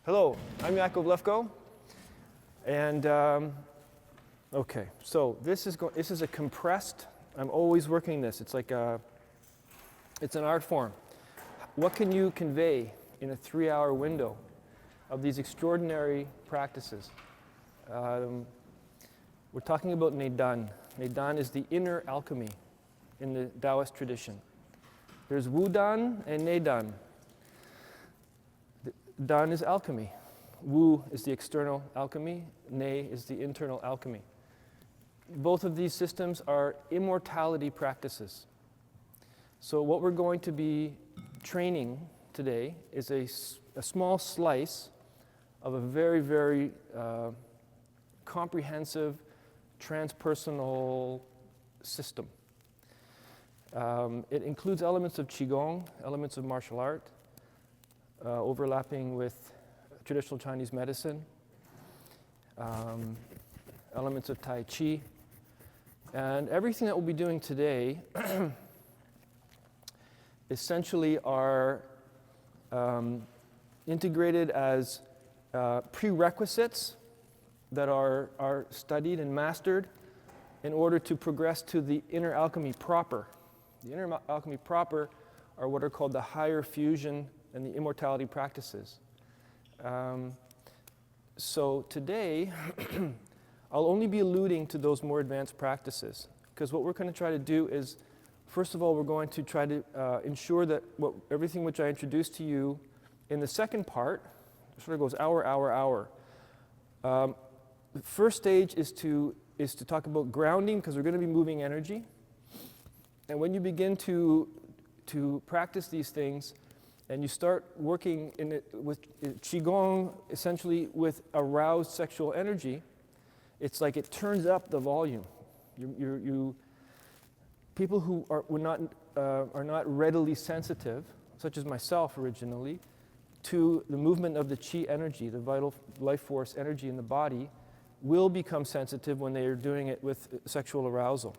Hello, I'm Yakov Lefko, and okay, so this is a compressed. I'm always working this. It's like it's an art form. What can you convey in a 3-hour window of these extraordinary practices? We're talking about Neidan. Neidan is the inner alchemy in the Taoist tradition. There's Wudan and Neidan. Dan is alchemy. Wu is the external alchemy. Nei is the internal alchemy. Both of these systems are immortality practices. So what we're going to be training today is a small slice of a very, very comprehensive transpersonal system. It includes elements of Qigong, elements of martial art, overlapping with traditional Chinese medicine, elements of Tai Chi, and everything that we'll be doing today essentially are integrated as prerequisites that are studied and mastered in order to progress to the inner alchemy proper. The inner alchemy proper are what are called the higher fusion and the immortality practices. So today, I'll only be alluding to those more advanced practices, because what we're going to try to do is, first of all, we're going to try to ensure that everything which I introduced to you in the second part, sort of goes hour. The first stage is to talk about grounding, because we're going to be moving energy. And when you begin to practice these things, and you start working in it with Qigong, essentially with aroused sexual energy, it's like it turns up the volume. People who are not readily sensitive, such as myself originally, to the movement of the qi energy, the vital life force energy in the body, will become sensitive when they are doing it with sexual arousal.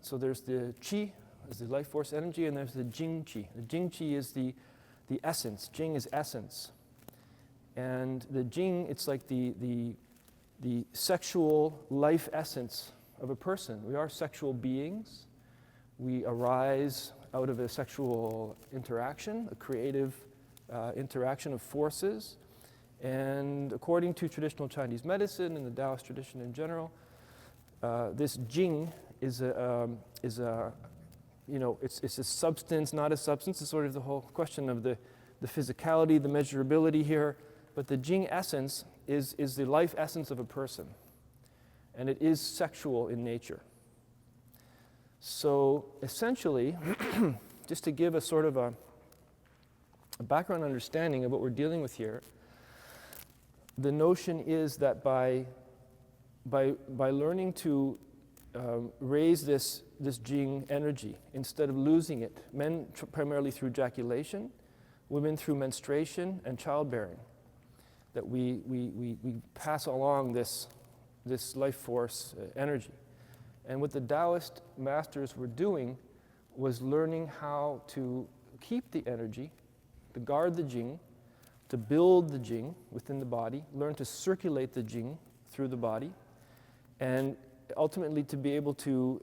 So there's the qi, there's the life force energy, and there's the Jing Qi. The Jing Qi is the essence. Jing is essence. And the Jing, it's like the sexual life essence of a person. We are sexual beings. We arise out of a sexual interaction, a creative interaction of forces. And according to traditional Chinese medicine and the Taoist tradition in general, this Jing is it's a substance, not a substance. It's sort of the whole question of the physicality, the measurability here. But the Jing essence is the life essence of a person. And it is sexual in nature. So essentially, just to give a sort of a background understanding of what we're dealing with here, the notion is that by learning to raise this Jing energy instead of losing it, men primarily through ejaculation, women through menstruation and childbearing, that we pass along this life force energy. And what the Taoist masters were doing was learning how to keep the energy, to guard the Jing, to build the Jing within the body, learn to circulate the Jing through the body, and ultimately to be able to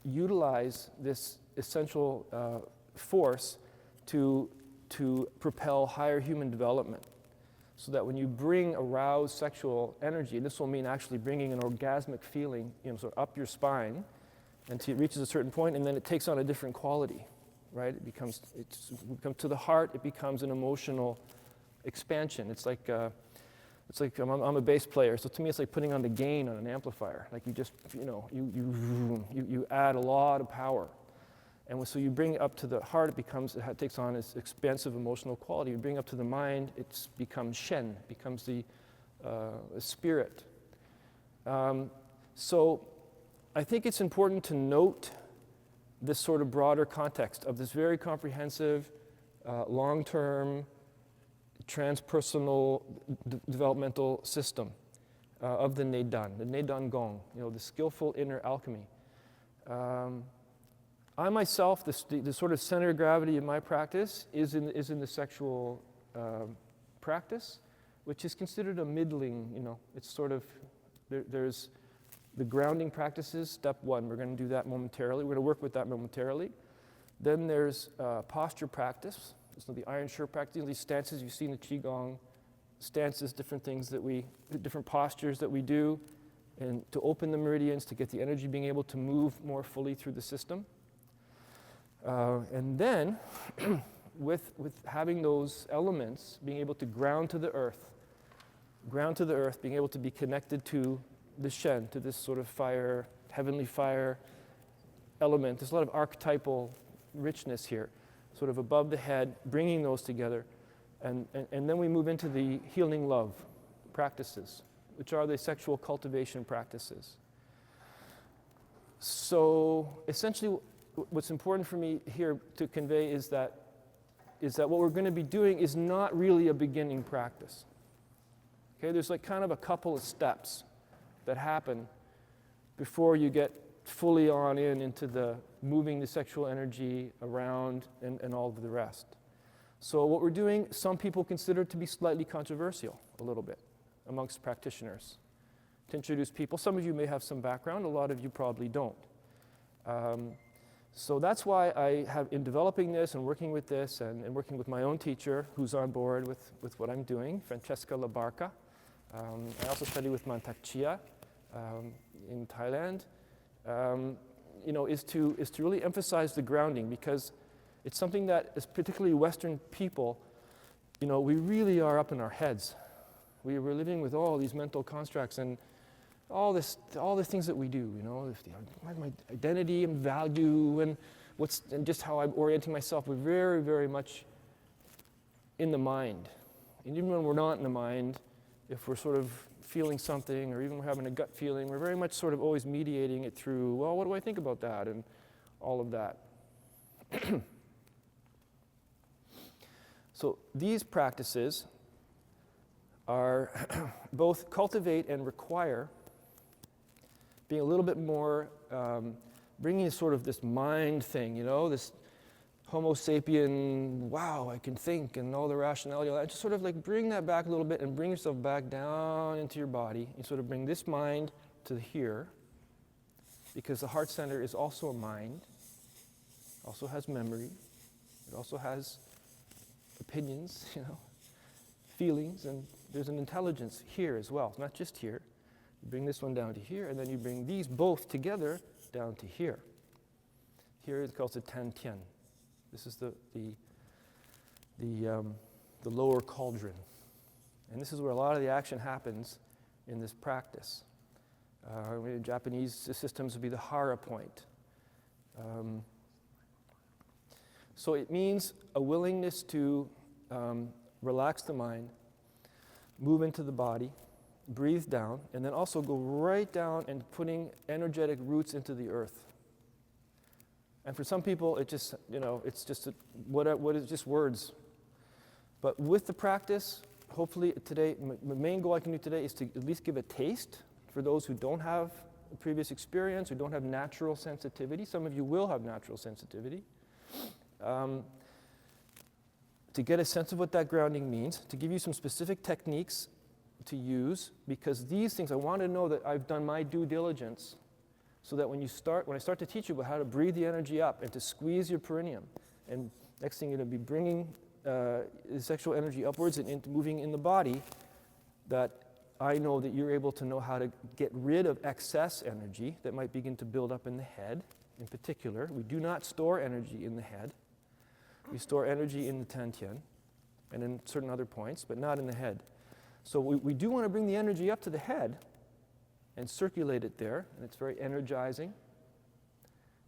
utilize this essential force to propel higher human development. So that when you bring aroused sexual energy, and this will mean actually bringing an orgasmic feeling, sort of up your spine, until it reaches a certain point, and then it takes on a different quality, right? It becomes to the heart. It becomes an emotional expansion. It's like I'm a bass player, so to me it's like putting on the gain on an amplifier. Like you just you add a lot of power. And so you bring it up to the heart, it takes on its expansive emotional quality. You bring it up to the mind, it becomes Shen, becomes the spirit. So I think it's important to note this sort of broader context of this very comprehensive, long-term, transpersonal developmental system of the Neidan Gong, the skillful inner alchemy. I myself, the sort of center of gravity of my practice is in the sexual practice, which is considered a middling, it's sort of, there's the grounding practices, step one. We're going to do that momentarily. We're going to work with that momentarily. Then there's posture practice. So the iron shirt practice, these stances you see in the Qigong, stances, different things different postures that we do, and to open the meridians, to get the energy being able to move more fully through the system. And then, with having those elements, being able to ground to the earth, being able to be connected to the Shen, to this sort of fire, heavenly fire element. There's a lot of archetypal richness here, sort of above the head, bringing those together. And then we move into the healing love practices, which are the sexual cultivation practices. So essentially, what's important for me here to convey is that what we're going to be doing is not really a beginning practice. Okay, there's like kind of a couple of steps that happen before you get fully on into the moving the sexual energy around and all of the rest. So what we're doing, some people consider to be slightly controversial a little bit amongst practitioners to introduce people. Some of you may have some background, a lot of you probably don't. So that's why I have, in developing this and working with this and working with my own teacher who's on board with what I'm doing, Francesca Labarca. I also study with Mantak Chia in Thailand, is to really emphasize the grounding, because it's something that, as particularly Western people, we really are up in our heads. We're living with all these mental constructs and all the things that we do, my identity and value and just how I'm orienting myself. We're very, very much in the mind. And even when we're not in the mind, if we're sort of feeling something, or even we're having a gut feeling, we're very much sort of always mediating it through, well, what do I think about that, and all of that. So these practices are both cultivate and require being a little bit more, bringing sort of this mind thing, this Homo sapien, wow, I can think, and all the rationality, all that. Just sort of like bring that back a little bit and bring yourself back down into your body. You sort of bring this mind to here, because the heart center is also a mind, also has memory, it also has opinions, feelings, and there's an intelligence here as well. It's not just here. You bring this one down to here, and then you bring these both together down to here. Here it's called the Tan Tian. This is the lower cauldron. And this is where a lot of the action happens in this practice. In Japanese systems would be the hara point. So it means a willingness to relax the mind, move into the body, breathe down, and then also go right down and putting energetic roots into the earth. And for some people, it just, it's just what is just words. But with the practice, hopefully today, my main goal I can do today is to at least give a taste for those who don't have a previous experience or don't have natural sensitivity. Some of you will have natural sensitivity. To get a sense of what that grounding means, to give you some specific techniques to use, because these things, I want to know that I've done my due diligence, so that when I start to teach you about how to breathe the energy up and to squeeze your perineum, and next thing you're going to be bringing the sexual energy upwards and into moving in the body, that I know that you're able to know how to get rid of excess energy that might begin to build up in the head. In particular, we do not store energy in the head. We store energy in the Tan Tian and in certain other points, but not in the head. So we do want to bring the energy up to the head and circulate it there, and it's very energizing.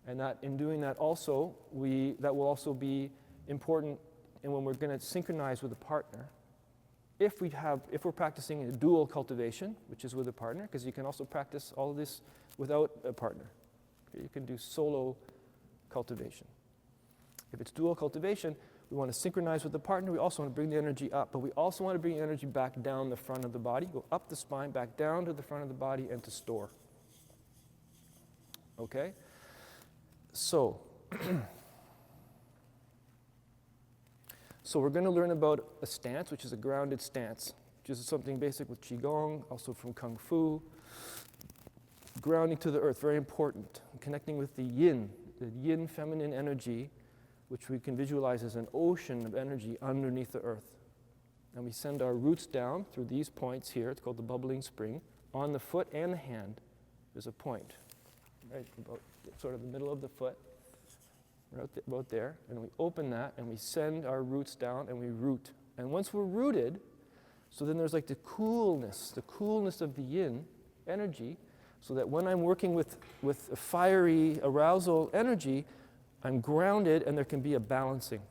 And that in doing that also, that will also be important, and when we're going to synchronize with a partner, if we're practicing a dual cultivation, which is with a partner, because you can also practice all of this without a partner. Okay, you can do solo cultivation. If it's dual cultivation, we want to synchronize with the partner. We also want to bring the energy up, but we also want to bring the energy back down the front of the body, go up the spine, back down to the front of the body, and to store. Okay? So, So we're going to learn about a stance, which is a grounded stance, which is something basic with Qigong, also from Kung Fu. Grounding to the earth, very important. Connecting with the yin feminine energy, which we can visualize as an ocean of energy underneath the earth. And we send our roots down through these points here. It's called the bubbling spring. On the foot and the hand, there's a point, right about sort of the middle of the foot, right about there. And we open that and we send our roots down and we root. And once we're rooted, so then there's like the coolness of the yin energy, so that when I'm working with a fiery arousal energy, I'm grounded and there can be a balancing.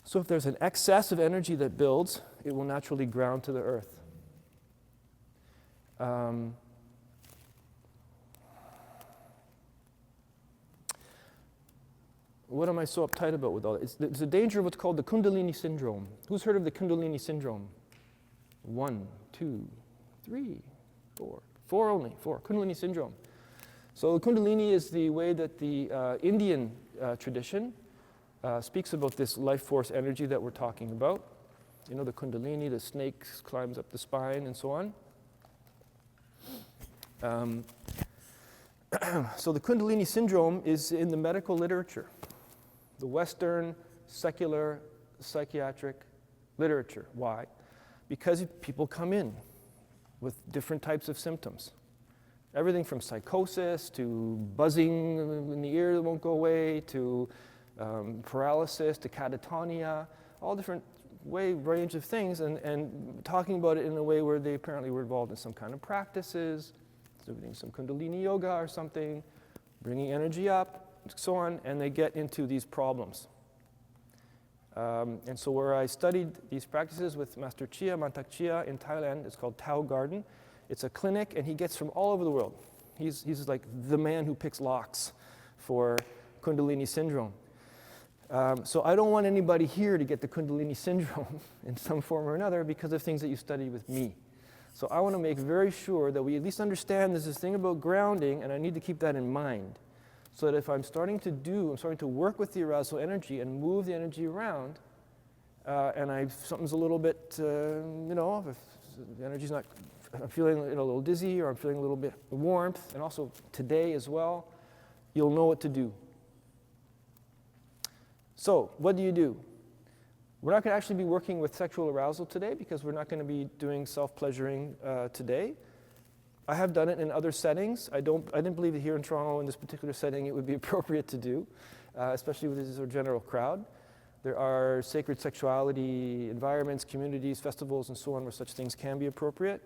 So if there's an excess of energy that builds, it will naturally ground to the earth. What am I so uptight about with all that? There's a danger of what's called the Kundalini syndrome. Who's heard of the Kundalini syndrome? 1, 2, 3, 4. 4 only, 4. Kundalini syndrome. So the Kundalini is the way that the Indian tradition speaks about this life force energy that we're talking about. You know, the Kundalini, the snake climbs up the spine and so on. So the Kundalini syndrome is in the medical literature, the Western secular psychiatric literature. Why? Because people come in with different types of symptoms. Everything from psychosis to buzzing in the ear that won't go away to paralysis to catatonia, all different range of things, and talking about it in a way where they apparently were involved in some kind of practices, doing some Kundalini yoga or something, bringing energy up, so on, and they get into these problems. And so where I studied these practices with Master Chia, Mantak Chia in Thailand, it's called Tao Garden. It's a clinic, and he gets from all over the world. He's like the man who picks locks for Kundalini syndrome. So I don't want anybody here to get the Kundalini syndrome in some form or another because of things that you studied with me. So I want to make very sure that we at least understand there's this thing about grounding, and I need to keep that in mind. So that if I'm starting to work with the arousal energy and move the energy around, and something's a little bit, if the energy's not, I'm feeling a little dizzy, or I'm feeling a little bit warmth, and also today as well, you'll know what to do. So, what do? We're not going to actually be working with sexual arousal today because we're not going to be doing self-pleasuring today. I have done it in other settings. I didn't believe that here in Toronto in this particular setting it would be appropriate to do, especially with this general crowd. There are sacred sexuality environments, communities, festivals, and so on where such things can be appropriate,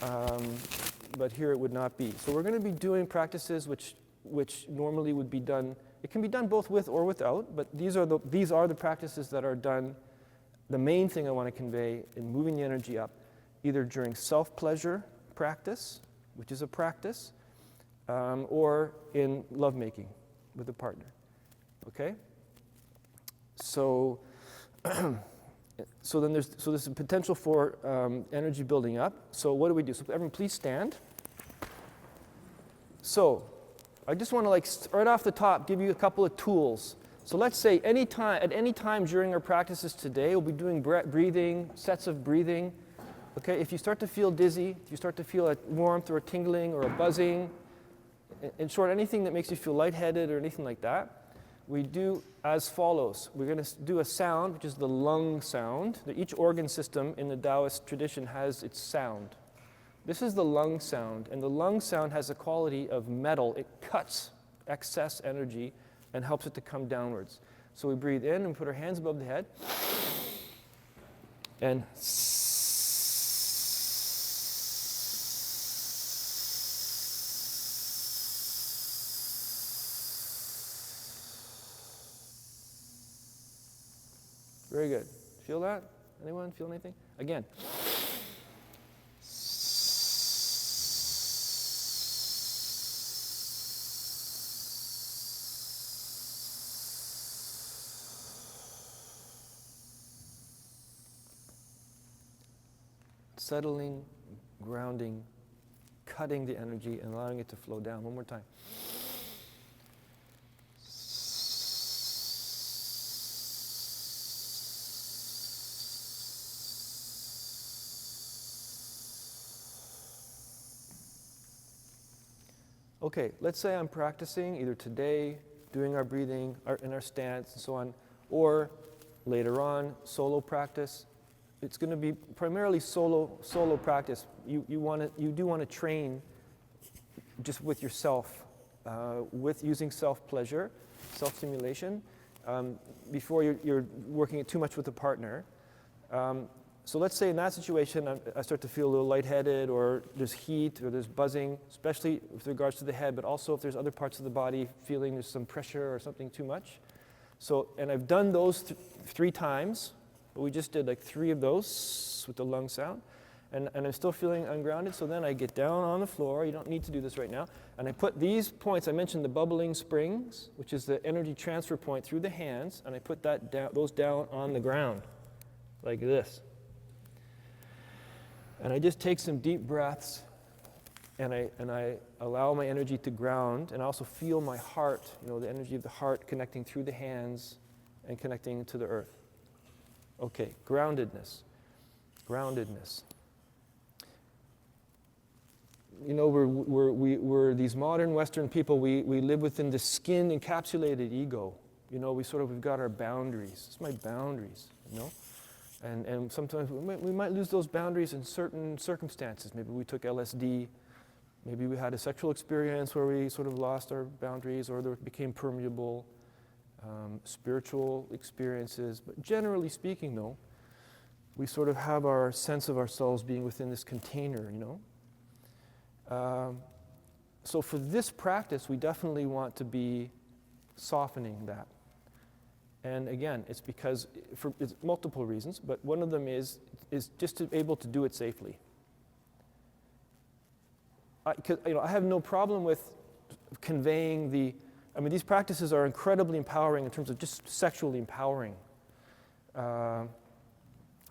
but here it would not be. So we're going to be doing practices which normally would be done. It can be done both with or without, but these are the practices that are done. The main thing I want to convey in moving the energy up, either during self-pleasure practice, which is a practice, or in lovemaking with a partner. Okay? So, there's a potential for energy building up. So what do? So everyone, please stand. So I just want to right off the top give you a couple of tools. So let's say at any time during our practices today, we'll be doing breathing, sets of breathing. Okay, if you start to feel dizzy, if you start to feel a warmth or a tingling or a buzzing, in short, anything that makes you feel lightheaded or anything like that, we do as follows. We're going to do a sound, which is the lung sound. Each organ system in the Taoist tradition has its sound. This is the lung sound, and the lung sound has a quality of metal. It cuts excess energy and helps it to come downwards. So we breathe in and put our hands above the head, and very good. Feel that? Anyone feel anything? Again. Settling, grounding, cutting the energy, and allowing it to flow down. One more time. okay, let's say I'm practicing either today, doing our breathing, in our stance and so on, or later on, solo practice. It's going to be primarily solo practice. You do want to train just with yourself, with using self-pleasure, self-stimulation, before you're working it too much with a partner. So let's say in that situation, I start to feel a little lightheaded, or there's heat, or there's buzzing, especially with regards to the head, but also if there's other parts of the body feeling there's some pressure or something too much. So, and I've done those 3 times. We just did like 3 of those with the lung sound. And I'm still feeling ungrounded, so then I get down on the floor. You don't need to do this right now. And I put these points, I mentioned the bubbling springs, which is the energy transfer point through the hands, and I put those down on the ground, like this. And I just take some deep breaths, and I allow my energy to ground, and I also feel my heart, the energy of the heart connecting through the hands and connecting to the earth. Okay, groundedness. We're these modern Western people, we live within the skin-encapsulated ego. We've got our boundaries. It's my boundaries, And sometimes we might lose those boundaries in certain circumstances. Maybe we took LSD. Maybe we had a sexual experience where we sort of lost our boundaries, or they became permeable. Spiritual experiences. But generally speaking, though, we sort of have our sense of ourselves being within this container, So for this practice, we definitely want to be softening that. And again, it's because, it's multiple reasons, but one of them is just to be able to do it safely. I have no problem with conveying these practices are incredibly empowering in terms of just sexually empowering.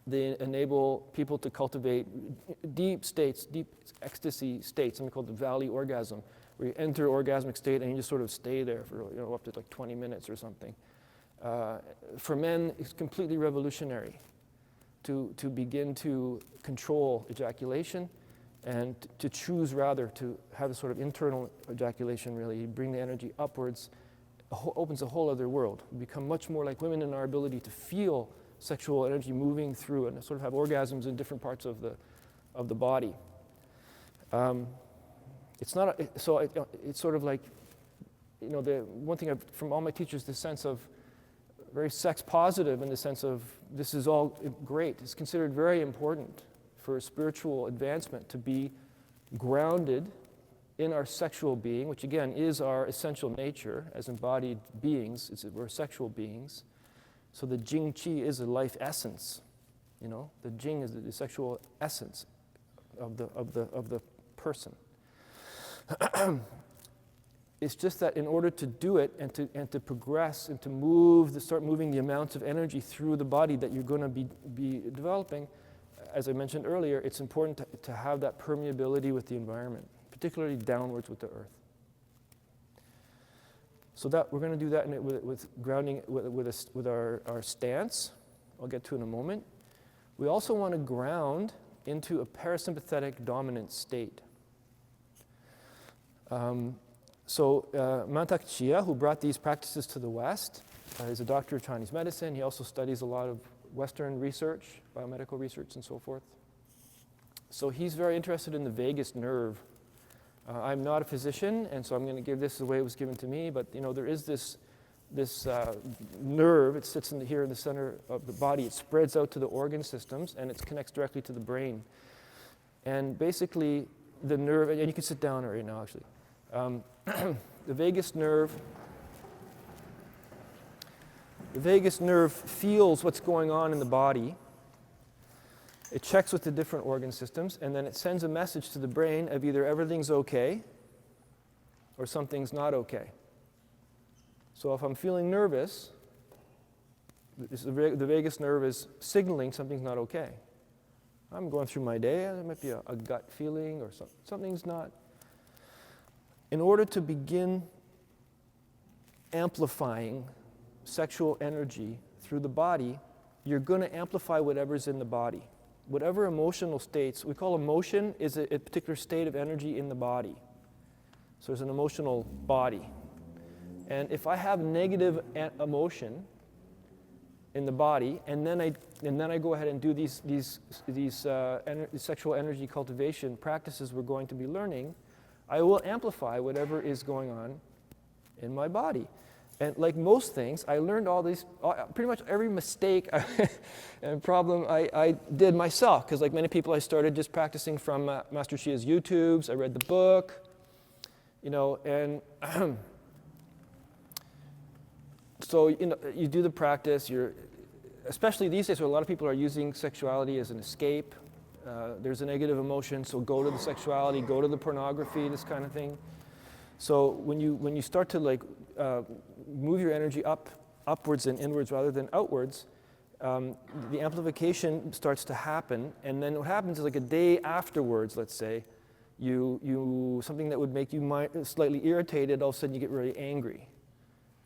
They enable people to cultivate deep states, deep ecstasy states, something called the valley orgasm, where you enter orgasmic state and you just sort of stay there for up to like 20 minutes or something. For men, it's completely revolutionary to begin to control ejaculation and to choose rather to have a sort of internal ejaculation, really. You bring the energy upwards, opens a whole other world. We become much more like women in our ability to feel sexual energy moving through and sort of have orgasms in different parts of the body. It's sort of like, the one thing from all my teachers, the sense of very sex positive, in the sense of this is all great. It's considered very important for spiritual advancement to be grounded in our sexual being, which again is our essential nature as embodied beings. We're sexual beings. So the Jing Qi is a life essence. The Jing is the sexual essence of the person. It's just that in order to do it and to progress and to start moving the amounts of energy through the body that you're going to be developing, as I mentioned earlier, it's important to have that permeability with the environment, particularly downwards with the earth. So that we're going to do that with grounding with our stance. I'll get to in a moment. We also want to ground into a parasympathetic dominant state. Mantak Chia, who brought these practices to the West, is a doctor of Chinese medicine. He also studies a lot of Western research, biomedical research and so forth. So he's very interested in the vagus nerve. I'm not a physician, and so I'm going to give this the way it was given to me, but there is this nerve. It sits here in the center of the body. It spreads out to the organ systems, and it connects directly to the brain. And basically, the nerve, and you can sit down right now, actually. The vagus nerve feels what's going on in the body. It checks with the different organ systems, and then it sends a message to the brain of either everything's okay or something's not okay. So if I'm feeling nervous, the vagus nerve is signaling something's not okay. I'm going through my day, there might be a gut feeling or something's not. In order to begin amplifying sexual energy through the body, you're going to amplify whatever's in the body. Whatever emotional states, we call emotion is a particular state of energy in the body. So there's an emotional body. And if I have negative emotion in the body, and then I go ahead and do these sexual energy cultivation practices we're going to be learning, I will amplify whatever is going on in my body. And like most things, I learned pretty much every mistake and problem I did myself, because like many people, I started just practicing from Master Chia's YouTubes. I read the book, and so you do the practice. Especially these days, where a lot of people are using sexuality as an escape. There's a negative emotion, so go to the sexuality, go to the pornography, this kind of thing. So when you start to move your energy upwards and inwards rather than outwards, the amplification starts to happen, and then what happens is like a day afterwards, let's say, you something that would make you slightly irritated, all of a sudden you get really angry,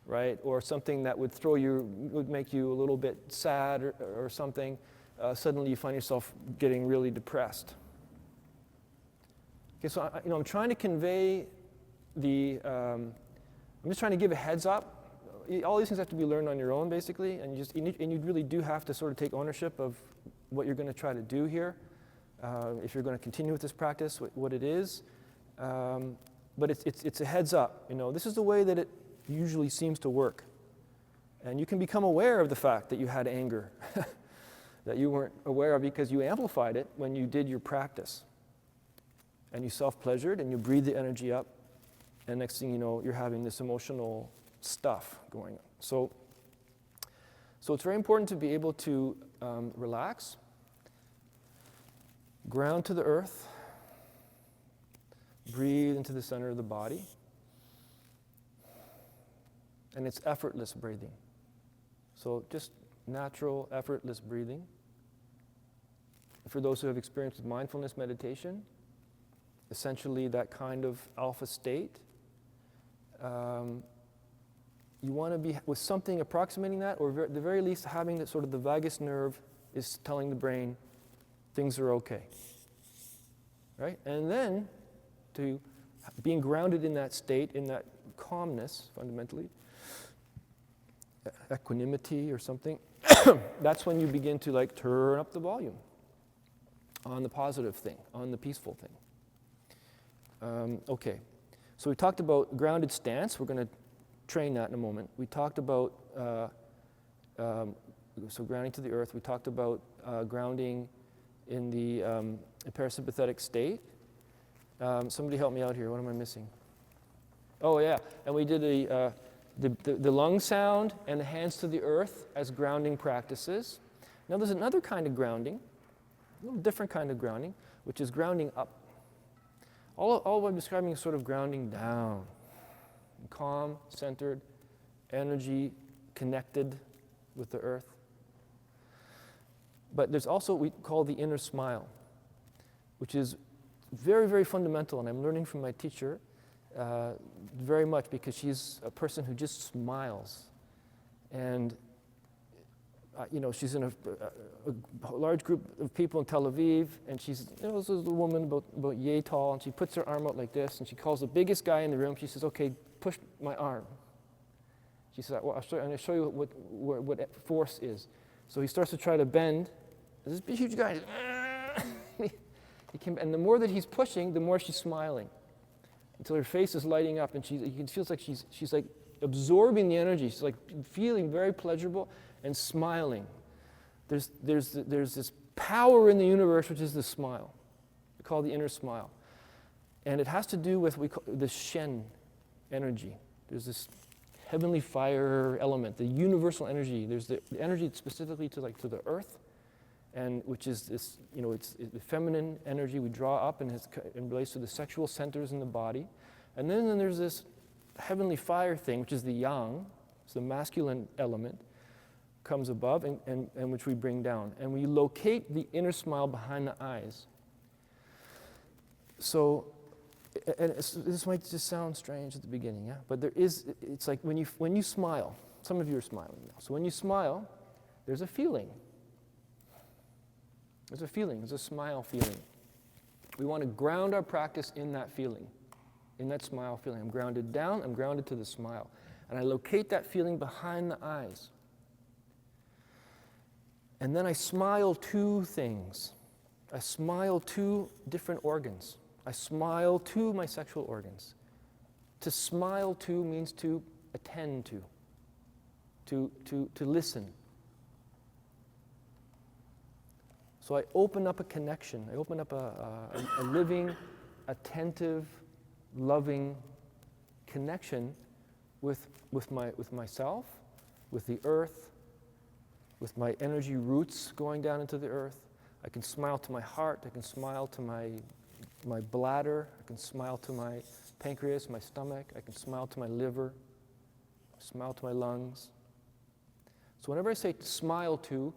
right? Or something that would make you a little bit sad or something. Suddenly you find yourself getting really depressed. Okay, so I'm trying to convey I'm just trying to give a heads up. All these things have to be learned on your own, basically, and you really do have to sort of take ownership of what you're going to try to do here. If you're going to continue with this practice, what it is. But it's a heads up. This is the way that it usually seems to work. And you can become aware of the fact that you had anger that you weren't aware of because you amplified it when you did your practice. And you self-pleasured and you breathe the energy up, and next thing you know, you're having this emotional stuff going on. So it's very important to be able to relax, ground to the earth, breathe into the center of the body, and it's effortless breathing. So just natural, effortless breathing. For those who have experience with mindfulness meditation, essentially that kind of alpha state, you want to be with something approximating that, or at the very least having that sort of the vagus nerve is telling the brain things are okay, right? And then to being grounded in that state, in that calmness, fundamentally, equanimity or something, that's when you begin to turn up the volume on the positive thing, on the peaceful thing. Okay, so we talked about grounded stance. We're going to train that in a moment. We talked about so grounding to the earth. We talked about grounding in the parasympathetic state. Somebody help me out here. What am I missing? Oh yeah, and we did the lung sound and the hands to the earth as grounding practices. Now there's another kind of grounding, a little different kind of grounding, which is grounding up. All I'm describing is sort of grounding down. Calm, centered, energy connected with the earth. But there's also what we call the inner smile, which is very, very fundamental, and I'm learning from my teacher very much, because she's a person who just smiles. And she's in a large group of people in Tel Aviv, and she's, this is a woman about yay tall, and she puts her arm out like this, and she calls the biggest guy in the room. She says, "Okay, push my arm." She says, "Well, I'm going to show you what force is." So he starts to try to bend. This big, huge guy, and the more that he's pushing, the more she's smiling, until her face is lighting up, and it feels like she's like absorbing the energy. She's like feeling very pleasurable and smiling. There's this power in the universe, which is the smile. We call it the inner smile, and it has to do with the Shen energy. There's this heavenly fire element, the universal energy. There's the energy specifically to the earth, and which is this, it's the feminine energy we draw up, and it relates to the sexual centers in the body. And then there's this heavenly fire thing, which is the yang, it's the masculine element, comes above and which we bring down. And we locate the inner smile behind the eyes. So, and this might just sound strange at the beginning, yeah? But it's like when you smile, some of you are smiling now. So when you smile, there's a feeling. There's a feeling, there's a smile feeling. We want to ground our practice in that feeling. in that smile feeling. I'm grounded down, I'm grounded to the smile. And I locate that feeling behind the eyes. And then I smile to things. I smile to different organs. I smile to my sexual organs. To smile to means to attend to listen. So I open up a connection. I open up a living, attentive, loving connection with myself, with the earth, with my energy roots going down into the earth. I can smile to my heart. I can smile to my bladder. I can smile to my pancreas, my stomach. I can smile to my liver. Smile to my lungs. So whenever I say smile to,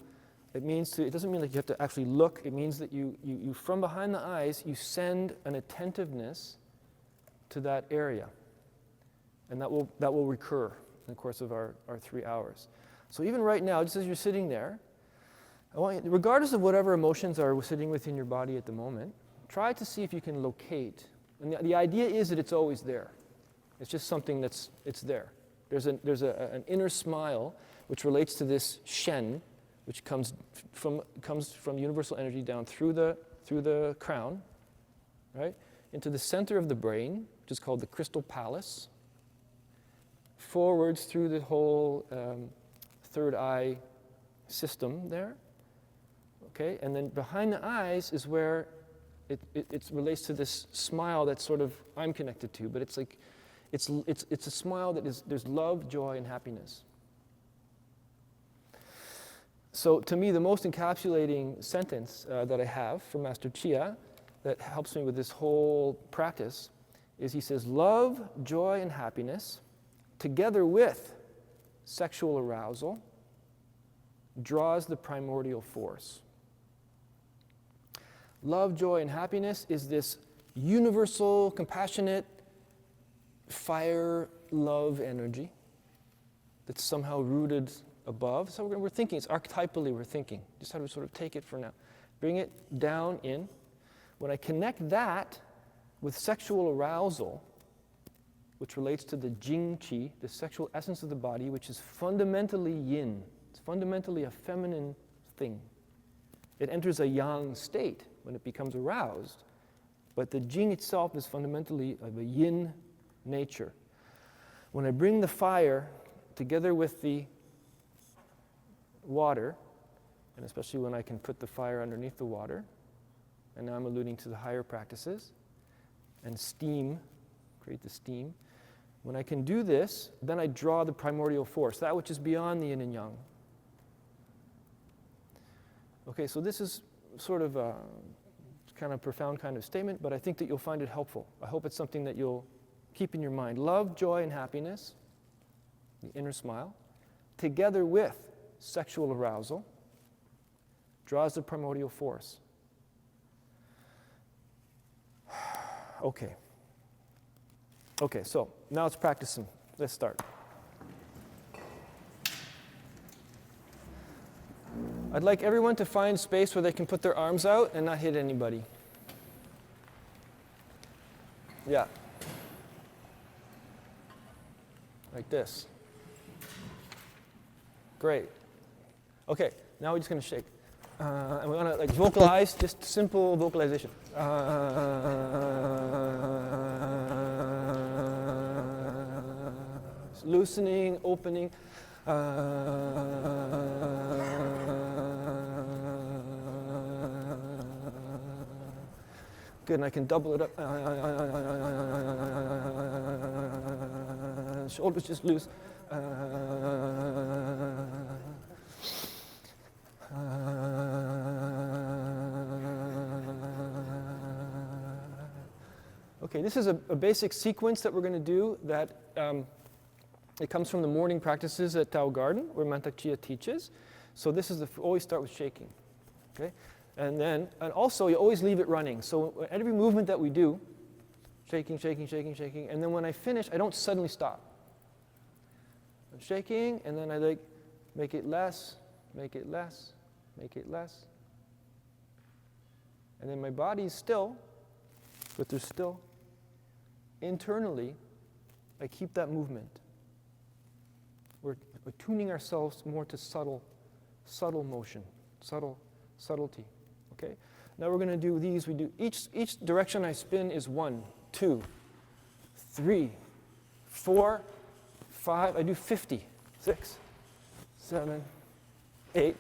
it doesn't mean that you have to actually look. It means that you from behind the eyes, you send an attentiveness to that area. And that will recur in the course of our 3 hours. So even right now, just as you're sitting there, I want you, regardless of whatever emotions are sitting within your body at the moment, try to see if you can locate. And the idea is that it's always there. It's just something it's there. There's an inner smile which relates to this Shen, which comes from universal energy down through the crown, right, into the center of the brain, which is called the crystal palace, forwards through the whole third eye system there, okay, and then behind the eyes is where it relates to this smile that sort of I'm connected to, but it's like it's a smile that there's love, joy, and happiness. So to me, the most encapsulating sentence that I have from Master Chia that helps me with this whole practice is he says, love, joy, and happiness, together with sexual arousal, draws the primordial force. Love, joy, and happiness is this universal, compassionate, fire, love energy that's somehow rooted above. So we're thinking, it's archetypally we're thinking. Just how to sort of take it for now. Bring it down in. When I connect that with sexual arousal, which relates to the Jing Qi, the sexual essence of the body, which is fundamentally yin. It's fundamentally a feminine thing. It enters a yang state when it becomes aroused, but the Jing itself is fundamentally of a yin nature. When I bring the fire together with the water, and especially when I can put the fire underneath the water, and now I'm alluding to the higher practices, and steam, create the steam. When I can do this, then I draw the primordial force, that which is beyond the yin and yang. Okay, so this is sort of a kind of profound kind of statement, but I think that you'll find it helpful. I hope it's something that you'll keep in your mind. Love, joy, and happiness, the inner smile, together with sexual arousal, draws the primordial force. Okay. Okay, so now let's practice some. Let's start. I'd like everyone to find space where they can put their arms out and not hit anybody. Yeah. Like this. Great. Okay, now we're just going to shake. And we want to vocalize, just simple vocalization. Loosening, opening. Good, and I can double it up. Shoulders just loose. Okay, this is a basic sequence that we're going to do that it comes from the morning practices at Tao Garden, where Mantak Chia teaches. So this is always start with shaking. Okay? And also you always leave it running. So every movement that we do, shaking, shaking, shaking, shaking, and then when I finish, I don't suddenly stop. I'm shaking, and then I make it less, make it less, make it less. And then my body's still, but there's still internally, I keep that movement. We're tuning ourselves more to subtle motion, subtlety. Okay? Now we're going to do these. We do each direction I spin is 1, 2, 3, 4, 5. I do 50. 6, 7, 8.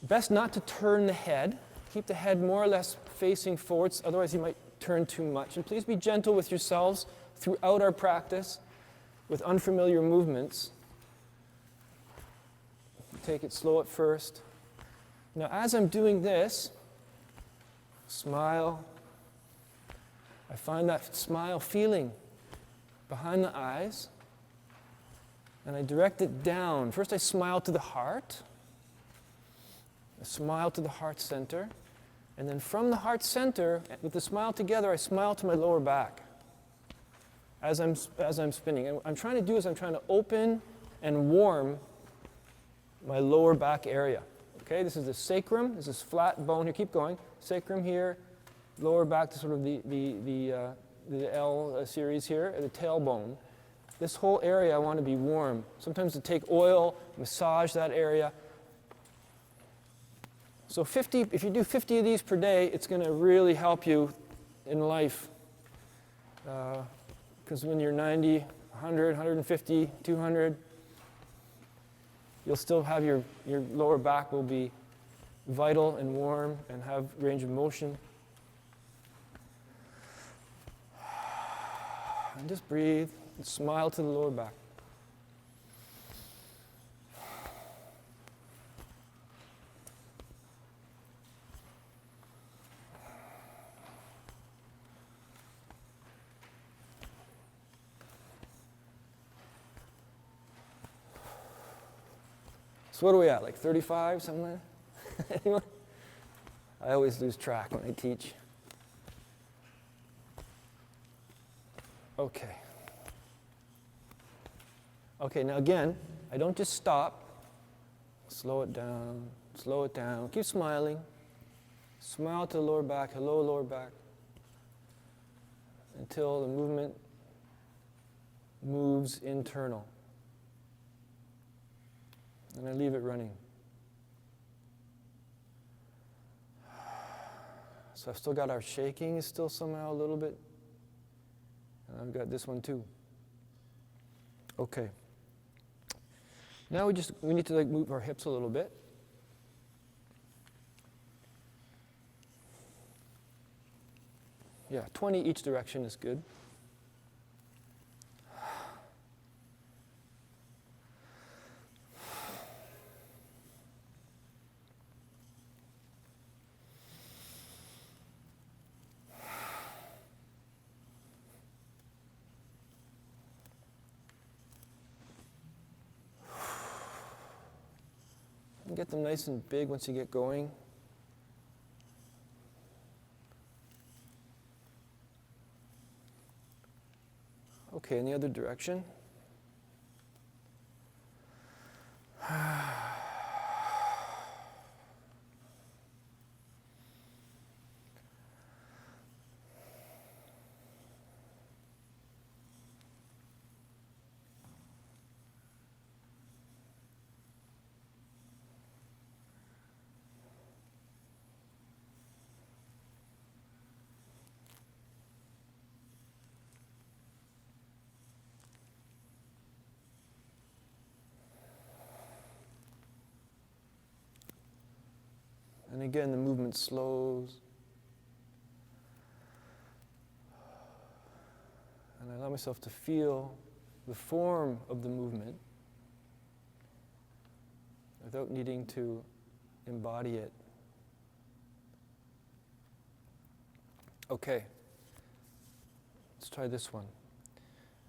Best not to turn the head. Keep the head more or less facing forwards, otherwise you might turn too much. And please be gentle with yourselves throughout our practice with unfamiliar movements. Take it slow at first. Now as I'm doing this, smile. I find that smile feeling behind the eyes, and I direct it down. First I smile to the heart. I smile to the heart center, and then from the heart center, with the smile together, I smile to my lower back as I'm spinning. And what I'm trying to do is I'm trying to open and warm my lower back area. Okay, this is the sacrum. This is flat bone here. Keep going. Sacrum here, lower back to sort of the L series here, the tailbone. This whole area I want to be warm. Sometimes to take oil, massage that area. So 50, if you do 50 of these per day, it's going to really help you in life. Because when you're 90, 100, 150, 200, you'll still have your lower back will be vital and warm and have range of motion. And just breathe and smile to the lower back. So what are we at, like 35, something like that? Anyone? I always lose track when I teach. Okay. Okay, now again, I don't just stop. Slow it down. Keep smiling. Smile to the lower back, hello lower back. Until the movement moves internal. And I leave it running. So I've still got our shaking is still somehow a little bit. And I've got this one too. Okay. Now we need to move our hips a little bit. Yeah, 20 each direction is good. Get them nice and big once you get going. Okay, in the other direction. And again, the movement slows. And I allow myself to feel the form of the movement without needing to embody it. Okay. Let's try this one.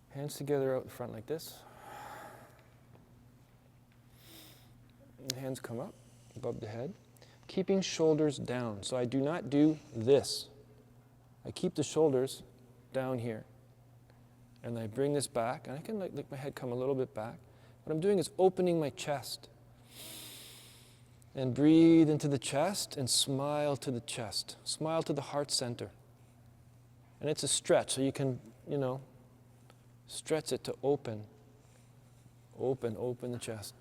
Hands together out in front like this. And hands come up above the head. Keeping shoulders down. So I do not do this. I keep the shoulders down here. And I bring this back, and I can let my head come a little bit back. What I'm doing is opening my chest. And breathe into the chest and smile to the chest. Smile to the heart center. And it's a stretch, so you can, Stretch it to open. Open the chest.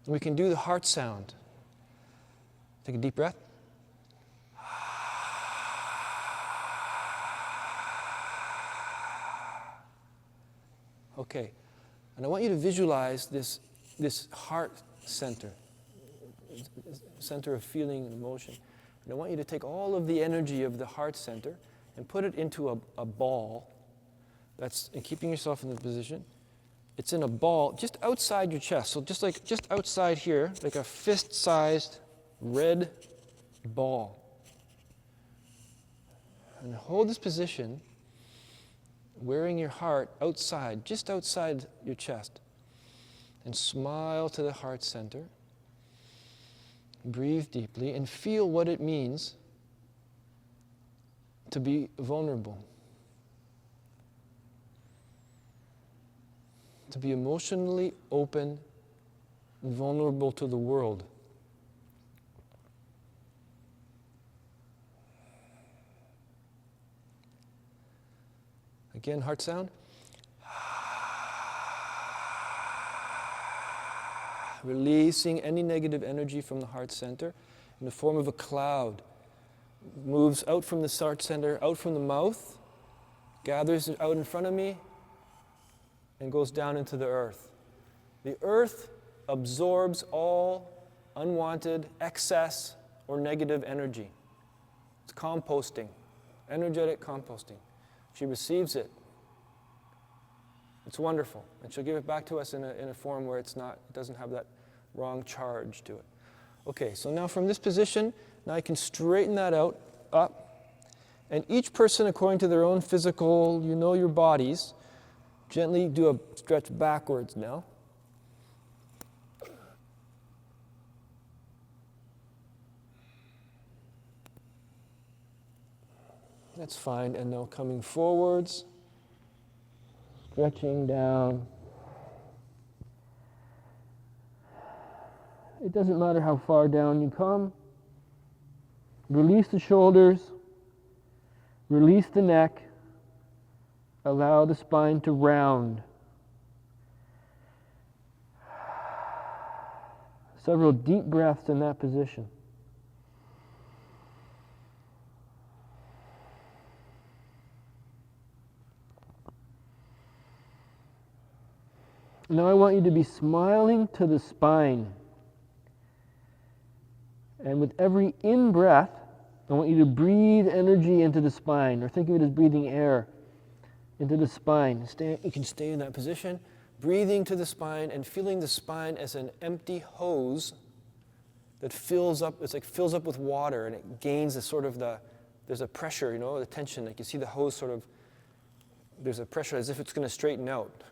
We can do the heart sound. Take a deep breath. Okay, and I want you to visualize this heart center of feeling and emotion. And I want you to take all of the energy of the heart center and put it into a ball. That's, and keeping yourself in the position. It's in a ball just outside your chest. So just outside here, like a fist-sized red ball. And hold this position, wearing your heart outside, just outside your chest. And smile to the heart center. Breathe deeply and feel what it means to be vulnerable. To be emotionally open and vulnerable to the world. Again, heart sound. Releasing any negative energy from the heart center in the form of a cloud. Moves out from the heart center, out from the mouth, gathers out in front of me, and goes down into the earth. The earth absorbs all unwanted, excess, or negative energy. It's composting, energetic composting. She receives it. It's wonderful. And she'll give it back to us in a form where it doesn't have that wrong charge to it. Okay, so now from this position, now I can straighten that out, up. And each person, according to their own physical, your bodies, gently do a stretch backwards now. That's fine. And now coming forwards, stretching down. It doesn't matter how far down you come. Release the shoulders. Release the neck. Allow the spine to round. Several deep breaths in that position. Now I want you to be smiling to the spine. And with every in-breath, I want you to breathe energy into the spine, or think of it as breathing air into the spine. You can stay in that position, breathing to the spine and feeling the spine as an empty hose that fills up. It's like fills up with water, and it gains there's a pressure, the tension. Like you see the hose there's a pressure as if it's going to straighten out.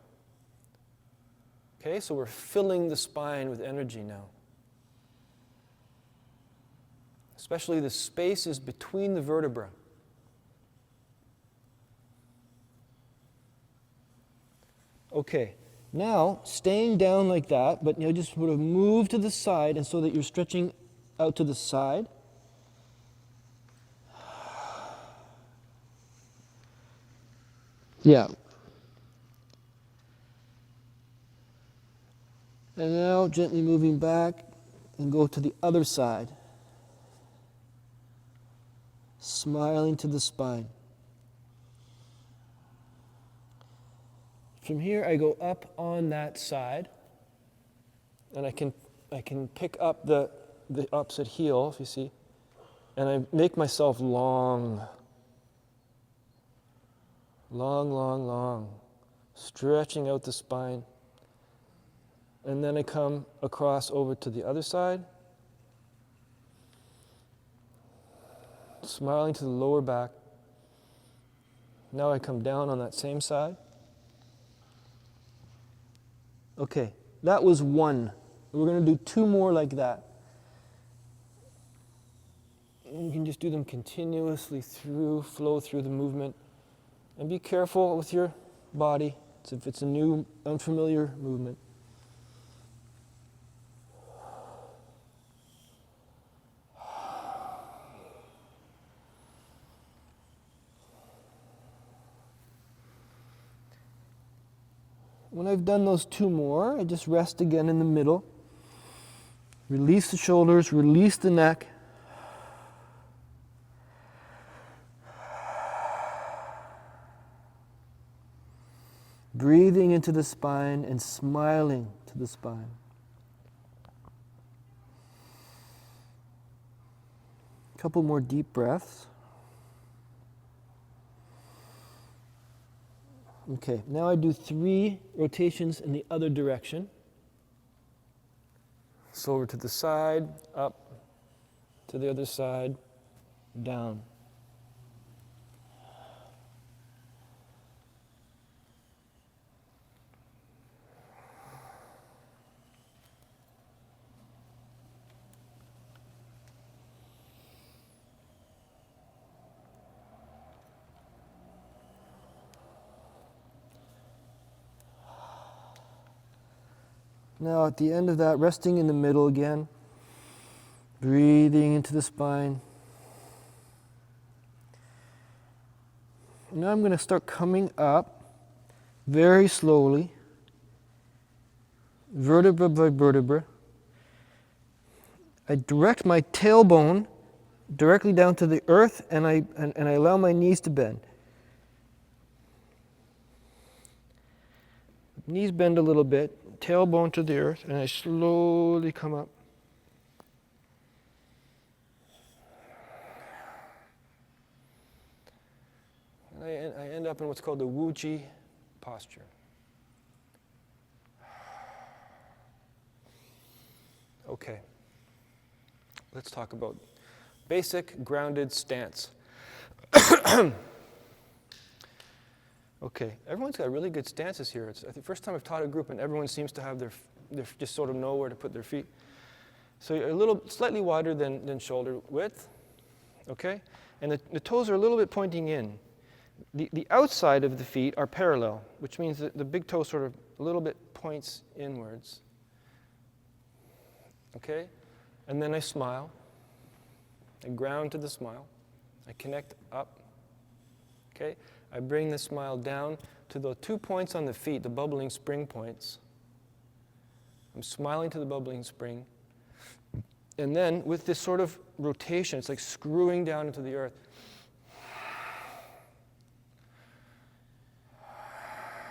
Okay, so we're filling the spine with energy now. Especially the spaces between the vertebrae. Okay, now staying down like that, but just sort of move to the side, and so that you're stretching out to the side. Yeah. And now gently moving back and go to the other side. Smiling to the spine. From here I go up on that side, and I can pick up the opposite heel, if you see, and I make myself long, stretching out the spine. And then I come across over to the other side, smiling to the lower back. Now I come down on that same side. Okay, that was one. We're going to do two more like that. You can just do them continuously flow through the movement. And be careful with your body if it's a new, unfamiliar movement. When I've done those 2 more, I just rest again in the middle. Release the shoulders, release the neck. Breathing into the spine and smiling to the spine. A couple more deep breaths. Okay, now I do 3 rotations in the other direction. So over to the side, up, to the other side, down. Now at the end of that, resting in the middle again, breathing into the spine. Now I'm going to start coming up very slowly, vertebra by vertebra. I direct my tailbone directly down to the earth, and I allow my knees to bend. Knees bend a little bit, tailbone to the earth, and I slowly come up. And I end up in what's called the Wuji posture. Okay, let's talk about basic grounded stance. Okay, everyone's got really good stances here. It's the first time I've taught a group and everyone seems to have their just sort of know where to put their feet. So you're a little, slightly wider than shoulder width, okay? And the toes are a little bit pointing in. The outside of the feet are parallel, which means that the big toe sort of a little bit points inwards, okay? And then I smile. I ground to the smile. I connect up, okay? I bring the smile down to the 2 points on the feet, the bubbling spring points. I'm smiling to the bubbling spring. And then with this sort of rotation, it's like screwing down into the earth.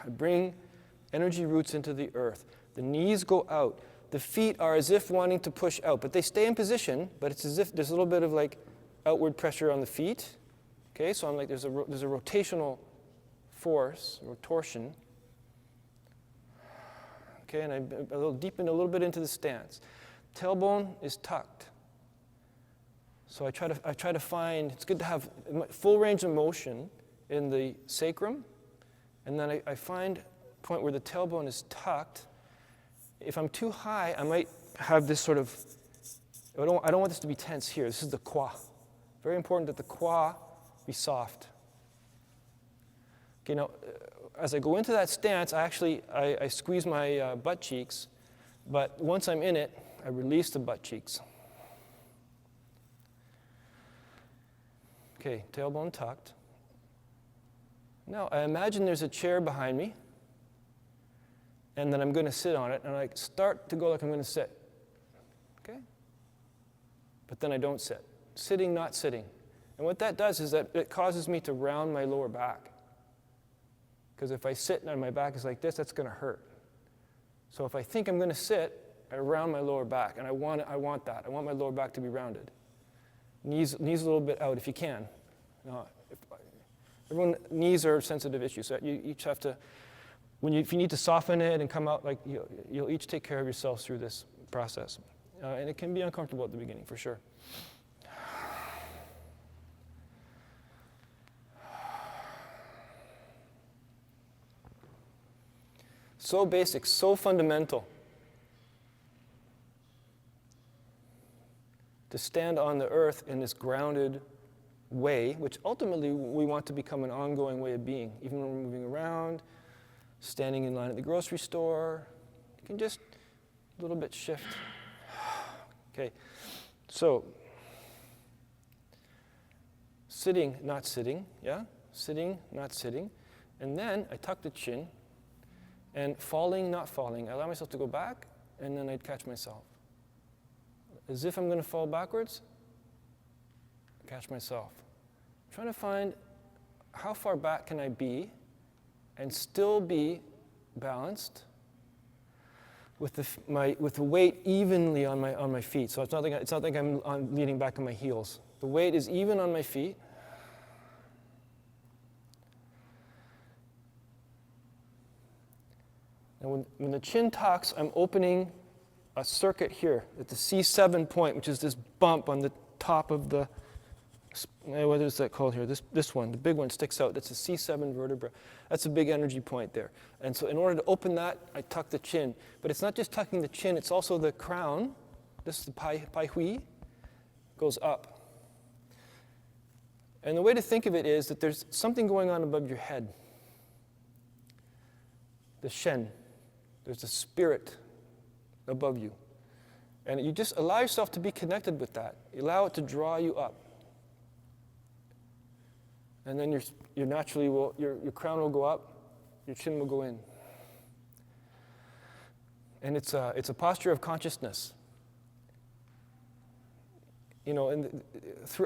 I bring energy roots into the earth. The knees go out. The feet are as if wanting to push out, but they stay in position, but it's as if there's a little bit of like outward pressure on the feet. Okay, so I'm like, there's a rotational force, or torsion. Okay, and I deepen a little bit into the stance. Tailbone is tucked. So I try to find, it's good to have full range of motion in the sacrum, and then I find a point where the tailbone is tucked. If I'm too high, I might have this sort of, I don't want this to be tense here. This is the kwa. Very important that the kwa be soft. Okay, now, as I go into that stance, I squeeze my butt cheeks, but once I'm in it, I release the butt cheeks. Okay, tailbone tucked. Now, I imagine there's a chair behind me, and then I'm going to sit on it, and I start to go like I'm going to sit. Okay? But then I don't sit. Sitting, not sitting. And what that does is that it causes me to round my lower back. Because if I sit and my back is like this, that's going to hurt. So if I think I'm going to sit, I round my lower back, and I want that. I want my lower back to be rounded. Knees a little bit out if you can. Knees are sensitive issues, so you each have to, if you need to soften it and come out, like you'll each take care of yourselves through this process. And it can be uncomfortable at the beginning, for sure. So basic, so fundamental. To stand on the earth in this grounded way, which ultimately we want to become an ongoing way of being. Even when we're moving around, standing in line at the grocery store, you can just a little bit shift. Okay, so sitting, not sitting, yeah? Sitting, not sitting. And then I tuck the chin, And falling, not falling. I allow myself to go back, and then I'd catch myself. As if I'm going to fall backwards, catch myself. I'm trying to find how far back can I be and still be balanced with the weight evenly on my feet. So it's not like I'm leaning back on my heels. The weight is even on my feet. And when the chin tucks, I'm opening a circuit here at the C7 point, which is this bump on the top of the, what is that called here? This one, the big one sticks out. That's a C7 vertebra. That's a big energy point there. And so in order to open that, I tuck the chin. But it's not just tucking the chin, it's also the crown. This is the pai hui, goes up. And the way to think of it is that there's something going on above your head. The shen. There's a spirit above you. And you just allow yourself to be connected with that. You allow it to draw you up. And then your naturally your crown will go up, your chin will go in. And it's a posture of consciousness. You know, and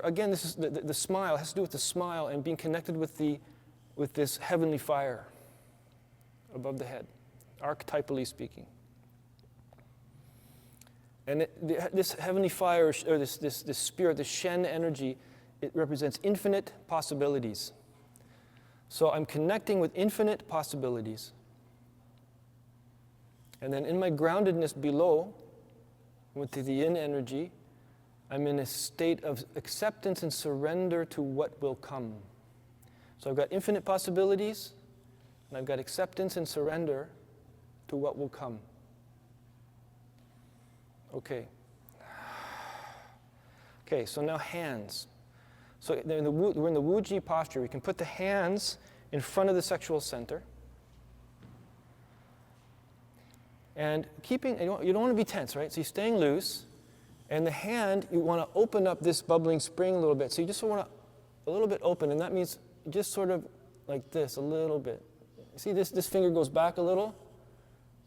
again, this is the smile. It has to do with the smile and being connected with this heavenly fire above the head, archetypally speaking. And this heavenly fire, or this spirit, this Shen energy, it represents infinite possibilities. So I'm connecting with infinite possibilities. And then in my groundedness below, with the yin energy, I'm in a state of acceptance and surrender to what will come. So I've got infinite possibilities, and I've got acceptance and surrender to what will come. Okay. Okay, so now hands. So we're in the Wu Ji posture. We can put the hands in front of the sexual center. And you don't want to be tense, right? So you're staying loose. And the hand, you want to open up this bubbling spring a little bit. So you just want to, a little bit open. And that means just sort of like this, a little bit. See, this finger goes back a little.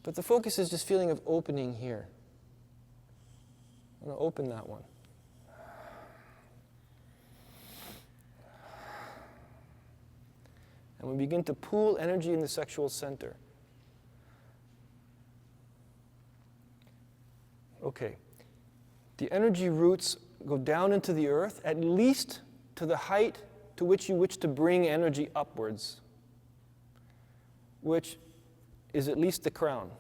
But the focus is just feeling of opening here. I'm going to open that one. And we begin to pool energy in the sexual center. Okay. The energy roots go down into the earth, at least to the height to which you wish to bring energy upwards, which is at least the crown.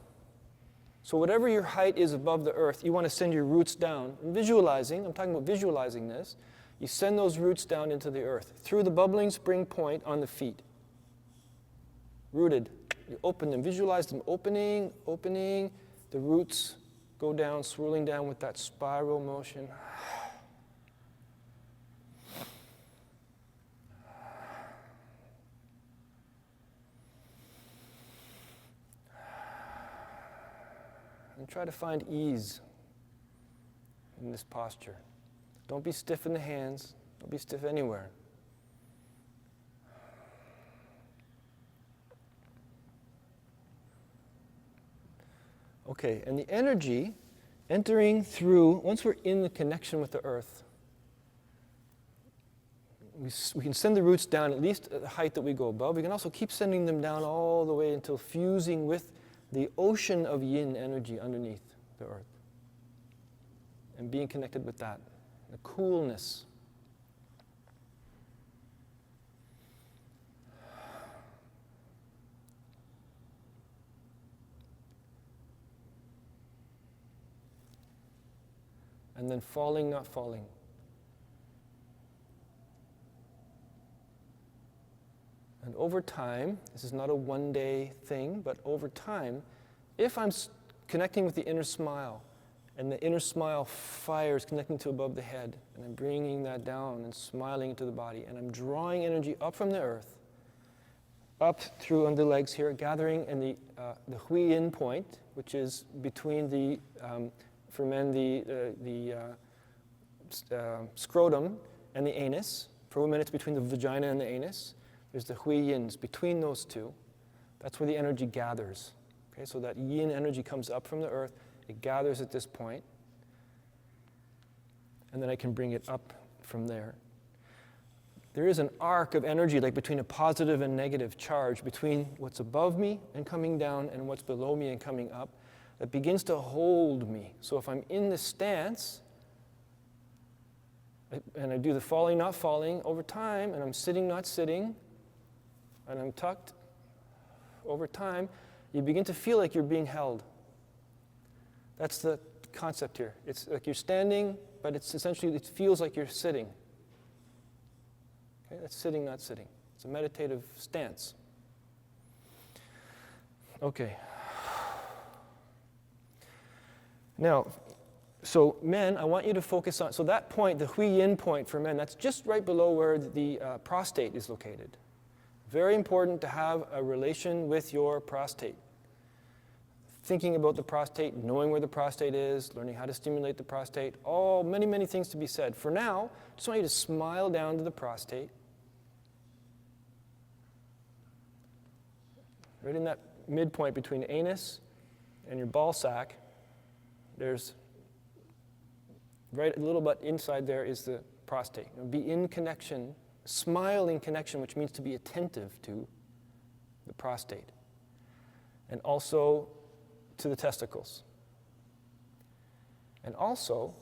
So whatever your height is above the earth, you want to send your roots down. Visualizing, I'm talking about visualizing this. You send those roots down into the earth through the bubbling spring point on the feet. Rooted. You open them, visualize them opening. The roots go down, swirling down with that spiral motion. And try to find ease in this posture. Don't be stiff in the hands. Don't be stiff anywhere. Okay, and the energy entering through, once we're in the connection with the earth, we can send the roots down at least at the height that we go above. We can also keep sending them down all the way until fusing with the ocean of yin energy underneath the earth. And being connected with that, the coolness. And then falling, not falling. And over time, this is not a one-day thing, but over time, if I'm connecting with the inner smile, and the inner smile fire is connecting to above the head, and I'm bringing that down and smiling into the body, and I'm drawing energy up from the earth, up through under the legs here, gathering in the Hui Yin point, which is between the, for men, the scrotum and the anus. For women, it's between the vagina and the anus. There's the Hui Yins between those two. That's where the energy gathers. Okay, so that yin energy comes up from the earth, it gathers at this point, and then I can bring it up from there. There is an arc of energy, like between a positive and negative charge, between what's above me and coming down and what's below me and coming up, that begins to hold me. So if I'm in this stance, and I do the falling, not falling over time, and I'm sitting, not sitting, and I'm tucked over time, you begin to feel like you're being held. That's the concept here. It's like you're standing, but it's essentially, it feels like you're sitting. Okay, that's sitting, not sitting. It's a meditative stance. Okay. Now, so men, I want you to focus on, so that point, the Hui Yin point for men, that's just right below where the prostate is located. Very important to have a relation with your prostate. Thinking about the prostate, knowing where the prostate is, learning how to stimulate the prostate, many, many things to be said. For now, I just want you to smile down to the prostate. Right in that midpoint between anus and your ball sack, there's right a little bit inside there is the prostate. Be in connection, smile in connection, which means to be attentive to the prostate. And also to the testicles. And also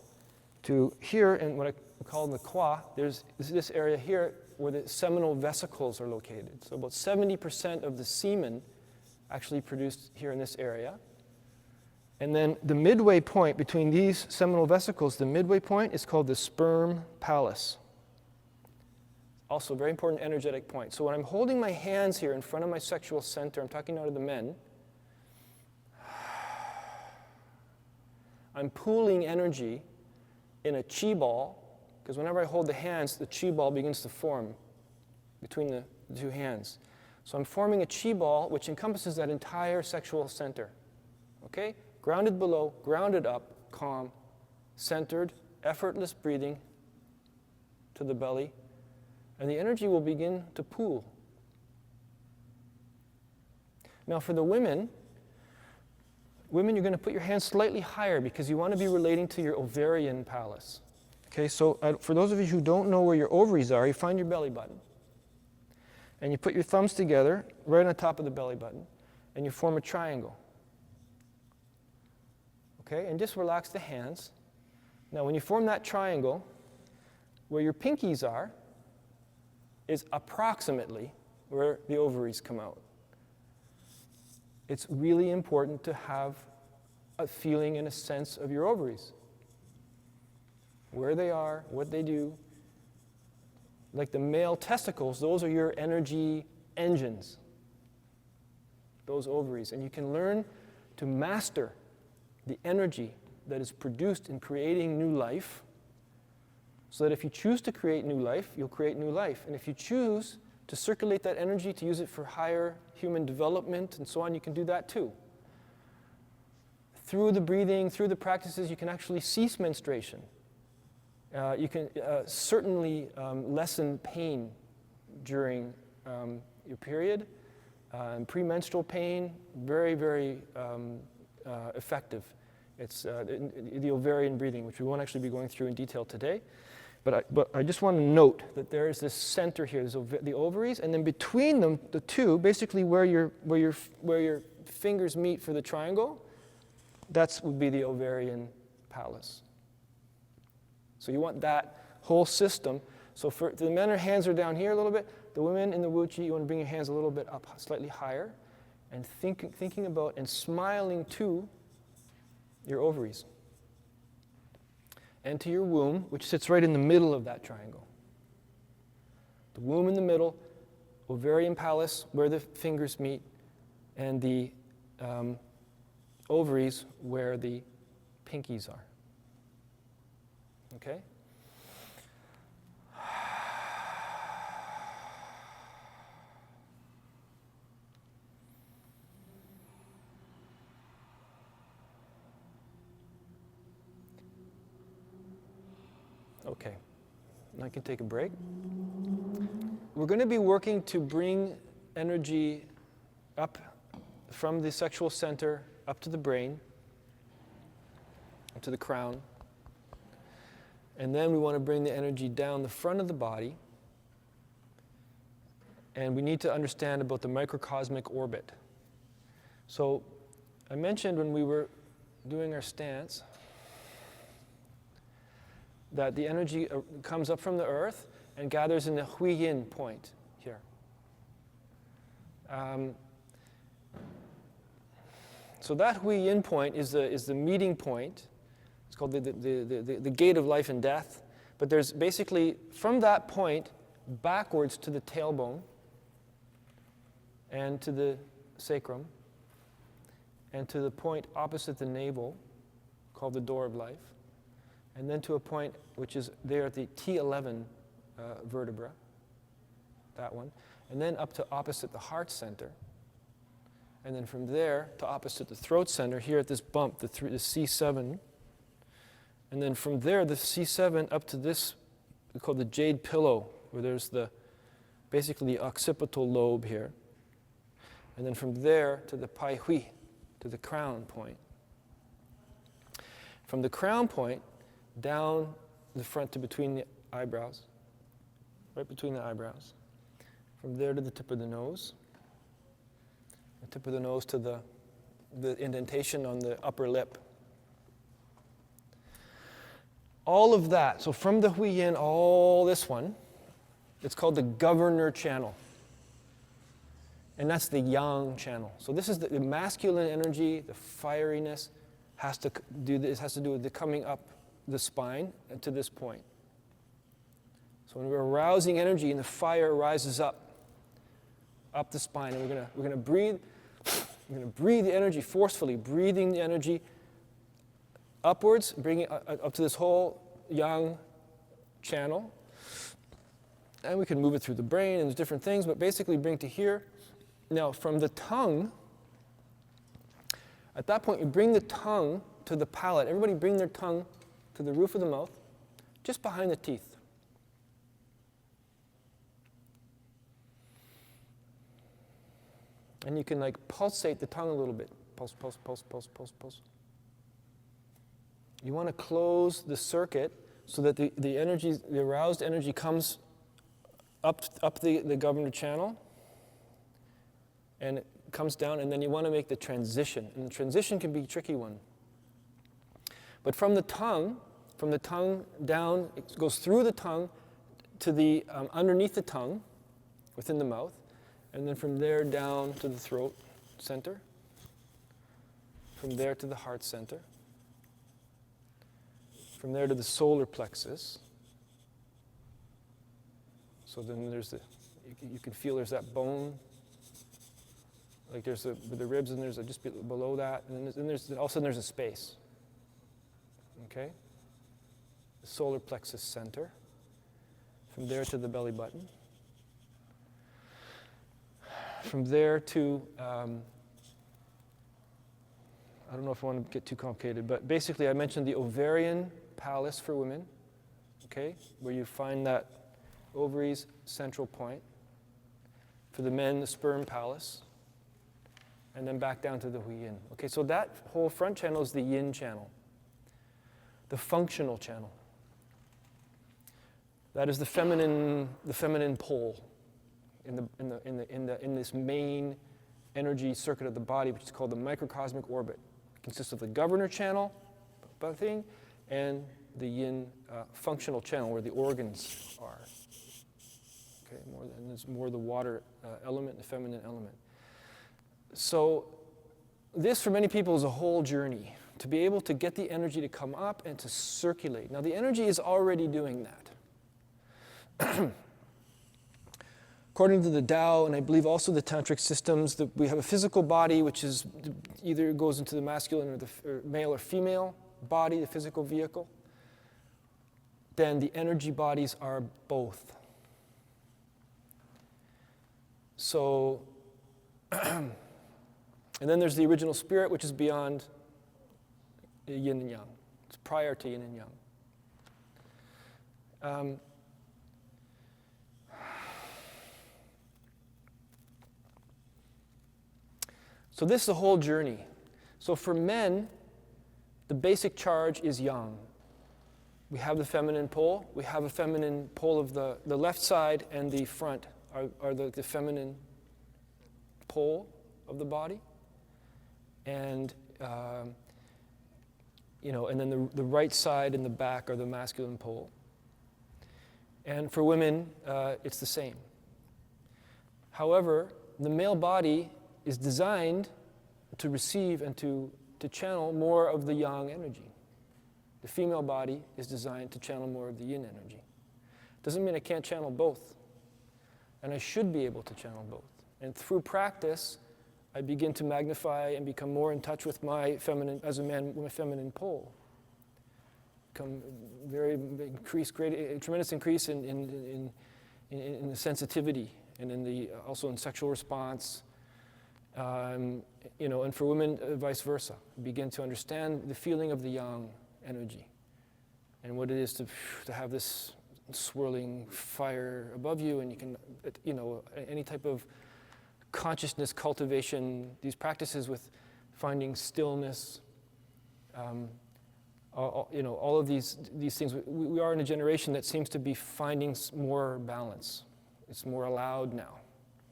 to here, in what I call the qua, there's this area here where the seminal vesicles are located. So about 70% of the semen actually produced here in this area. And then the midway point between these seminal vesicles, the midway point is called the sperm palace. Also a very important energetic point. So when I'm holding my hands here in front of my sexual center, I'm talking now to the men, I'm pooling energy in a chi ball, because whenever I hold the hands, the chi ball begins to form between the two hands. So I'm forming a chi ball which encompasses that entire sexual center. Okay? Grounded below, grounded up, calm, centered, effortless breathing to the belly, and the energy will begin to pool. Now for the women, you're going to put your hands slightly higher because you want to be relating to your ovarian palace. Okay, so for those of you who don't know where your ovaries are, you find your belly button. And you put your thumbs together right on top of the belly button, and you form a triangle. Okay, and just relax the hands. Now when you form that triangle, where your pinkies are is approximately where the ovaries come out. It's really important to have a feeling and a sense of your ovaries. Where they are, what they do. Like the male testicles, those are your energy engines. Those ovaries. And you can learn to master the energy that is produced in creating new life, so that if you choose to create new life, you'll create new life. And if you choose to circulate that energy, to use it for higher human development and so on, you can do that too. Through the breathing, through the practices, you can actually cease menstruation. You can certainly lessen pain during your period. Premenstrual pain, very, very effective. It's the ovarian breathing, which we won't actually be going through in detail today. But I just want to note that there is this center here, the ovaries, and then between them, the two, basically where your fingers meet for the triangle, that would be the ovarian palace. So you want that whole system. So for the men, their hands are down here a little bit. The women in the Wuchi, you want to bring your hands a little bit up, slightly higher, and thinking about and smiling to your ovaries. And to your womb, which sits right in the middle of that triangle. The womb in the middle, ovarian palace where the fingers meet, and the ovaries where the pinkies are. Okay? Okay, and I can take a break. We're going to be working to bring energy up from the sexual center up to the brain, up to the crown. And then we want to bring the energy down the front of the body. And we need to understand about the microcosmic orbit. So I mentioned when we were doing our stance that the energy comes up from the earth and gathers in the Hui Yin point here. So that Hui Yin point is the meeting point. It's called the gate of life and death. But there's basically, from that point, backwards to the tailbone, and to the sacrum, and to the point opposite the navel, called the door of life, and then to a point which is there at the T11 vertebra, that one, and then up to opposite the heart center, and then from there to opposite the throat center, here at this bump, the C7, and then from there, the C7 up to this, called the jade pillow, where there's basically the occipital lobe here, and then from there to the Pai Hui, to the crown point. From the crown point, down the front to between the eyebrows, right between the eyebrows. From there to the tip of the nose. The tip of the nose to the indentation on the upper lip. All of that, so from the Hui Yin, all this one, it's called the governor channel. And that's the yang channel. So this is the masculine energy, the fieriness, has to do with the coming up the spine and to this point. So when we're arousing energy and the fire rises up the spine, and we're gonna breathe. We're gonna breathe the energy forcefully, breathing the energy upwards, bringing it up to this whole yang channel. And we can move it through the brain and there's different things, but basically bring to here. Now, from the tongue, at that point, you bring the tongue to the palate. Everybody bring their tongue to the roof of the mouth, just behind the teeth. And you can pulsate the tongue a little bit. Pulse, pulse, pulse, pulse, pulse, pulse. You want to close the circuit so that the aroused energy comes up the governor channel, and it comes down, and then you want to make the transition. And the transition can be a tricky one. But from the tongue down, it goes through the tongue to the underneath the tongue, within the mouth, and then from there down to the throat center, from there to the heart center, from there to the solar plexus. So then there's you can feel there's that bone, like there's the ribs, and there's just below that, and then there's all of a sudden there's a space. Okay? The solar plexus center. From there to the belly button. From there to, I don't know if I want to get too complicated, but basically I mentioned the ovarian palace for women, okay, where you find that ovaries central point. For the men, the sperm palace, and then back down to the Hui Yin. Okay, so that whole front channel is the Yin channel, the functional channel. That is the feminine pole in this main energy circuit of the body, which is called the microcosmic orbit. It consists of the governor channel thing and the Yin functional channel where the organs are. Okay, there's more the water element, the feminine element. So this, for many people, is a whole journey to be able to get the energy to come up and to circulate. Now, the energy is already doing that. According to the Tao, and I believe also the Tantric systems, that we have a physical body which is either goes into the masculine or the male or female body, the physical vehicle. Then the energy bodies are both. So, and then there's the original spirit, which is beyond yin and yang. It's prior to yin and yang. So this is the whole journey. So for men, the basic charge is yang. We have the feminine pole. We have a feminine pole of the left side and the front are the feminine pole of the body. And, and then the right side and the back are the masculine pole. And for women, it's the same. However, the male body is designed to receive and to channel more of the yang energy. The female body is designed to channel more of the yin energy. Doesn't mean I can't channel both. And I should be able to channel both. And through practice, I begin to magnify and become more in touch with my feminine, as a man, my feminine pole. Become tremendous increase in the sensitivity and also in sexual response. And for women, vice versa. Begin to understand the feeling of the yang energy and what it is to have this swirling fire above you, and you can, any type of consciousness cultivation, these practices with finding stillness, all of these things. We are in a generation that seems to be finding more balance. It's more allowed now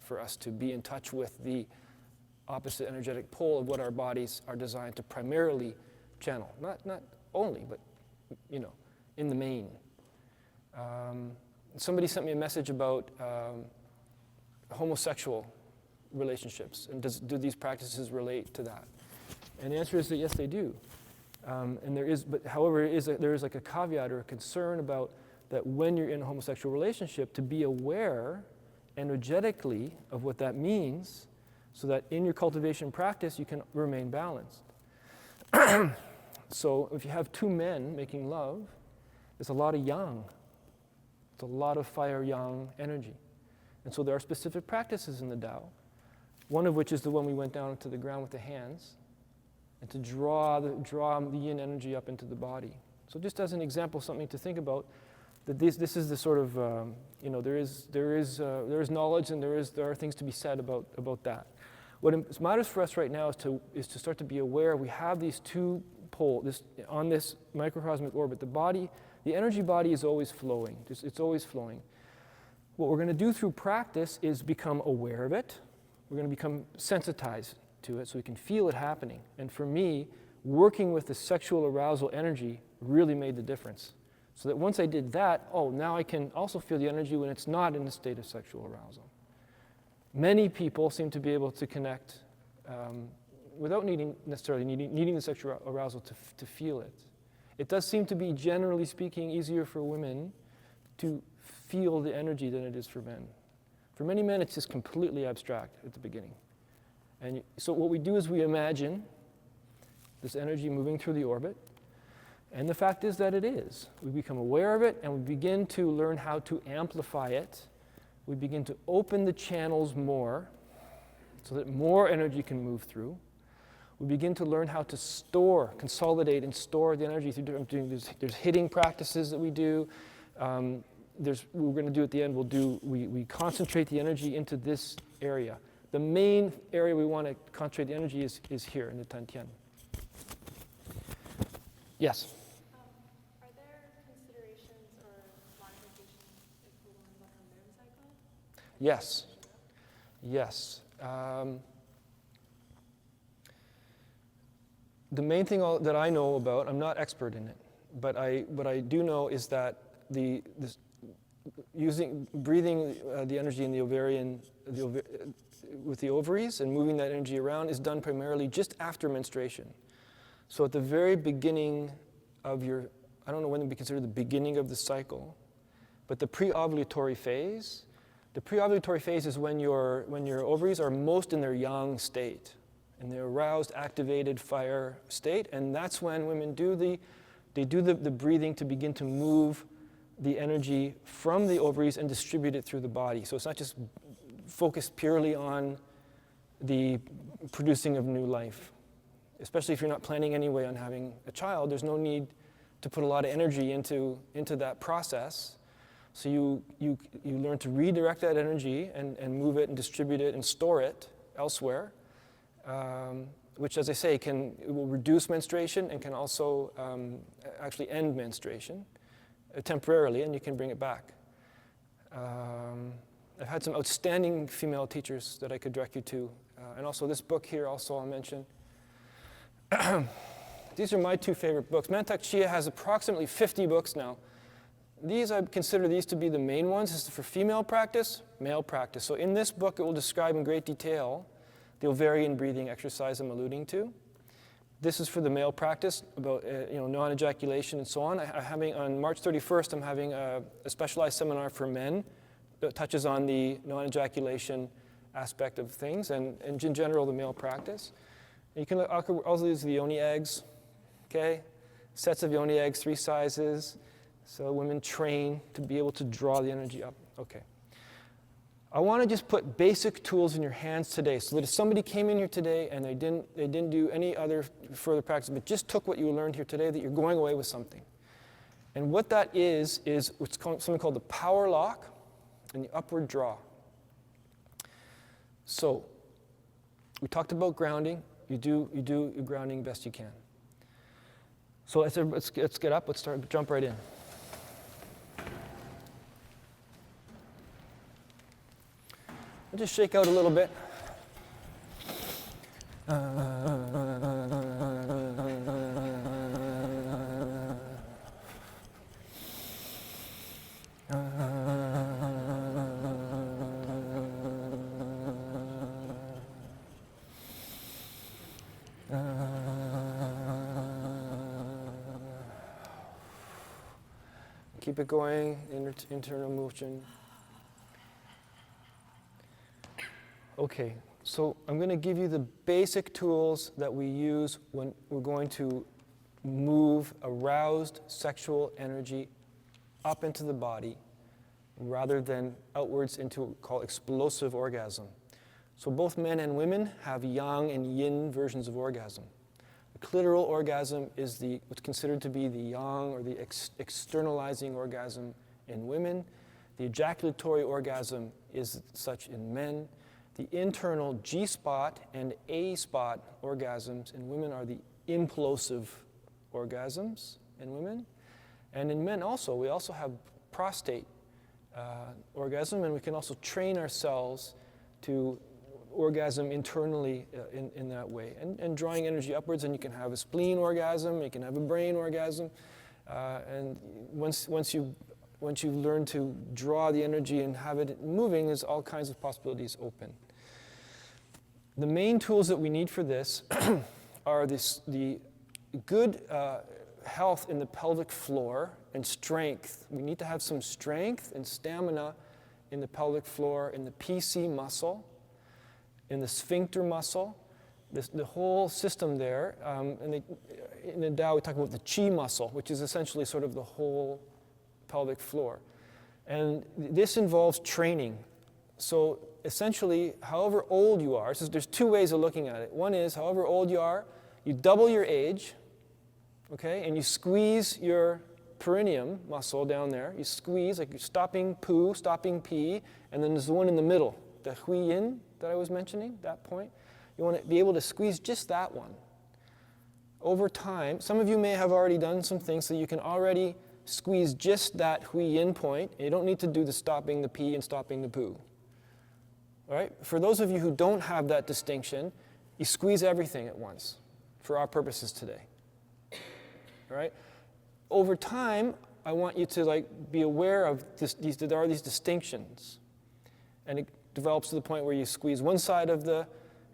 for us to be in touch with the opposite energetic pole of what our bodies are designed to primarily channel. Not only, but, in the main. Somebody sent me a message about homosexual relationships, and do these practices relate to that? And the answer is that yes, they do. And there is, but however, there is like a caveat or a concern about that when you're in a homosexual relationship, to be aware energetically of what that means, so that in your cultivation practice you can remain balanced. So if you have two men making love, there's a lot of yang. It's a lot of fire yang energy. And so there are specific practices in the Tao, one of which is the one we went down to the ground with the hands, and to draw the yin energy up into the body. So just as an example, something to think about, that this is the sort of, there is knowledge and there are things to be said about that. What matters for us right now is to start to be aware we have these two poles on this microcosmic orbit. The energy body is always flowing. It's always flowing. What we're going to do through practice is become aware of it. We're going to become sensitized to it so we can feel it happening. And for me, working with the sexual arousal energy really made the difference. So that once I did that, now I can also feel the energy when it's not in a state of sexual arousal. Many people seem to be able to connect without necessarily needing the sexual arousal to feel it. It does seem to be, generally speaking, easier for women to feel the energy than it is for men. For many men, it's just completely abstract at the beginning. And so what we do is we imagine this energy moving through the orbit, and the fact is that it is. We become aware of it, and we begin to learn how to amplify it. We begin to open the channels more so that more energy can move through. We begin to learn how to consolidate and store the energy through different. There's hitting practices that we do. We're going to do at the end, we concentrate the energy into this area. The main area we want to concentrate the energy is here in the Tantien. Yes? Are there considerations or modifications if we learn about our moon cycle? Yes. Yes. The main thing that I know about, I'm not expert in it, but what I do know is that breathing the energy in the ovarian, with the ovaries and moving that energy around is done primarily just after menstruation. So at the very beginning of I don't know when it would be considered the beginning of the cycle, but the pre-ovulatory phase. The pre-ovulatory phase is when your ovaries are most in their yang state, in their aroused, activated fire state, and that's when women do the breathing to begin to move the energy from the ovaries and distribute it through the body. So it's not just focused purely on the producing of new life. Especially if you're not planning anyway on having a child, there's no need to put a lot of energy into that process. So you learn to redirect that energy and move it and distribute it and store it elsewhere. which, as I say, it will reduce menstruation and can also actually end menstruation temporarily, and you can bring it back. I've had some outstanding female teachers that I could direct you to, and also this book here also I'll mention. These are my two favorite books. Mantak Chia has approximately 50 books now. I consider these to be the main ones. This is for female practice, male practice. So in this book, it will describe in great detail the ovarian breathing exercise I'm alluding to. This is for the male practice about non-ejaculation and so on. On March 31st, I'm having a specialized seminar for men that touches on the non-ejaculation aspect of things and in general the male practice. You can also use the yoni eggs, okay? Sets of yoni eggs, 3 sizes. So women train to be able to draw the energy up. Okay. I want to just put basic tools in your hands today so that if somebody came in here today and they didn't do any other further practice, but just took what you learned here today, that you're going away with something. And what that is something called the power lock and the upward draw. So we talked about grounding. You do your grounding best you can. So let's get up. Let's jump right in. I'll just shake out a little bit. Keep it going, internal motion. Okay, so I'm going to give you the basic tools that we use when we're going to move aroused sexual energy up into the body rather than outwards into what we call explosive orgasm. So both men and women have yang and yin versions of orgasm. The clitoral orgasm is what's considered to be the yang or the externalizing orgasm in women. The ejaculatory orgasm is such in men. The internal G-spot and A-spot orgasms in women are the implosive orgasms in women. And in men also, we also have prostate orgasm, and we can also train ourselves to orgasm internally in that way. And drawing energy upwards, and you can have a spleen orgasm, you can have a brain orgasm. And once you learn to draw the energy and have it moving, there's all kinds of possibilities open. The main tools that we need for this are the good health in the pelvic floor and strength. We need to have some strength and stamina in the pelvic floor, in the PC muscle, in the sphincter muscle, the whole system there. In the Tao, we talk about the chi muscle, which is essentially sort of the whole pelvic floor. And this involves training. So essentially, however old you are, so there's 2 ways of looking at it. One is, however old you are, you double your age, okay, and you squeeze your perineum muscle down there. You squeeze, like you're stopping poo, stopping pee, and then there's the one in the middle, the hui yin that I was mentioning, that point. You want to be able to squeeze just that one. Over time, some of you may have already done some things so you can already squeeze just that hui yin point. You don't need to do the stopping the pee and stopping the poo. All right? For those of you who don't have that distinction, you squeeze everything at once for our purposes today. All right? Over time, I want you to be aware of there are these distinctions. And it develops to the point where you squeeze one side of the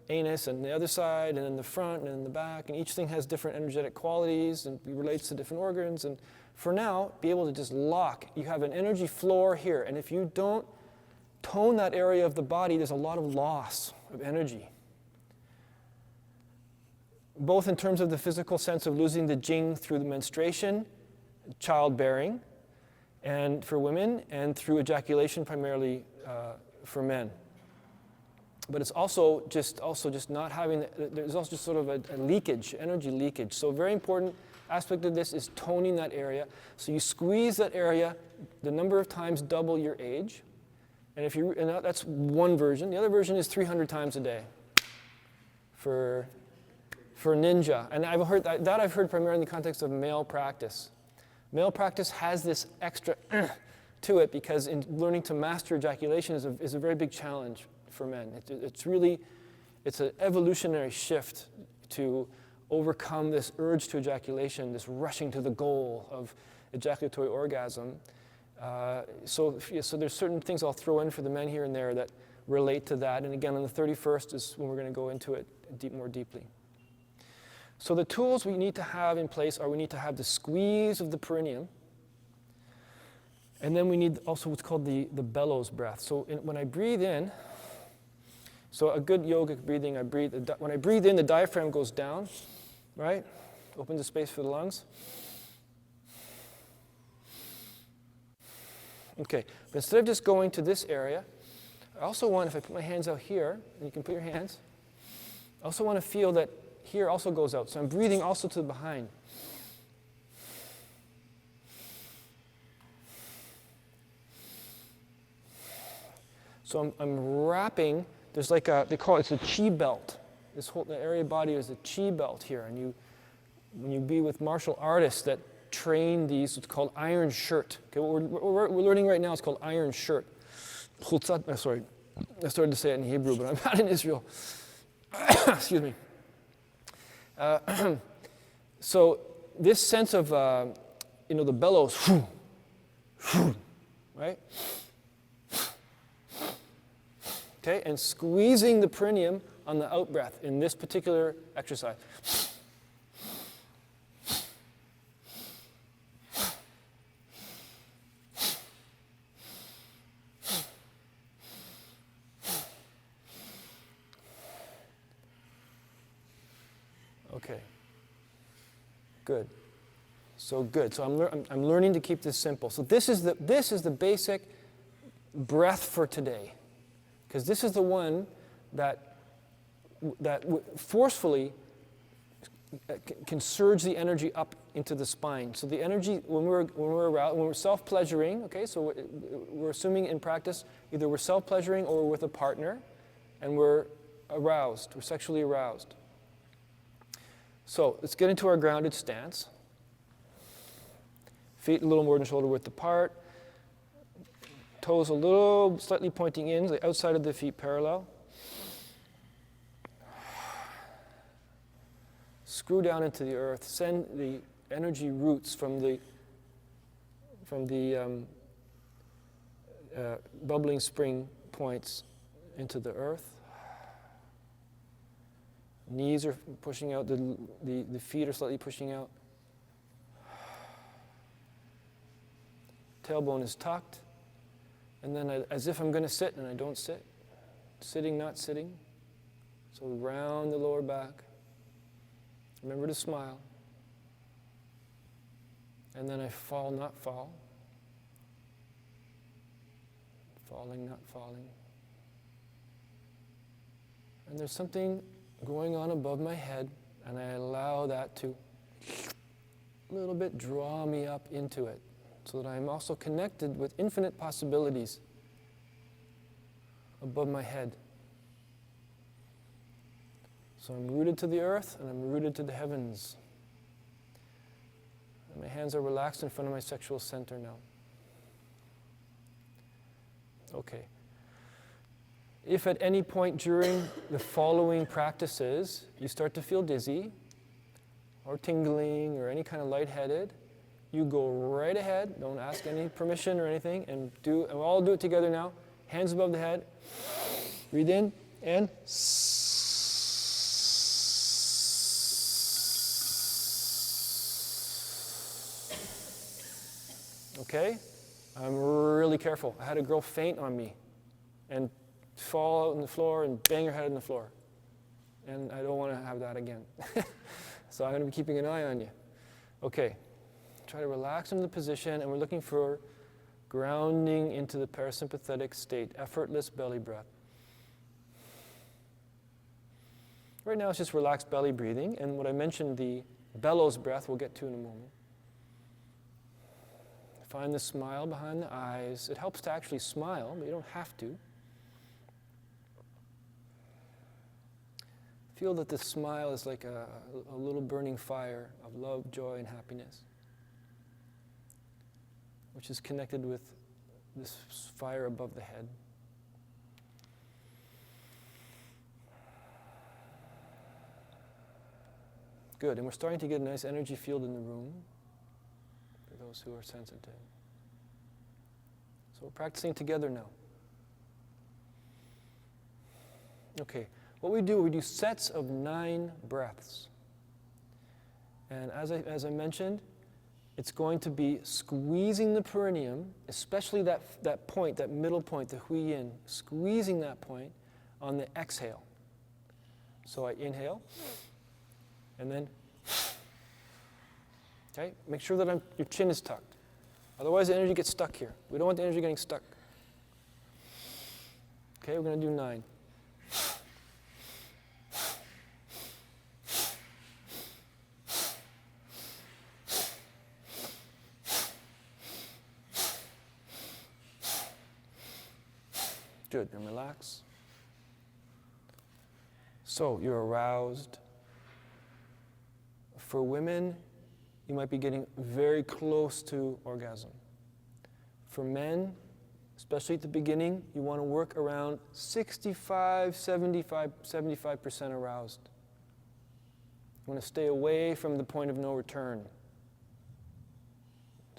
anus and the other side and then the front and then the back, and each thing has different energetic qualities and relates to different organs. And for now, be able to just lock. You have an energy floor here, and if you don't tone that area of the body, there's a lot of loss of energy. Both in terms of the physical sense of losing the jing through the menstruation, childbearing, and for women, and through ejaculation primarily for men. But it's also just not having, there's also just sort of a leakage, energy leakage. So a very important aspect of this is toning that area. So you squeeze that area the number of times double your age. And that's one version. The other version is 300 times a day for ninja. And I've heard that I've heard primarily in the context of male practice. Male practice has this extra to it because in learning to master ejaculation is a very big challenge for men. It's an evolutionary shift to overcome this urge to ejaculation, this rushing to the goal of ejaculatory orgasm. So there's certain things I'll throw in for the men here and there that relate to that. And again, on the 31st is when we're going to go into it more deeply. So the tools we need to have in place are we need to have the squeeze of the perineum. And then we need also what's called the bellows breath. So when I breathe in, so a good yogic breathing, when I breathe in, the diaphragm goes down, right? Opens the space for the lungs. Okay, but instead of just going to this area, I also want, if I put my hands out here, and you can put your hands, I also want to feel that here also goes out. So I'm breathing also to the behind. So I'm wrapping, there's like they call it, it's a chi belt. This whole the area of body is a chi belt here. And when you be with martial artists that train these, it's called iron shirt. Okay, what we're learning right now is called iron shirt. Sorry, I started to say it in Hebrew, but I'm not in Israel. Excuse me. So this sense of, the bellows, right? Okay, and squeezing the perineum on the out breath in this particular exercise. Okay. Good. So good. So I'm learning to keep this simple. So this is the basic breath for today, because this is the one that forcefully can surge the energy up into the spine. So the energy when we're self-pleasuring. Okay. So we're assuming in practice either we're self-pleasuring or we're with a partner, and we're aroused. We're sexually aroused. So let's get into our grounded stance. Feet a little more than shoulder width apart. Toes a little slightly pointing in, the outside of the feet parallel. Screw down into the earth. Send the energy roots from the bubbling spring points into the earth. Knees are pushing out, the feet are slightly pushing out. Tailbone is tucked. And then as if I'm going to sit, and I don't sit. Sitting, not sitting. So round the lower back. Remember to smile. And then I fall, not fall. Falling, not falling. And there's something going on above my head, and I allow that to a little bit draw me up into it, so that I'm also connected with infinite possibilities above my head. So I'm rooted to the earth, and I'm rooted to the heavens. And my hands are relaxed in front of my sexual center now. Okay. If at any point during the following practices you start to feel dizzy or tingling or any kind of lightheaded, you go right ahead, don't ask any permission or anything, and we'll all do it together now. Hands above the head. Breathe in and okay? I'm really careful. I had a girl faint on me and fall out on the floor and bang her head on the floor. And I don't want to have that again. So I'm going to be keeping an eye on you. Okay. Try to relax into the position, and we're looking for grounding into the parasympathetic state, effortless belly breath. Right now it's just relaxed belly breathing, and what I mentioned, the bellows breath, we'll get to in a moment. Find the smile behind the eyes. It helps to actually smile, but you don't have to. Feel that this smile is like a little burning fire of love, joy, and happiness, which is connected with this fire above the head. Good, and we're starting to get a nice energy field in the room for those who are sensitive. So we're practicing together now. Okay, what we do sets of 9 breaths. And as I mentioned, it's going to be squeezing the perineum, especially that point, that middle point, the hui yin, squeezing that point on the exhale. So I inhale, and then, okay, make sure that your chin is tucked. Otherwise the energy gets stuck here. We don't want the energy getting stuck. Okay, we're going to do 9. Good, and relax. So you're aroused. For women, you might be getting very close to orgasm. For men, especially at the beginning, you want to work around 75% aroused. You want to stay away from the point of no return.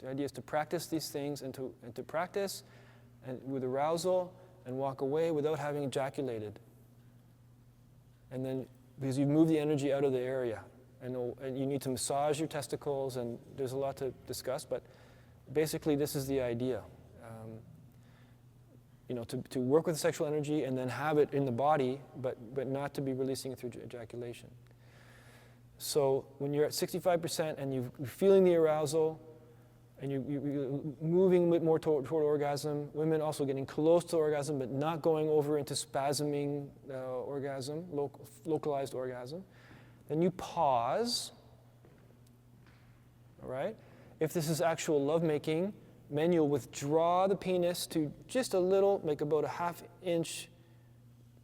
The idea is to practice these things and to practice and with arousal and walk away without having ejaculated. And then, because you move the energy out of the area. And you need to massage your testicles, and there's a lot to discuss, but basically this is the idea. To work with sexual energy and then have it in the body, but not to be releasing it through ejaculation. So when you're at 65% and you're feeling the arousal, and you're moving a bit more toward orgasm, women also getting close to orgasm, but not going over into spasming orgasm, localized orgasm. Then you pause, all right? If this is actual lovemaking, then you'll withdraw the penis to just a little, like about a ½ inch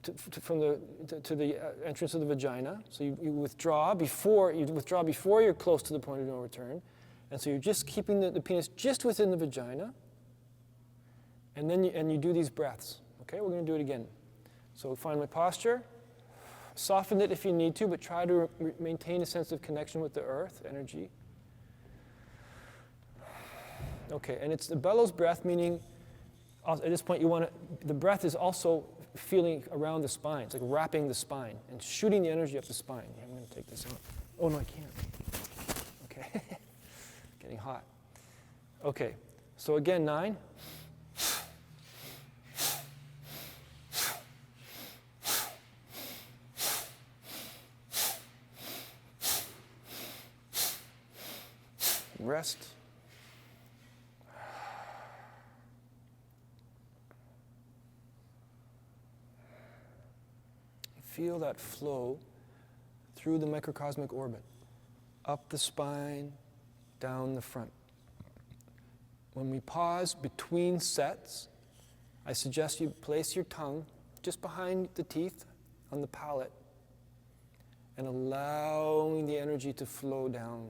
to the entrance of the vagina. So you withdraw before you're close to the point of no return. And so you're just keeping the penis just within the vagina. And then you do these breaths. Okay, we're going to do it again. So find my posture. Soften it if you need to, but try to maintain a sense of connection with the earth, energy. Okay, and it's the bellows breath, meaning at this point the breath is also feeling around the spine. It's like wrapping the spine and shooting the energy up the spine. Yeah, I'm going to take this out. Oh, no, I can't. Okay, getting hot. Okay, so again, 9. Rest. Feel that flow through the microcosmic orbit, up the spine, down the front. When we pause between sets, I suggest you place your tongue just behind the teeth on the palate and allowing the energy to flow down.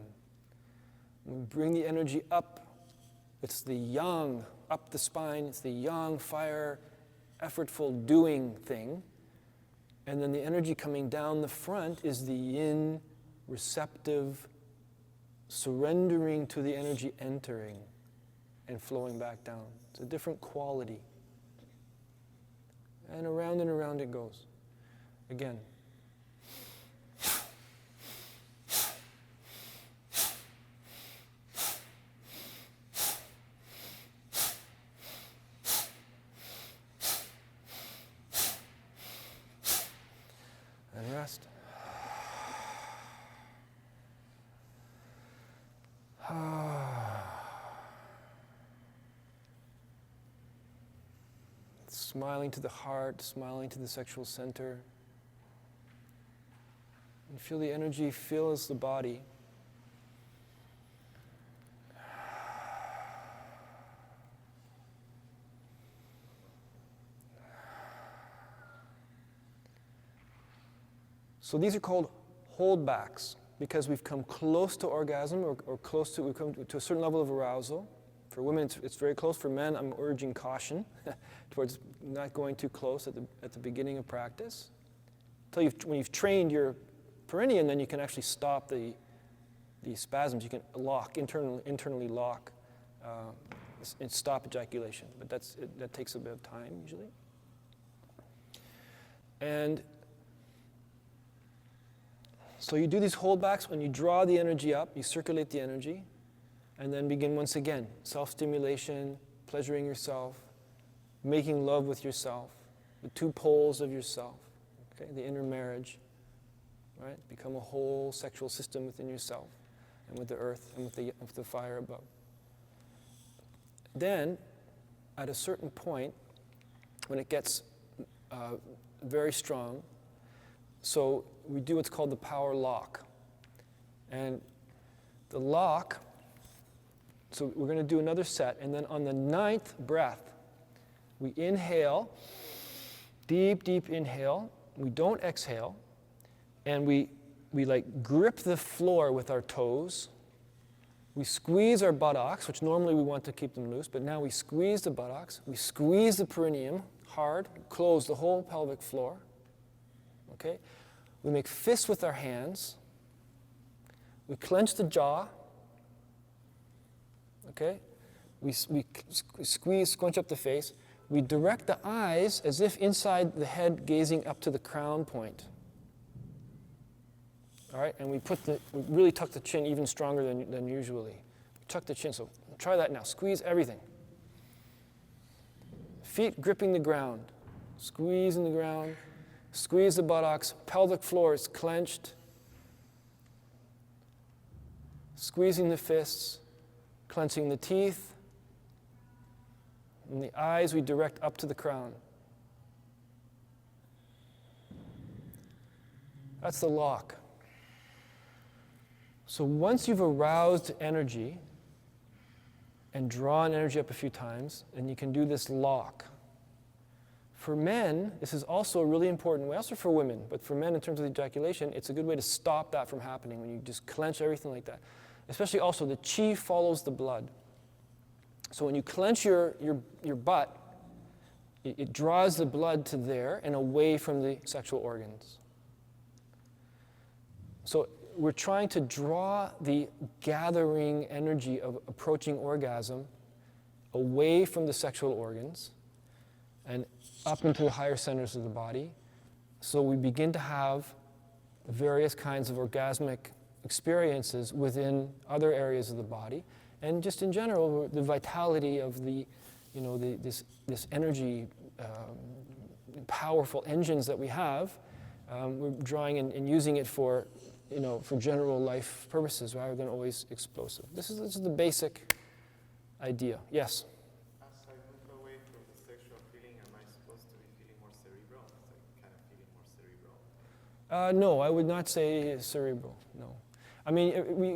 When we bring the energy up, it's the yang, up the spine, it's the yang, fire, effortful doing thing. And then the energy coming down the front is the yin, receptive, surrendering to the energy entering and flowing back down. It's a different quality. And around it goes. Again. And rest. Smiling to the heart, smiling to the sexual center. And feel the energy fills the body. So these are called holdbacks because we've come close to orgasm or we've come to a certain level of arousal. For women, it's very close. For men, I'm urging caution towards not going too close at the beginning of practice. When you've trained your perineum, then you can actually stop the spasms. You can internally lock and stop ejaculation. But that takes a bit of time usually. And so you do these holdbacks. When you draw the energy up, you circulate the energy, and then begin once again. Self-stimulation, pleasuring yourself, making love with yourself, the two poles of yourself, okay? The inner marriage, right? Become a whole sexual system within yourself and with the earth and with the fire above. Then, at a certain point, when it gets very strong, so we do what's called the power lock. And the lock, so we're going to do another set, and then on the 9th breath, we inhale, deep, deep inhale. We don't exhale, and we like grip the floor with our toes. We squeeze our buttocks, which normally we want to keep them loose, but now we squeeze the buttocks. We squeeze the perineum hard, close the whole pelvic floor. Okay? We make fists with our hands. We clench the jaw. Okay? We squeeze, scrunch up the face. We direct the eyes as if inside the head, gazing up to the crown point. All right? And we really tuck the chin even stronger than usually. Tuck the chin. So try that now. Squeeze everything. Feet gripping the ground. Squeezing the ground. Squeeze the buttocks. Pelvic floor is clenched. Squeezing the fists. Clenching the teeth. And the eyes we direct up to the crown. That's the lock. So once you've aroused energy and drawn energy up a few times, then you can do this lock. For men, this is also a really important way, also for women, but for men in terms of the ejaculation, it's a good way to stop that from happening when you just clench everything like that. Especially also, the chi follows the blood. So when you clench your butt, it draws the blood to there and away from the sexual organs. So we're trying to draw the gathering energy of approaching orgasm away from the sexual organs and up into the higher centers of the body. So we begin to have various kinds of orgasmic experiences within other areas of the body. And just in general, the vitality of this energy, powerful engines that we have, we're drawing and using it for general life purposes rather than always explosive. This is the basic idea. Yes? As I move away from the sexual feeling, am I supposed to be feeling more cerebral? It's like kind of feeling more cerebral. No, I would not say cerebral, no. I mean,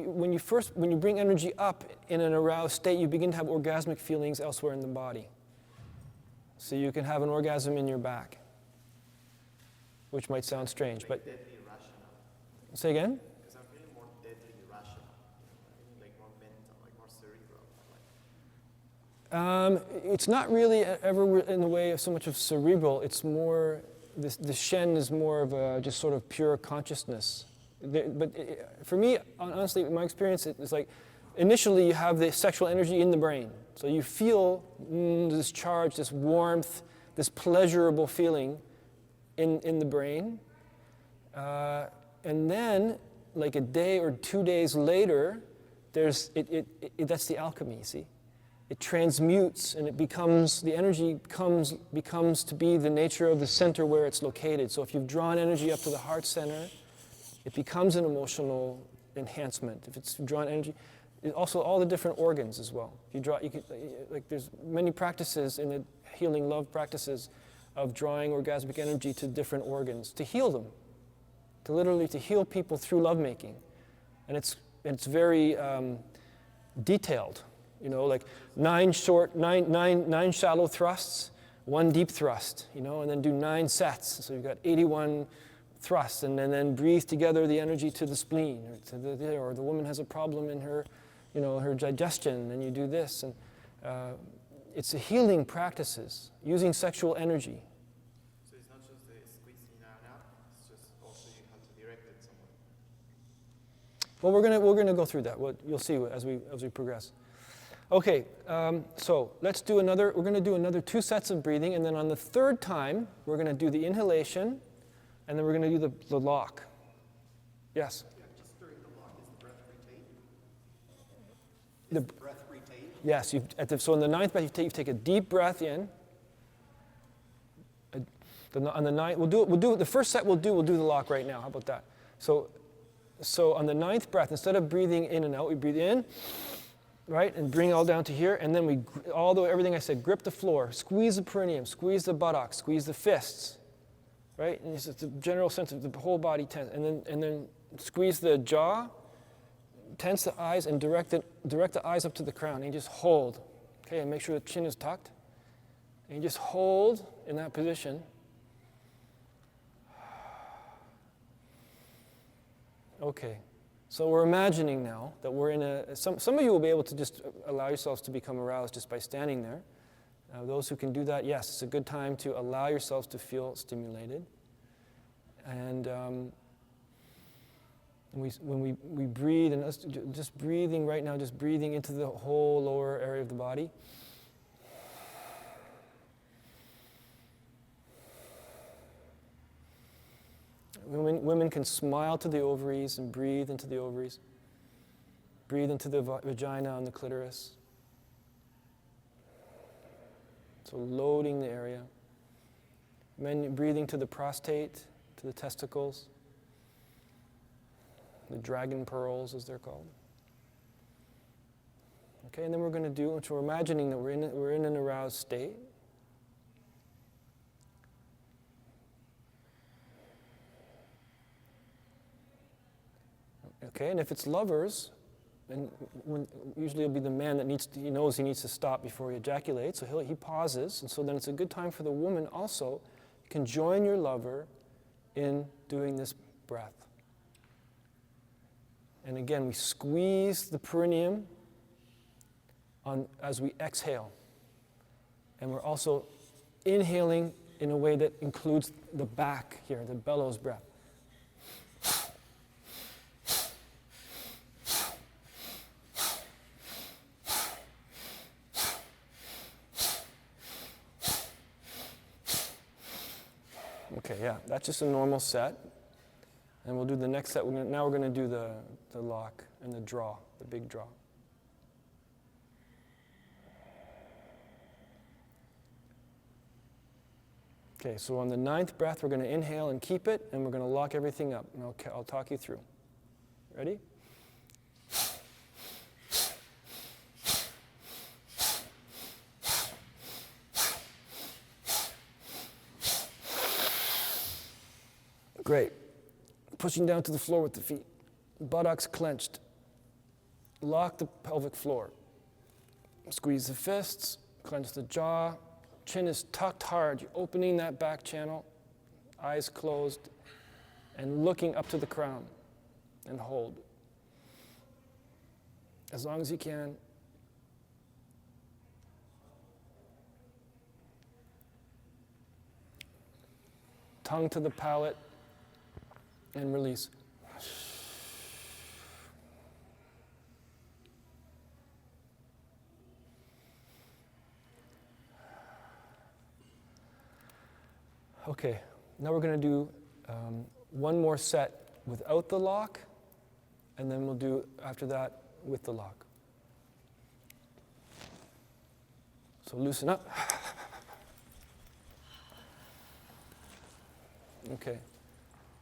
when you bring energy up in an aroused state, you begin to have orgasmic feelings elsewhere in the body. So you can have an orgasm in your back, which might sound strange, but... Deadly irrational. Say again? Because I'm feeling more deadly irrational. Like more mental, like more cerebral. It's not really ever in the way of so much of cerebral. It's more, the Shen is more of a just sort of pure consciousness. But for me, honestly, my experience is like, initially you have the sexual energy in the brain. So you feel this charge, this warmth, this pleasurable feeling in the brain. And then, like a day or 2 days later, that's the alchemy, see? It transmutes and it becomes, the energy becomes to be the nature of the center where it's located. So if you've drawn energy up to the heart center, it becomes an emotional enhancement. If it's drawn energy, also all the different organs as well. If you draw, there's many practices in the healing love practices of drawing orgasmic energy to different organs to heal them, to heal people through lovemaking, and it's very detailed. Like nine shallow thrusts, 1 deep thrust. And then do 9 sets. So you've got 81 thrust, and then breathe together the energy to the spleen, or the woman has a problem in her, her digestion, and you do this. And it's a healing practices using sexual energy. So it's not just the squeezing out, it's just also you have to direct it somewhere. Well, we're gonna go through that. You'll see as we progress. Okay, so let's do another. We're gonna do another 2 sets of breathing, and then on the 3rd time, we're gonna do the inhalation, and then we're gonna do the lock. Yes. Yeah, just during the lock, is the breath retained? The Breath retained? Yes. So in the 9th breath, you take a deep breath in. On the 9th, we'll do the first set. We'll do the lock right now. How about that? So on the 9th breath, instead of breathing in and out, we breathe in, right, and bring it all down to here, and then everything I said, grip the floor, squeeze the perineum, squeeze the buttocks, squeeze the fists, right, and it's a general sense of the whole body tense, and then squeeze the jaw, tense the eyes, and direct the eyes up to the crown, and you just hold, okay, and make sure the chin is tucked, and you just hold in that position. Okay, so we're imagining now that we're in some of you will be able to just allow yourselves to become aroused just by standing there. Those who can do that, yes, it's a good time to allow yourselves to feel stimulated. And when we breathe, and just breathing right now, just breathing into the whole lower area of the body. Women can smile to the ovaries and breathe into the ovaries. Breathe into the vagina and the clitoris. So loading the area. Men breathing to the prostate, to the testicles. The dragon pearls, as they're called. Okay, and then we're going to do, which we're imagining that we're in an aroused state. Okay, and if it's lovers, and usually it'll be the man that he knows he needs to stop before he ejaculates, so he pauses, and so then it's a good time for the woman also. You can join your lover in doing this breath. And again, we squeeze the perineum as we exhale. And we're also inhaling in a way that includes the back here, the bellows breath. Okay, yeah, that's just a normal set. And we'll do the next set. Now we're going to do the lock and the draw, the big draw. Okay, so on the 9th breath, we're going to inhale and keep it, and we're going to lock everything up. And I'll talk you through. Ready? Great. Pushing down to the floor with the feet. Buttocks clenched. Lock the pelvic floor. Squeeze the fists. Clench the jaw. Chin is tucked hard. You're opening that back channel. Eyes closed. And looking up to the crown. And hold. As long as you can. Tongue to the palate. And release. Okay, now we're going to do one more set without the lock, and then we'll do after that with the lock. So loosen up. Okay.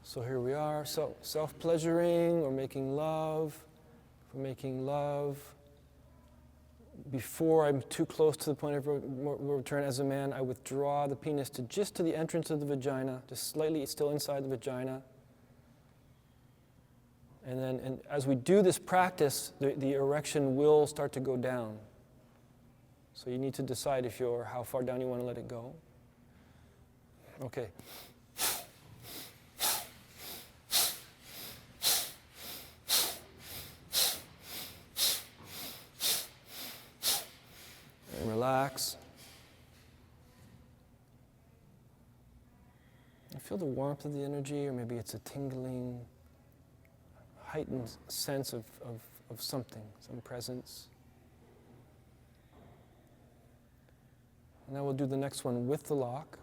So here we are, self-pleasuring, or making love. We're making love. Before I'm too close to the point of return as a man, I withdraw the penis just to the entrance of the vagina, just slightly still inside the vagina. And as we do this practice, the erection will start to go down. So you need to decide how far down you want to let it go. Okay. relax. You feel the warmth of the energy, or maybe it's a tingling, heightened sense of something, some presence. Now we'll do the next one with the lock.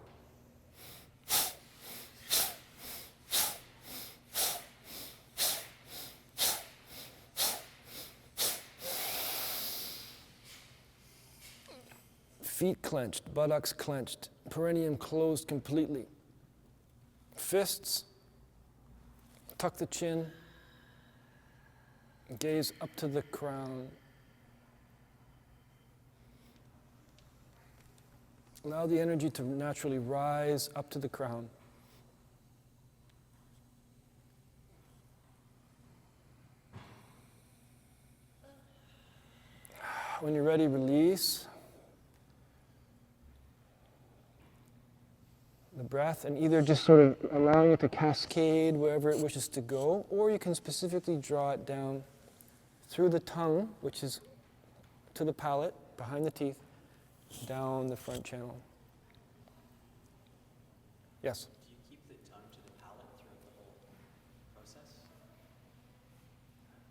Feet clenched, buttocks clenched, perineum closed completely. Fists, tuck the chin, gaze up to the crown. Allow the energy to naturally rise up to the crown. When you're ready, release the breath, and either just sort of allowing it to cascade wherever it wishes to go, or you can specifically draw it down through the tongue, which is to the palate, behind the teeth, down the front channel. Yes? Do you keep the tongue to the palate throughout the whole process?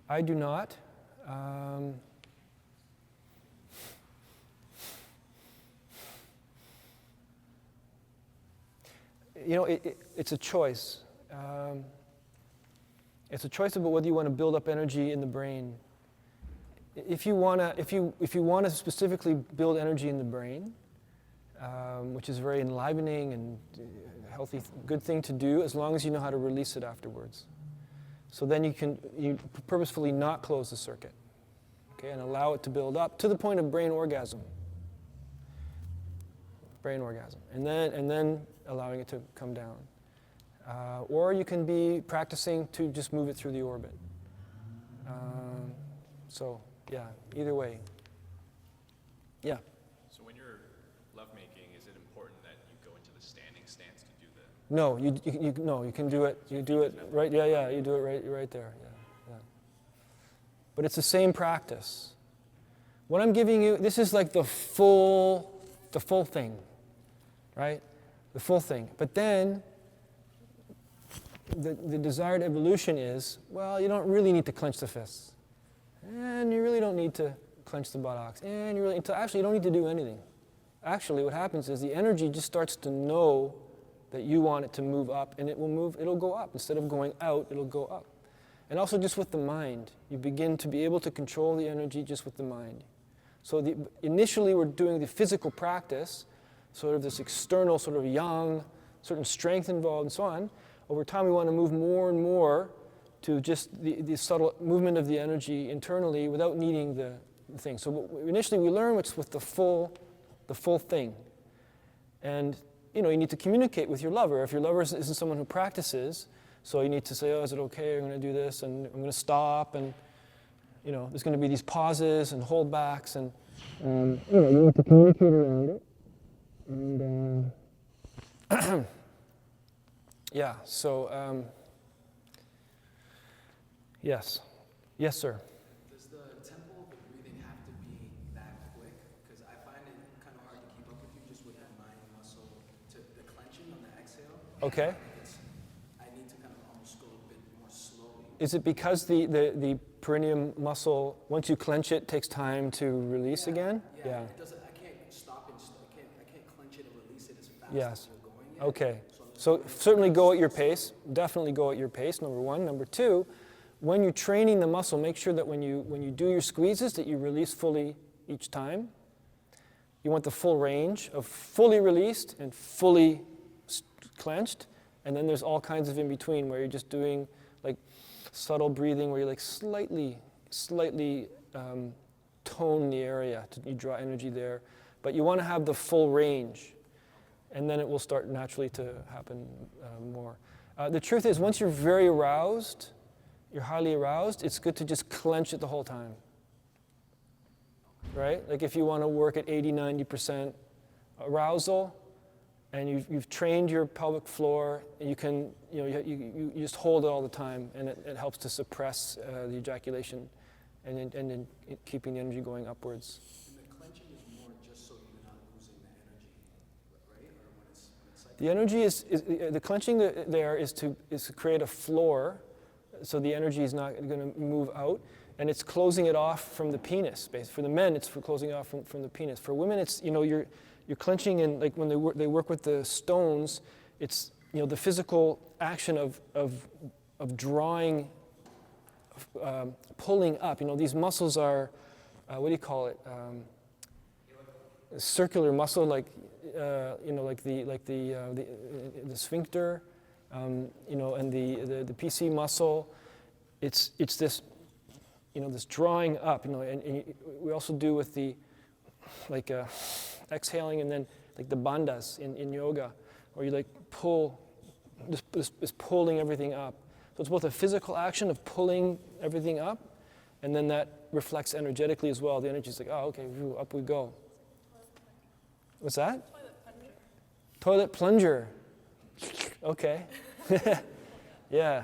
I do not. It's a choice. It's a choice about whether you want to build up energy in the brain. If you want to specifically build energy in the brain, which is very enlivening and healthy, good thing to do, as long as you know how to release it afterwards. So then you purposefully not close the circuit, okay, and allow it to build up to the point of brain orgasm. Brain orgasm, and then allowing it to come down. Or you can be practicing to just move it through the orbit. So, yeah, either way. Yeah. So when you're lovemaking, is it important that you go into the standing stance to do the? No, you can do it. You do it right. Yeah. You do it right there. Yeah. But it's the same practice. What I'm giving you, this is like the full thing, right? The full thing. But then the desired evolution is, well, you don't really need to clench the fists. And you really don't need to clench the buttocks. And you don't need to do anything. Actually, what happens is the energy just starts to know that you want it to move up, and it'll go up. Instead of going out, it'll go up. And also just with the mind. You begin to be able to control the energy just with the mind. So initially we're doing the physical practice, sort of this external sort of yang, certain strength involved and so on. Over time we want to move more and more to just the subtle movement of the energy internally without needing the thing. So initially we learn what's with the full thing. And you need to communicate with your lover. If your lover isn't someone who practices, so you need to say, oh, is it okay, I'm going to do this, and I'm going to stop, and there's going to be these pauses and holdbacks, and you need to communicate around it. And yeah, so yes, sir. Does the tempo of the breathing have to be that quick? Because I find it kind of hard to keep up with you just with the mind muscle, to the clenching on the exhale. Okay. I need to kind of almost go a bit more slowly. Is it because the perineum muscle, once you clench it, takes time to release again? Yeah. It doesn't. I can't stop and I can't clench it and release it as fast Yes. as you're going yet. Okay. So certainly go at your pace. Definitely go at your pace, number one. Number two, when you're training the muscle, make sure that when you do your squeezes that you release fully each time. You want the full range of fully released and fully clenched. And then there's all kinds of in between where you're just doing like subtle breathing where you like slightly tone the area. You draw energy there. But you want to have the full range. And then it will start naturally to happen more. The truth is, once you're very aroused, you're highly aroused, it's good to just clench it the whole time. Right? Like if you want to work at 80-90% arousal, and you've trained your pelvic floor, you can, you just hold it all the time, and it helps to suppress the ejaculation, and then keeping the energy going upwards. And the clenching is more just so you The energy is the clenching there is to create a floor, so the energy is not going to move out, and it's closing it off from the penis. Basically, for the men, it's for closing off from the penis. For women, it's you're clenching, and like when they work with the stones, it's the physical action of drawing, pulling up. These muscles are what do you call it? A circular muscle, like the sphincter, and the PC muscle. It's this this drawing up. And we also do with the exhaling, and then like the bandhas in yoga, where you pull, just pulling everything up. So it's both a physical action of pulling everything up, and then that reflects energetically as well. The energy is like, oh, okay, up we go. What's that? Toilet plunger. Okay. Yeah.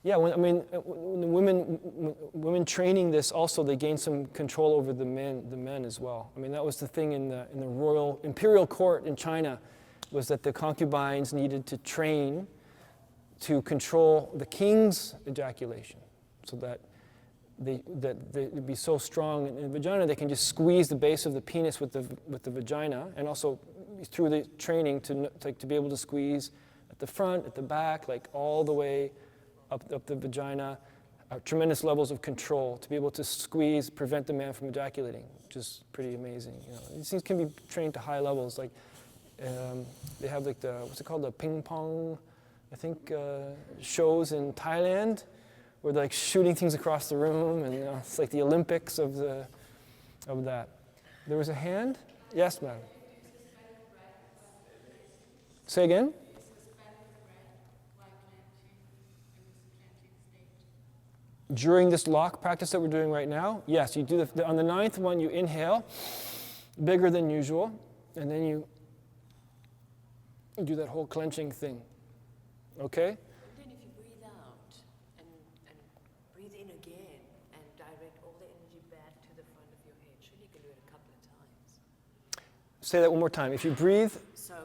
Yeah, when women training this also, they gain some control over the men as well. I mean, that was the thing in the royal imperial court in China, was that the concubines needed to train to control the king's ejaculation, so that they'd be so strong in the vagina they can just squeeze the base of the penis with the vagina, and also through the training to be able to squeeze at the front, at the back, like all the way up the vagina, tremendous levels of control to be able to squeeze, prevent the man from ejaculating, which is pretty amazing. These things can be trained to high levels. Like they have like what's it called, the ping pong, I think, shows in Thailand, where they're like shooting things across the room, and it's like the Olympics of that. There was a hand? Yes, ma'am. Say again? During this lock practice that we're doing right now, yes, you do on the 9th one, you inhale, bigger than usual, and then you do that whole clenching thing. Okay? And then if you breathe out and breathe in again and direct all the energy back to the front of your head, surely you can do it a couple of times. Say that one more time. If you breathe. So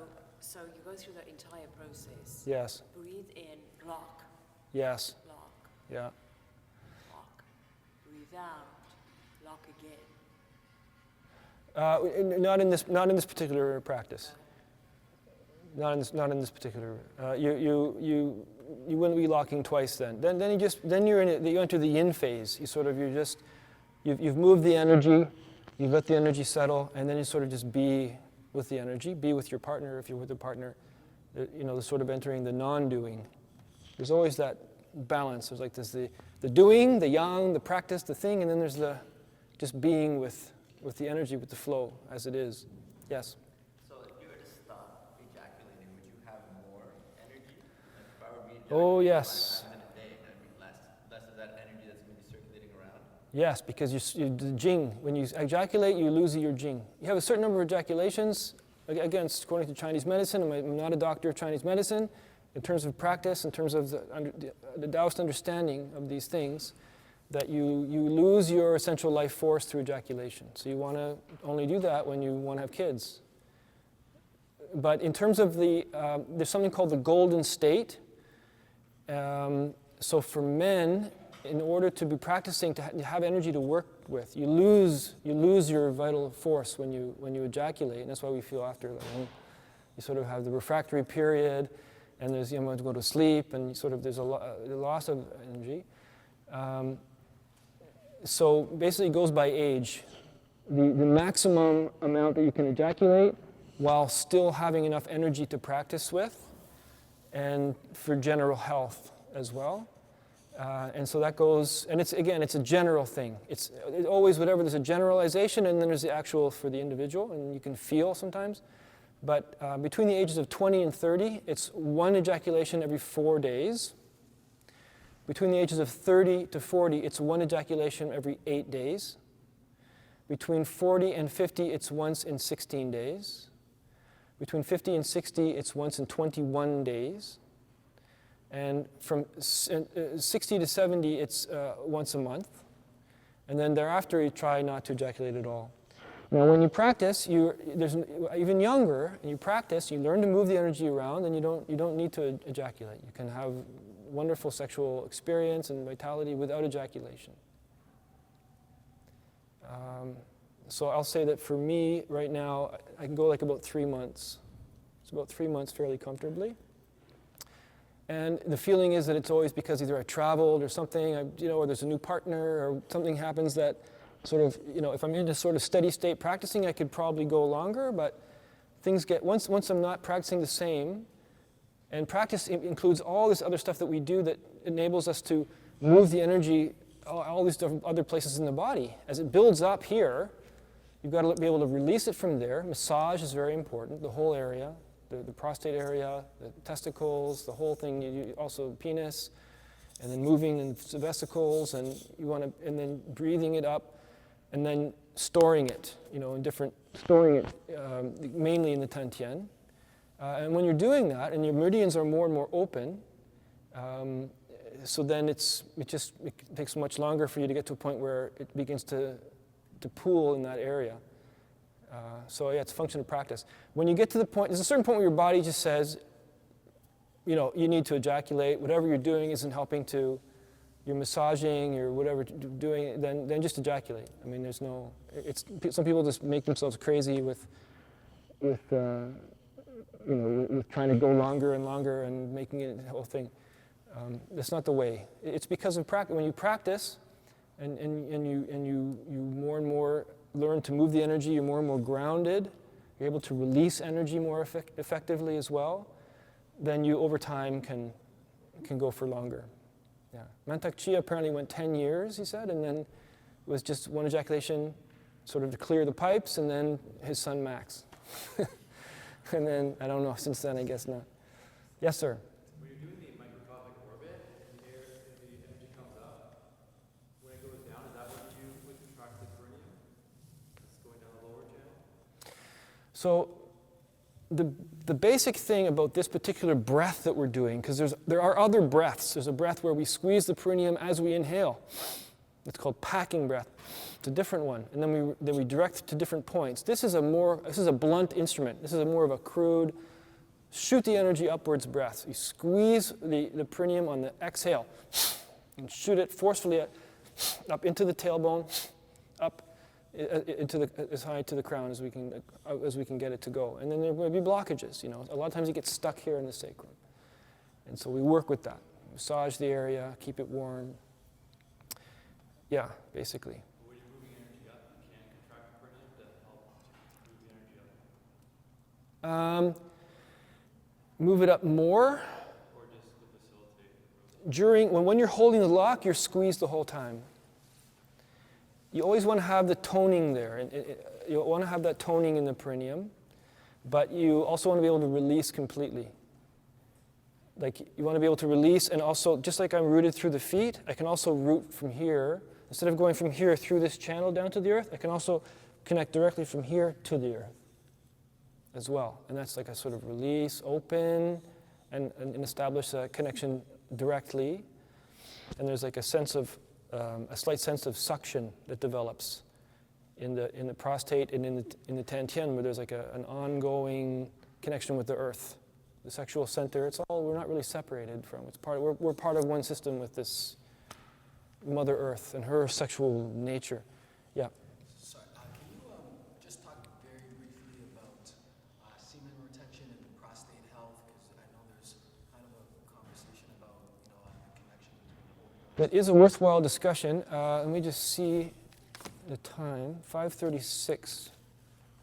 you go through the entire process. Yes. Breathe in, lock. Yes. Lock. Yeah. Lock. Breathe out, lock again. Not in this particular practice. Not in this particular. You wouldn't be locking twice then. Then you enter the yin phase. You've moved the energy, you let the energy settle, and then you sort of just be with the energy, be with your partner if you're with a partner. The sort of entering the non-doing. There's always that balance. There's like the doing, the yang, the practice, the thing, and then there's the just being with the energy, with the flow as it is. Yes. So if you were to stop ejaculating, would you have more energy? Like if I were to be Oh, ejaculating yes. 5 times in a day, that'd be less of that energy that's going to be circulating around? Yes, because the jing, when you ejaculate, you lose your jing. You have a certain number of ejaculations. Again, it's according to Chinese medicine. I'm not a doctor of Chinese medicine. In terms of practice, in terms of the Taoist understanding of these things, that you lose your essential life force through ejaculation. So you want to only do that when you want to have kids. But in terms of there's something called the golden state. So for men, in order to be practicing to have energy to work with, you lose your vital force when you ejaculate, and that's why we feel after you sort of have the refractory period, and there's you want to go to sleep, and there's a loss of energy. So basically, it goes by age. The maximum amount that you can ejaculate while still having enough energy to practice with, and for general health as well. And so that goes, and it's a general thing. It's always whatever, there's a generalization, and then there's the actual for the individual, and you can feel sometimes. But between the ages of 20 and 30, it's 1 ejaculation every 4 days. Between the ages of 30 to 40, it's 1 ejaculation every 8 days. Between 40 and 50, it's once in 16 days. Between 50 and 60, it's once in 21 days. And from 60 to 70, it's once a month. And then thereafter, you try not to ejaculate at all. Now, when you practice, even younger, and you practice, you learn to move the energy around, and you don't need to ejaculate. You can have wonderful sexual experience and vitality without ejaculation. So I'll say that for me, right now, I can go like about 3 months. It's about 3 months fairly comfortably. And the feeling is that it's always because either I traveled or something, or there's a new partner, or something happens that sort of, if I'm in a sort of steady state practicing, I could probably go longer, but things get, once I'm not practicing the same, and practice includes all this other stuff that we do that enables us to move the energy all these different other places in the body. As it builds up here, you've got to be able to release it from there. Massage is very important, the whole area, the prostate area, the testicles, the whole thing, also penis, and then moving the vesicles, and and then breathing it up, and then storing it, mainly in the Tantien. And when you're doing that, and your meridians are more and more open, so then it takes much longer for you to get to a point where it begins to pool in that area. So yeah, it's a function of practice. When you get to the point, there's a certain point where your body just says, you need to ejaculate. Whatever you're doing isn't helping to, you're massaging, you're whatever doing, then just ejaculate. I mean, there's no, some people just make themselves crazy with trying to go longer and longer and making it the whole thing. That's not the way. It's because of practice. When you practice, and you more and more learn to move the energy, you're more and more grounded, you're able to release energy more effectively as well, then you over time can go for longer. Yeah. Mantak Chia apparently went 10 years, he said, and then it was just one ejaculation sort of to clear the pipes, and then his son Max. And then, I don't know, since then I guess not. Yes, sir? When you're doing the microcosmic orbit, and the energy comes up, when it goes down, is that what you do with the contracted perineum? It's going down the lower channel? So the basic thing about this particular breath that we're doing, because there are other breaths. There's a breath where we squeeze the perineum as we inhale. It's called packing breath. It's a different one, and then we direct to different points. This is a blunt instrument. This is more of a crude, shoot the energy upwards breath. You squeeze the perineum on the exhale, and shoot it forcefully up into the tailbone, up as high to the crown as we can get it to go. And then there will be blockages. A lot of times it gets stuck here in the sacrum, and so we work with that. Massage the area, keep it warm. Yeah, basically. When you're moving energy up, you can contract the perineum to help move the energy up? Move it up more. Or just to facilitate? When you're holding the lock, you're squeezed the whole time. You always want to have the toning there. You want to have that toning in the perineum, but you also want to be able to release completely. Like, you want to be able to release, and also, just like I'm rooted through the feet, I can also root from here. Instead of going from here through this channel down to the earth, I can also connect directly from here to the earth as well. And that's like a sort of release, open, and establish a connection directly. And there's like a slight sense of suction that develops in the prostate and in the Tantien, where there's like an ongoing connection with the earth. The sexual center, we're not really separated from. We're part of one system with this Mother Earth and her sexual nature. Yeah. Sorry, can you just talk very briefly about semen retention and prostate health? Because I know there's kind of a conversation about the connection between the whole. That is a worthwhile discussion. Let me just see the time. 5:36.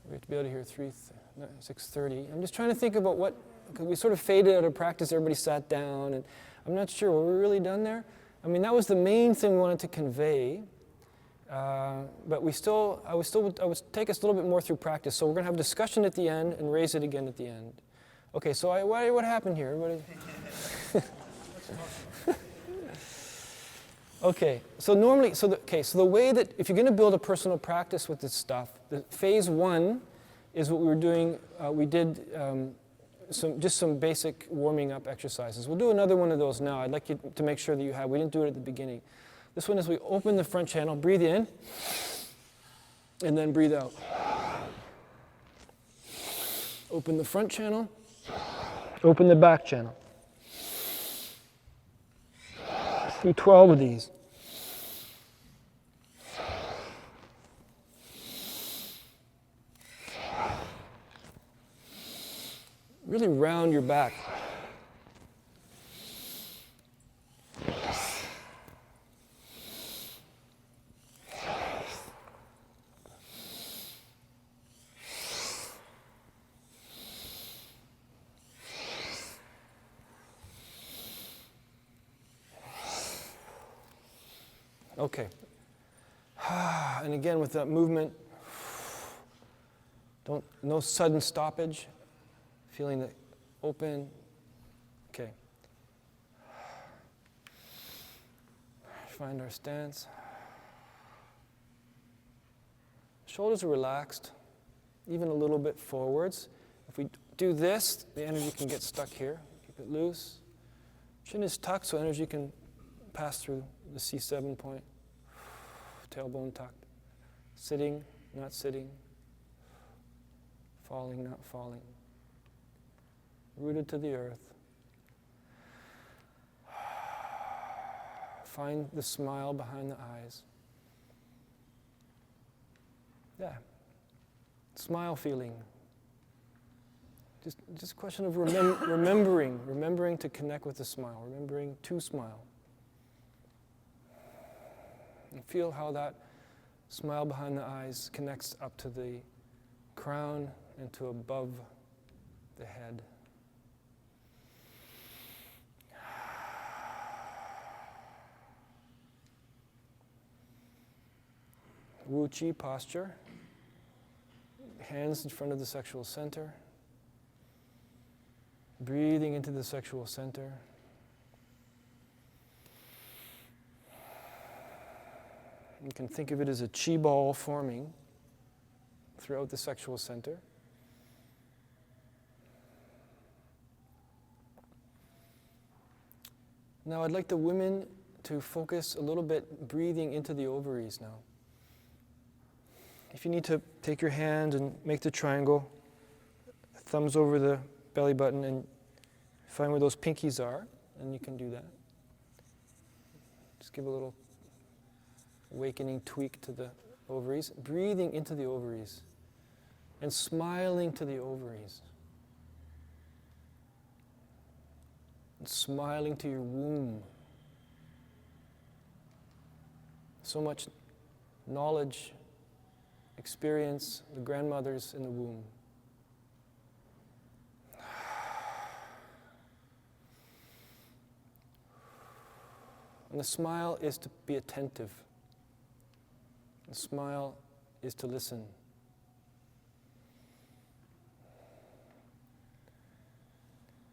We have to be out of here 6:30. I'm just trying to think about because we sort of faded out of practice. Everybody sat down, and I'm not sure. Were we really done there? I mean, that was the main thing we wanted to convey. But I would take us a little bit more through practice. So we're going to have discussion at the end and raise it again at the end. Okay, so what happened here? Everybody? Okay, so the way that, if you're going to build a personal practice with this stuff, the phase 1 is what we were doing. We did some basic warming up exercises. We'll do another one of those now. I'd like you to make sure that you have. We didn't do it at the beginning. This one is we open the front channel, breathe in, and then breathe out. Open the front channel. Open the back channel. Do 12 of these. Really round your back. Okay. And again, with that movement, no sudden stoppage. Feeling it open. Okay. Find our stance. Shoulders are relaxed, even a little bit forwards. If we do this, the energy can get stuck here. Keep it loose. Chin is tucked, so energy can pass through the C7 point. Tailbone tucked. Sitting, not sitting. Falling, not falling. Rooted to the earth. Find the smile behind the eyes. Yeah. Smile feeling. Just a question of remembering to connect with the smile, remembering to smile. And feel how that smile behind the eyes connects up to the crown and to above the head. Wu Chi posture. Hands in front of the sexual center. Breathing into the sexual center. You can think of it as a chi ball forming throughout the sexual center. Now I'd like the women to focus a little bit breathing into the ovaries now. If you need to take your hand and make the triangle, thumbs over the belly button and find where those pinkies are, and you can do that. Just give a little awakening tweak to the ovaries, breathing into the ovaries and smiling to the ovaries. And smiling to your womb. So much knowledge, experience, the grandmothers in the womb. And the smile is to be attentive. The smile is to listen.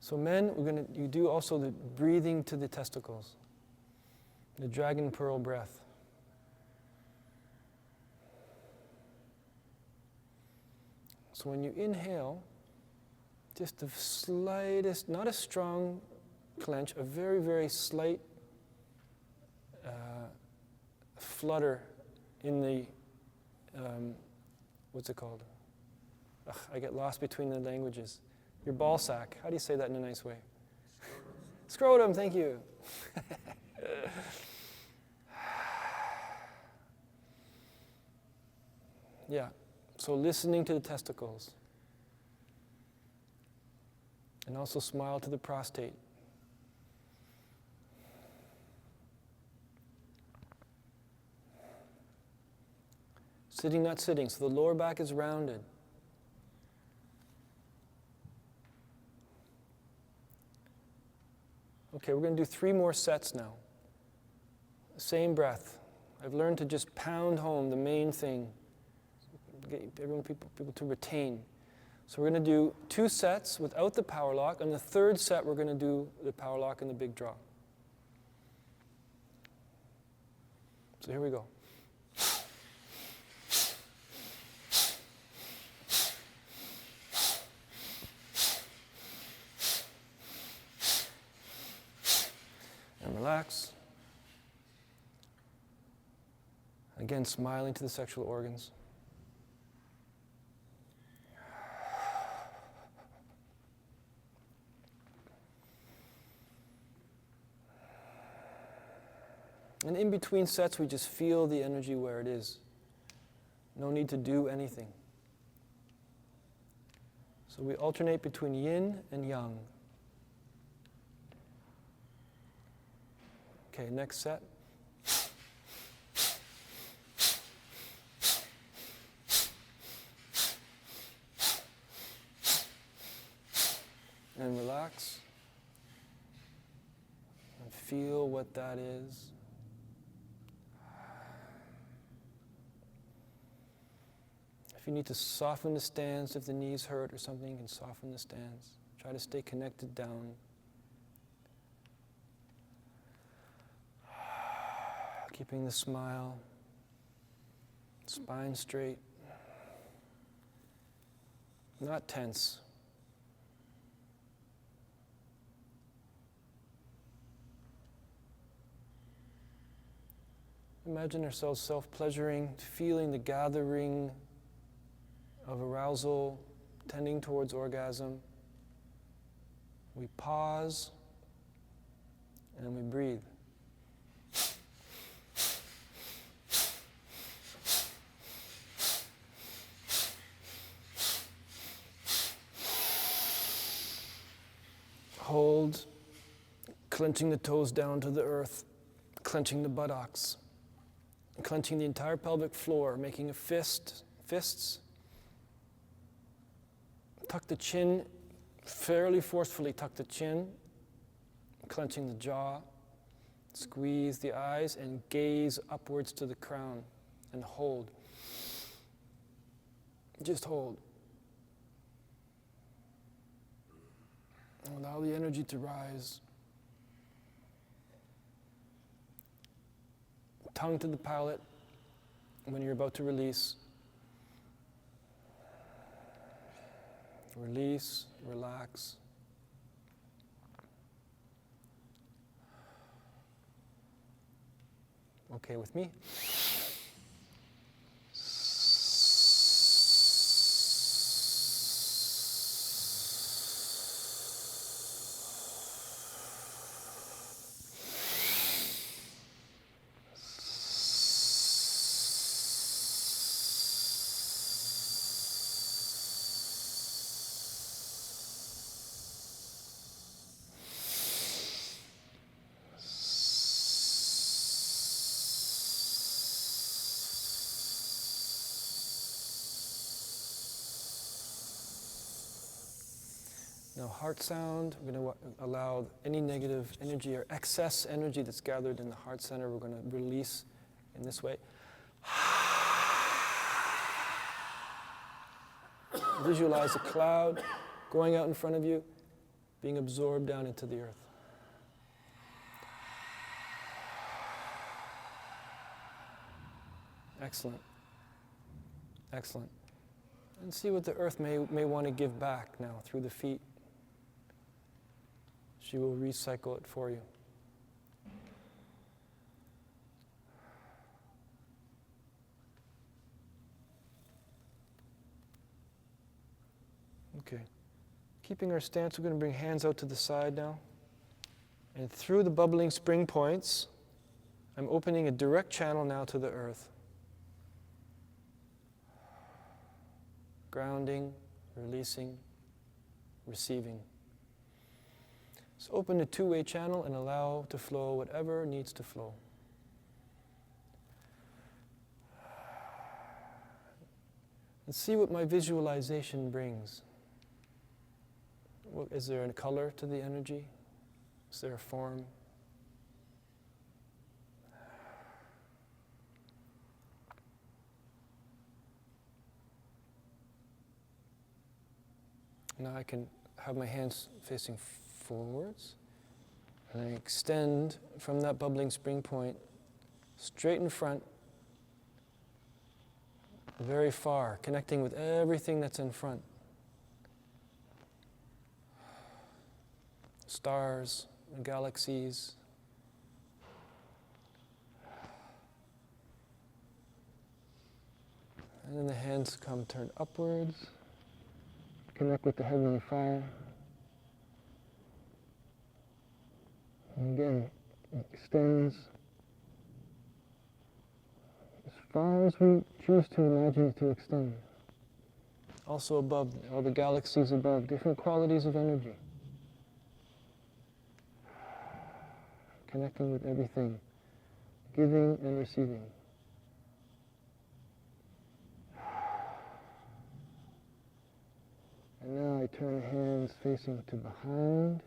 So men, you do also the breathing to the testicles. The dragon pearl breath. So when you inhale, just the slightest, not a strong clench, a very, very slight flutter in the, what's it called? Ugh, I get lost between the languages. Your ball sack. How do you say that in a nice way? Scrotum, thank you. Yeah, so listening to the testicles. And also smile to the prostate. Sitting, not sitting, so the lower back is rounded. Okay, we're going to do 3 more sets now. Same breath. I've learned to just pound home the main thing. Get people to retain. So we're going to do 2 sets without the power lock. On the 3rd set, we're going to do the power lock and the big draw. So here we go. And relax. Again, smiling to the sexual organs. And in between sets, we just feel the energy where it is. No need to do anything. So we alternate between yin and yang. Okay, next set. And relax. And feel what that is. If you need to soften the stance, if the knees hurt or something, you can soften the stance. Try to stay connected down. Keeping the smile, spine straight, not tense. Imagine ourselves self-pleasuring, feeling the gathering of arousal, tending towards orgasm. We pause and we breathe. Hold, clenching the toes down to the earth, clenching the buttocks, clenching the entire pelvic floor, making a fists. Tuck the chin, fairly forcefully tuck the chin, clenching the jaw, squeeze the eyes and gaze upwards to the crown and hold. Just hold. Allow the energy to rise. Tongue to the palate when you're about to release. Release, relax. Okay with me? Now, heart sound, we're going to allow any negative energy or excess energy that's gathered in the heart center, we're going to release in this way. Visualize a cloud going out in front of you, being absorbed down into the earth. Excellent. Excellent. And see what the earth may want to give back now through the feet. She will recycle it for you. Okay. Keeping our stance, we're going to bring hands out to the side now. And through the bubbling spring points, I'm opening a direct channel now to the earth. Grounding, releasing, receiving. So open a two-way channel and allow to flow whatever needs to flow. And see what my visualization brings. Is there a color to the energy? Is there a form? Now I can have my hands facing forwards, and I extend from that bubbling spring point straight in front, very far, connecting with everything that's in front. Stars, galaxies. And then the hands come turned upwards. Connect with the heavenly fire. And again, it extends far as we choose to imagine it to extend. Also above, all the galaxies above, different qualities of energy. Connecting with everything, giving and receiving. And now I turn the hands facing to behind.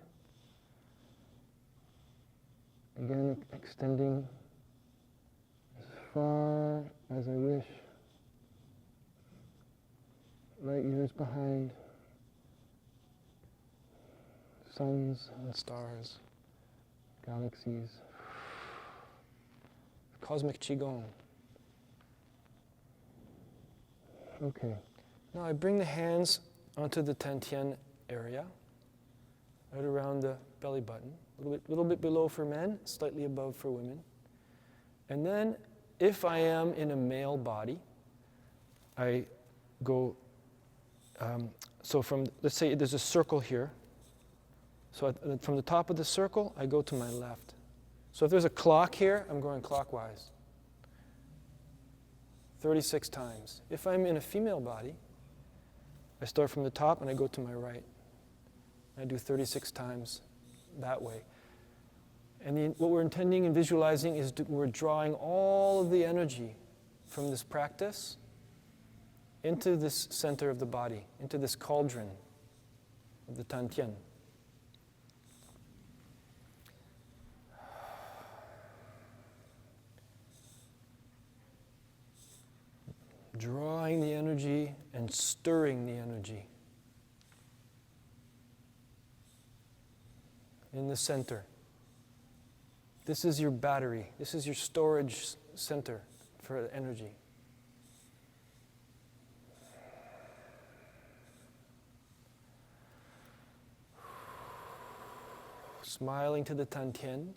Again, extending as far as I wish. Light years behind. Suns and stars, galaxies. Cosmic Qigong. Okay. Now I bring the hands onto the Tantien area, right around the belly button, a little bit below for men, slightly above for women. And then, if I am in a male body, I go, so from, let's say there's a circle here. So from the top of the circle, I go to my left. So if there's a clock here, I'm going clockwise. 36 times. If I'm in a female body, I start from the top and I go to my right. I do 36 times that way. And what we're intending and visualizing is we're drawing all of the energy from this practice into this center of the body, into this cauldron of the Tantien. Drawing the energy and stirring the energy in the center. This is your battery. This is your storage center for energy. Smiling to the Tantien.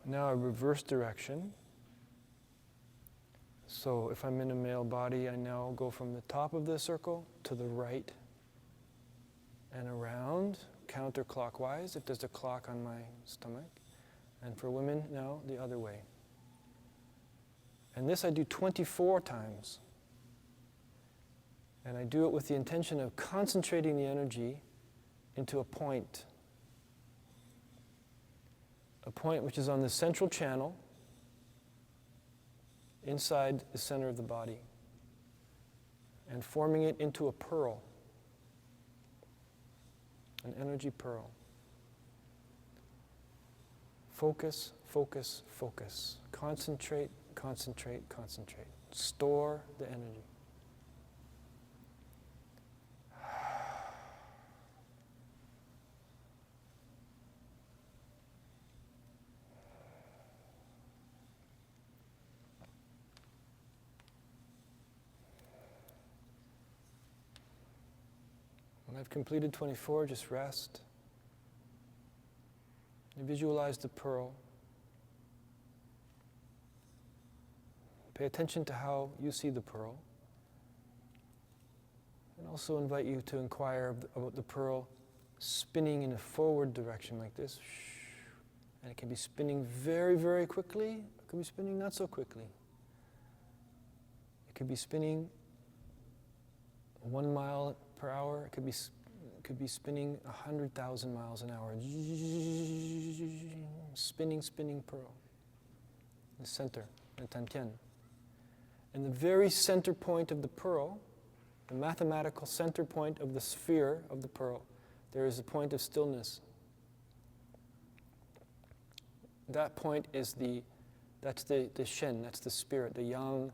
Now a reverse direction. So if I'm in a male body, I now go from the top of the circle to the right and around, counterclockwise, if there's a clock on my stomach. And for women, now the other way. And this I do 24 times. And I do it with the intention of concentrating the energy into a point which is on the central channel inside the center of the body, and forming it into a pearl, an energy pearl. Focus, focus, focus. Concentrate, concentrate, concentrate. Store the energy. When I've completed 24, just rest. You visualize the pearl. Pay attention to how you see the pearl. And also invite you to inquire about the pearl spinning in a forward direction like this. And it can be spinning very, very quickly. It can be spinning not so quickly. It could be spinning 1 mile per hour. It could be spinning 100,000 miles an hour. Spinning, spinning pearl. The center, the Tantien. And the very center point of the pearl, the mathematical center point of the sphere of the pearl, there is a point of stillness. That point is that's the Shen, that's the spirit, the yang,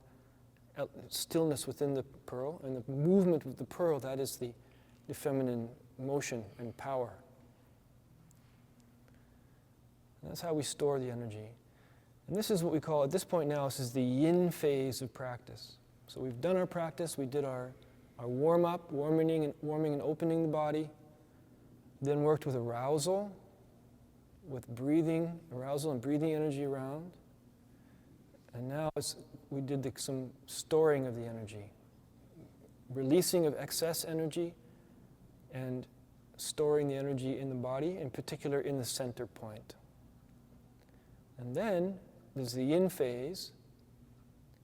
stillness within the pearl, and the movement of the pearl, that is the feminine motion and power. And that's how we store the energy. And this is what we call, at this point now, this is the yin phase of practice. So we've done our practice, we did our warm-up, warming and opening the body, then worked with arousal, with breathing, arousal and breathing energy around. And now we did some storing of the energy, releasing of excess energy, and storing the energy in the body, in particular in the center point. And then there's the yin phase,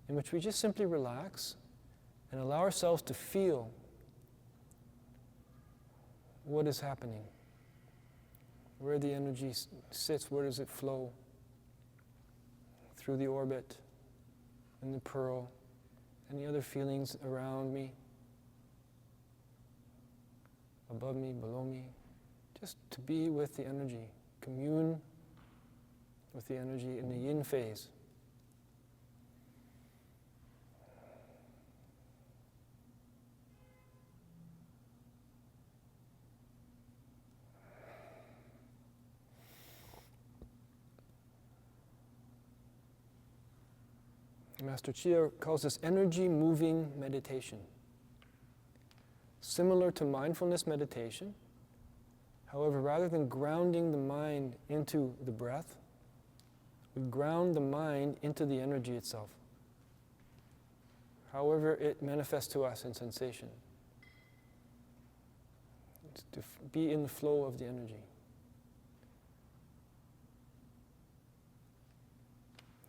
in which we just simply relax and allow ourselves to feel what is happening, where the energy sits, where does it flow, through the orbit, and the pearl, any other feelings around me, above me, below me, just to be with the energy, commune with the energy in the yin phase. Master Chia calls this energy moving meditation. Similar to mindfulness meditation. However, rather than grounding the mind into the breath, we ground the mind into the energy itself, however it manifests to us in sensation. It's to be in the flow of the energy.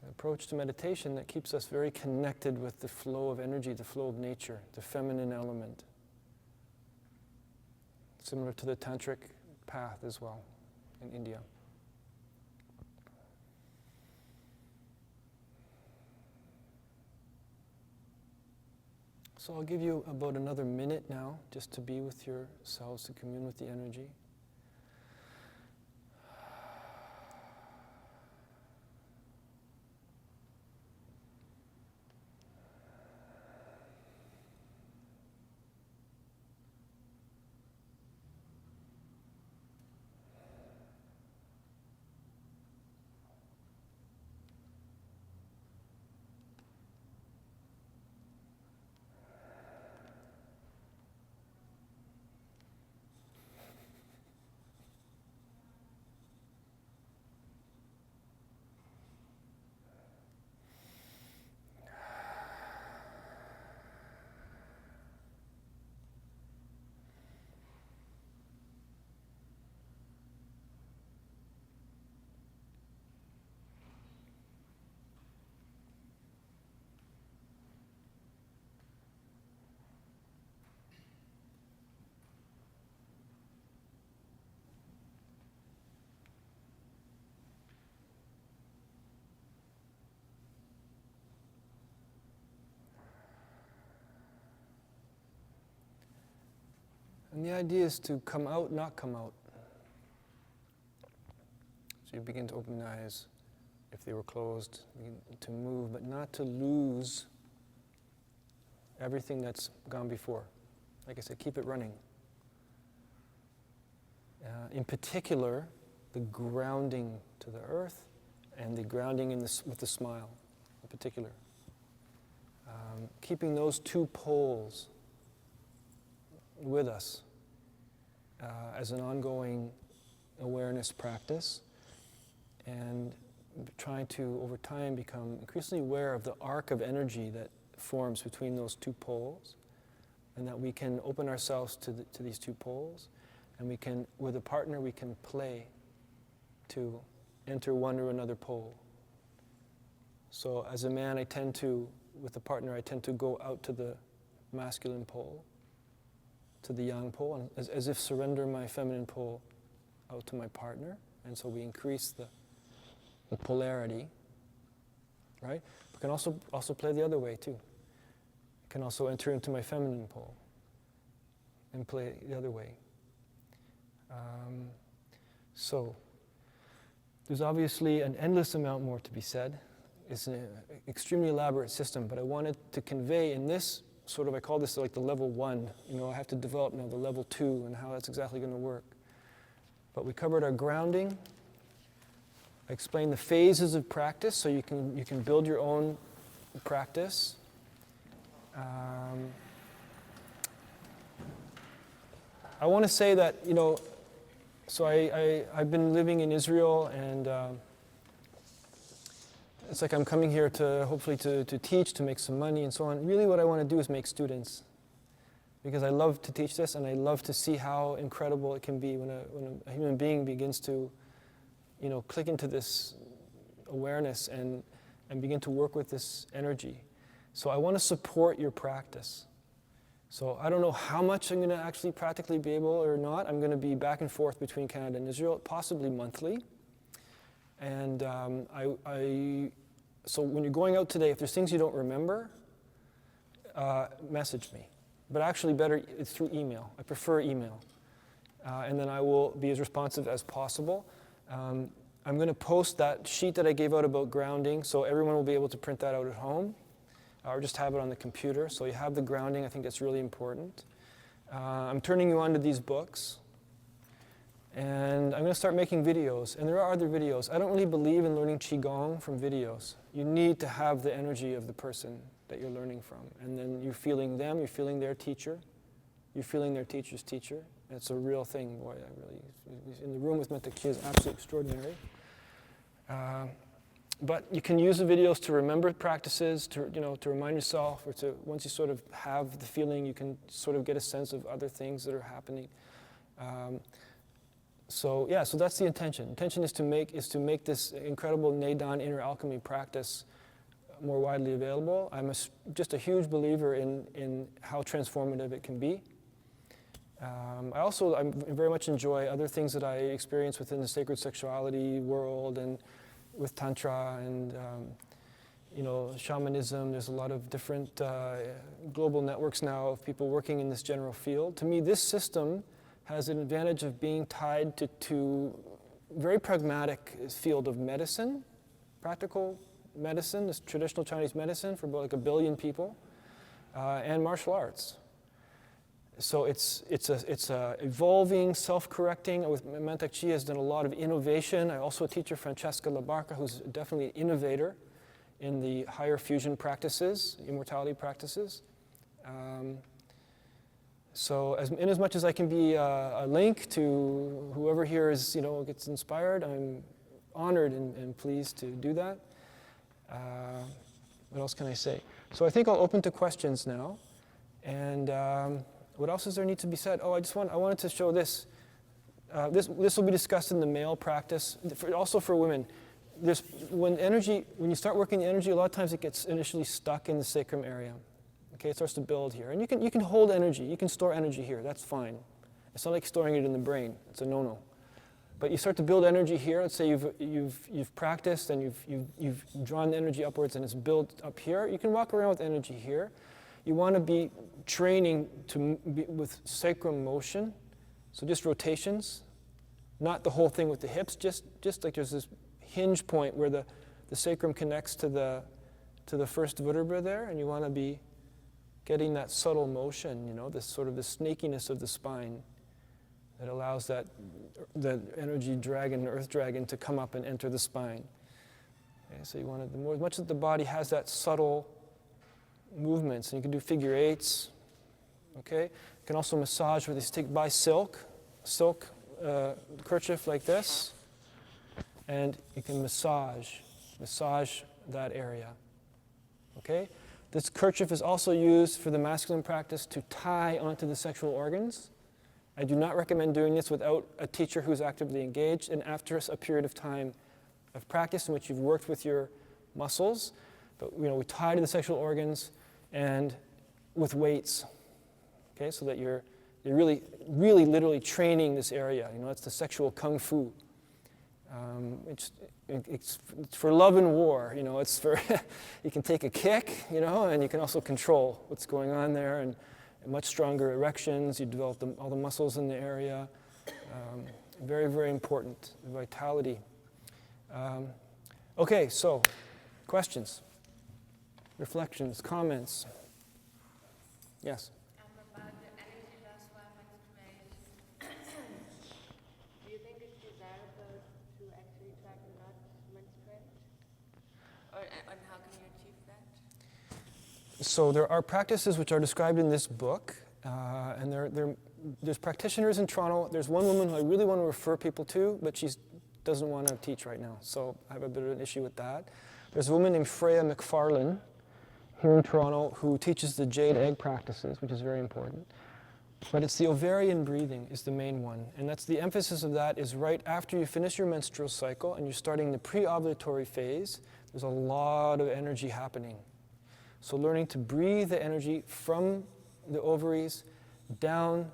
An approach to meditation that keeps us very connected with the flow of energy, the flow of nature, the feminine element. Similar to the tantric path as well in India. So I'll give you about another minute now just to be with yourselves, to commune with the energy. And the idea is to come out, not come out. So you begin to open the eyes if they were closed, begin to move, but not to lose everything that's gone before. Like I said, keep it running. In particular, the grounding to the earth and the grounding with the smile, in particular. Keeping those two poles with us as an ongoing awareness practice, and trying to, over time, become increasingly aware of the arc of energy that forms between those two poles, and that we can open ourselves to these two poles, and we can, with a partner, we can play to enter one or another pole. So as a man, with a partner, I tend to go out to the masculine pole, to the yang pole, and as if surrender my feminine pole out to my partner, and so we increase the polarity, right? We can also play the other way too. I can also enter into my feminine pole and play the other way. So there's obviously an endless amount more to be said. It's an extremely elaborate system, but I wanted to convey in this sort of, I call this like the level 1. I have to develop now the level 2 and how that's exactly going to work. But we covered our grounding, I explain the phases of practice so you can build your own practice. I want to say that, so I've been living in Israel, and it's like I'm coming here to hopefully to teach, to make some money and so on. Really what I want to do is make students, because I love to teach this, and I love to see how incredible it can be when a human being begins to click into this awareness and begin to work with this energy. So I want to support your practice. So I don't know how much I'm going to actually practically be able or not. I'm going to be back and forth between Canada and Israel, possibly monthly. And so when you're going out today, if there's things you don't remember, message me. But actually better, it's through email. I prefer email. And then I will be as responsive as possible. I'm going to post that sheet that I gave out about grounding, so everyone will be able to print that out at home, or just have it on the computer. So you have the grounding. I think that's really important. I'm turning you on to these books. And I'm going to start making videos. And there are other videos. I don't really believe in learning Qigong from videos. You need to have the energy of the person that you're learning from. And then you're feeling them, you're feeling their teacher, you're feeling their teacher's teacher. It's a real thing. Boy, in the room with Mentak Chi is absolutely extraordinary. But you can use the videos to remember practices, to remind yourself, or to, once you sort of have the feeling, you can sort of get a sense of other things that are happening. So that's the intention. Intention is to make this incredible Neidan inner alchemy practice more widely available. I'm just a huge believer in how transformative it can be. I very much enjoy other things that I experience within the sacred sexuality world and with Tantra and shamanism. There's a lot of different global networks now of people working in this general field. To me, this system has an advantage of being tied to very pragmatic field of medicine, practical medicine, this traditional Chinese medicine for about like 1 billion people, and martial arts. So it's a evolving, self-correcting. With Mentak Chi has done a lot of innovation. I also teach Francesca Labarca, who's definitely an innovator in the higher fusion practices, immortality practices. So as much as I can be a link to whoever here gets inspired, I'm honored and pleased to do that. What else can I say? So I think I'll open to questions now. And what else does there need to be said? Oh, I wanted to show this. This will be discussed in the male practice, also for women. When you start working the energy, a lot of times it gets initially stuck in the sacrum area. Okay, it starts to build here. And you can hold energy, you can store energy here, that's fine. It's not like storing it in the brain, it's a no-no. But you start to build energy here. Let's say you've practiced and you've drawn the energy upwards and it's built up here. You can walk around with energy here. You want to be training with sacrum motion, so just rotations, not the whole thing with the hips. Just like there's this hinge point where the sacrum connects to the first vertebra there, and you want to be getting that subtle motion. This sort of the snakiness of the spine that allows that energy dragon, earth dragon, to come up and enter the spine. Okay, so you want to, as much as the body has that subtle movements, and you can do figure eights. Okay, you can also massage with this. Buy silk kerchief like this, and you can massage that area. Okay, this kerchief is also used for the masculine practice to tie onto the sexual organs. I do not recommend doing this without a teacher who's actively engaged and after a period of time of practice in which you've worked with your muscles. But we tie to the sexual organs and with weights, okay, so that you're really, really literally training this area. It's the sexual kung fu. It's for love and war. It's for you can take a kick, and you can also control what's going on there, and much stronger erections. You develop all the muscles in the area. Very, very important. Vitality. Okay, so questions, reflections, comments. Yes. About the energy loss while menstruation, do you think it's desirable to actually try to not And how can you achieve that? So there are practices which are described in this book, and there's practitioners in Toronto. There's one woman who I really want to refer people to, but she doesn't want to teach right now, so I have a bit of an issue with that. There's a woman named Freya McFarlane here in Toronto who teaches the jade egg practices, which is very important. But it's the ovarian breathing is the main one, and that's the emphasis of that is right after you finish your menstrual cycle and you're starting the pre-ovulatory phase. There's a lot of energy happening. So learning to breathe the energy from the ovaries down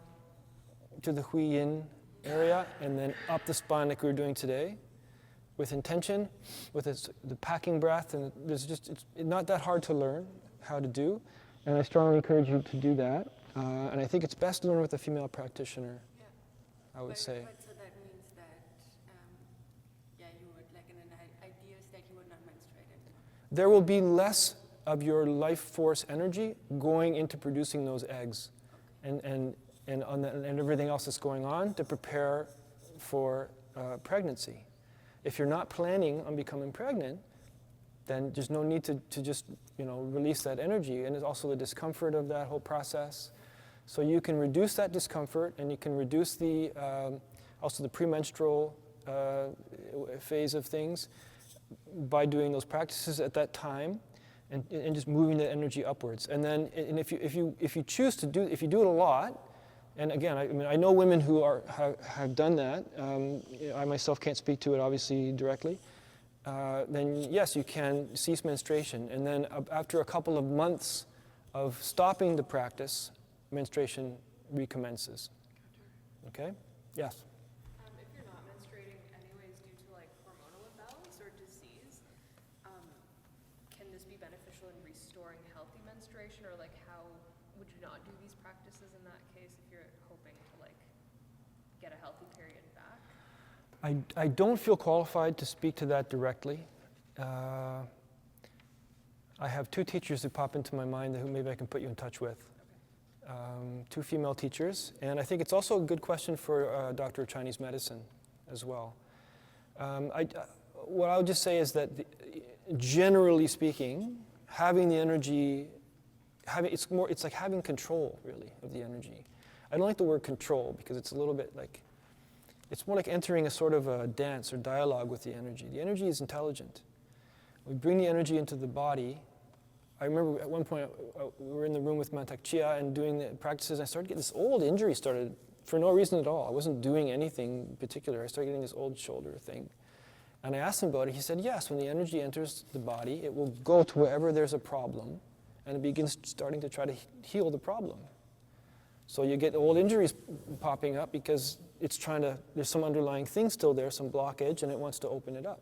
to the hui yin area and then up the spine like we were doing today with intention, with the packing breath, and it's not that hard to learn how to do, and I strongly encourage you to do that. And I think it's best to learn with a female practitioner, Yeah. I would say. But so that means that, you would, like in an ideal state, you would not menstruate anymore. There will be less of your life force energy going into producing those eggs and everything else that's going on to prepare for pregnancy. If you're not planning on becoming pregnant, then there's no need to just release that energy, and it's also the discomfort of that whole process. So you can reduce that discomfort, and you can reduce the also the premenstrual phase of things by doing those practices at that time, and just moving the energy upwards. And then, and if you choose to do, if you do it a lot, and again, I know women who have done that. I myself can't speak to it obviously directly. Then yes, you can cease menstruation, and then after a couple of months of stopping the practice, menstruation recommences. Okay? Yes? If you're not menstruating anyways due to like hormonal imbalance or disease, can this be beneficial in restoring healthy menstruation, or like how would you not do these practices in that case if you're hoping to like get a healthy period back? I don't feel qualified to speak to that directly. I have two teachers who pop into my mind who maybe I can put you in touch with. Two female teachers, and I think it's also a good question for a doctor of Chinese medicine as well. What I would just say is that generally speaking, having the energy, it's like having control really of the energy. I don't like the word control because it's a little bit like, it's more like entering a sort of a dance or dialogue with the energy. The energy is intelligent. We bring the energy into the body. I remember at one point we were in the room with Mantak Chia and doing the practices, and I started getting this old injury started for no reason at all. I wasn't doing anything particular. I started getting this old shoulder thing. And I asked him about it. He said, yes, when the energy enters the body, it will go to wherever there's a problem, and it begins starting to try to heal the problem. So you get old injuries popping up because it's there's some underlying thing still there, some blockage, and it wants to open it up.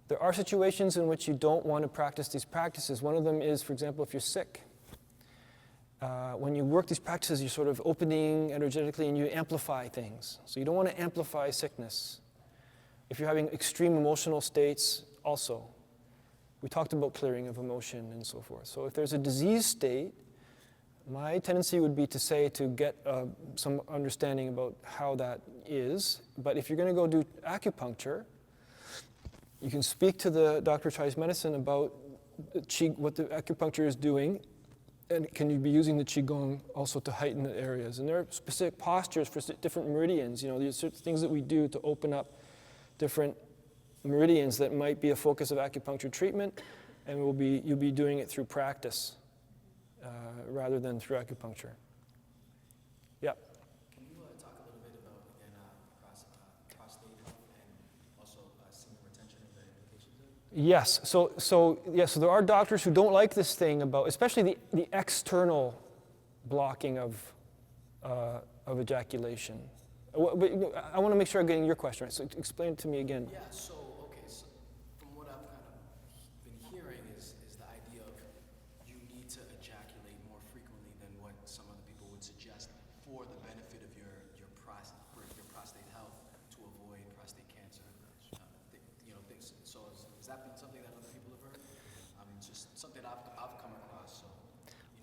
There are situations in which you don't want to practice these practices. One of them is, for example, if you're sick. When you work these practices, you're sort of opening energetically and you amplify things. So you don't want to amplify sickness. If you're having extreme emotional states, also. We talked about clearing of emotion and so forth. So if there's a disease state, my tendency would be to say to get some understanding about how that is. But if you're going to go do acupuncture, you can speak to the doctor of Chinese medicine about what the acupuncture is doing, and can you be using the qigong also to heighten the areas. And there are specific postures for different meridians. These certain things that we do to open up different meridians that might be a focus of acupuncture treatment, and you'll be doing it through practice rather than through acupuncture. Yeah. Can you talk a little bit about, again, prostate health and also semen retention and the implications of it? Yes. So there are doctors who don't like this thing about, especially the external blocking of ejaculation. But I want to make sure I'm getting your question right. So explain it to me again. Yeah. So from what I've kind of been hearing is the idea of you need to ejaculate more frequently than what some other people would suggest for the benefit of your prostate health, to avoid prostate cancer. Things. So has that been something that other people have heard? It's just something I've come across. So.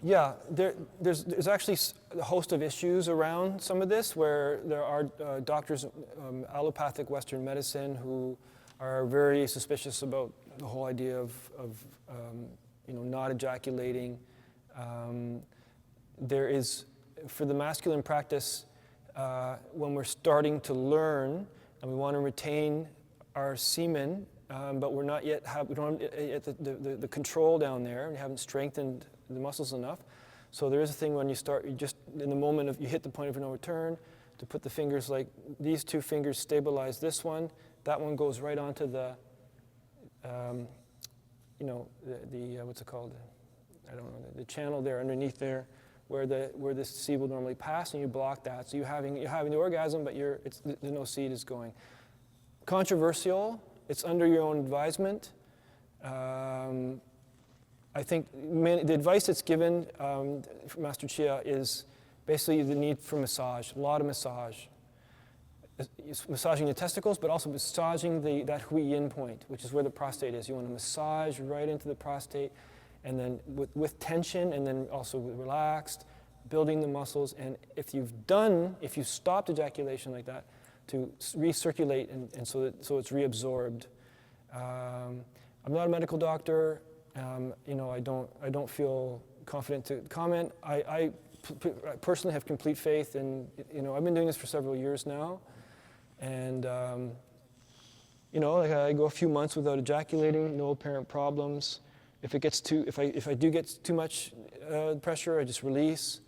Yeah, there's actually a host of issues around some of this where there are doctors, allopathic Western medicine, who are very suspicious about the whole idea of not ejaculating. There is, for the masculine practice, when we're starting to learn and we want to retain our semen, but we're not yet we don't have yet the control down there. We haven't strengthened the muscles enough. So there is a thing when you start, you just in the moment of you hit the point of no return, to put the fingers like these two fingers stabilize this one. That one goes right onto the, what's it called? I don't know, the channel there underneath there, where the seed will normally pass, and you block that. So you're having the orgasm, but no seed is going. Controversial. It's under your own advisement. I think the advice that's given from Master Chia is basically the need for massage, a lot of massage. It's massaging the testicles, but also massaging that hui yin point, which is where the prostate is. You want to massage right into the prostate, and then with tension, and then also relaxed, building the muscles. And if you've stopped ejaculation like that, to recirculate and so it's reabsorbed. I'm not a medical doctor. I don't feel confident to comment. I personally have complete faith in, I've been doing this for several years now, and I go a few months without ejaculating, no apparent problems. If I do get too much pressure, I just release.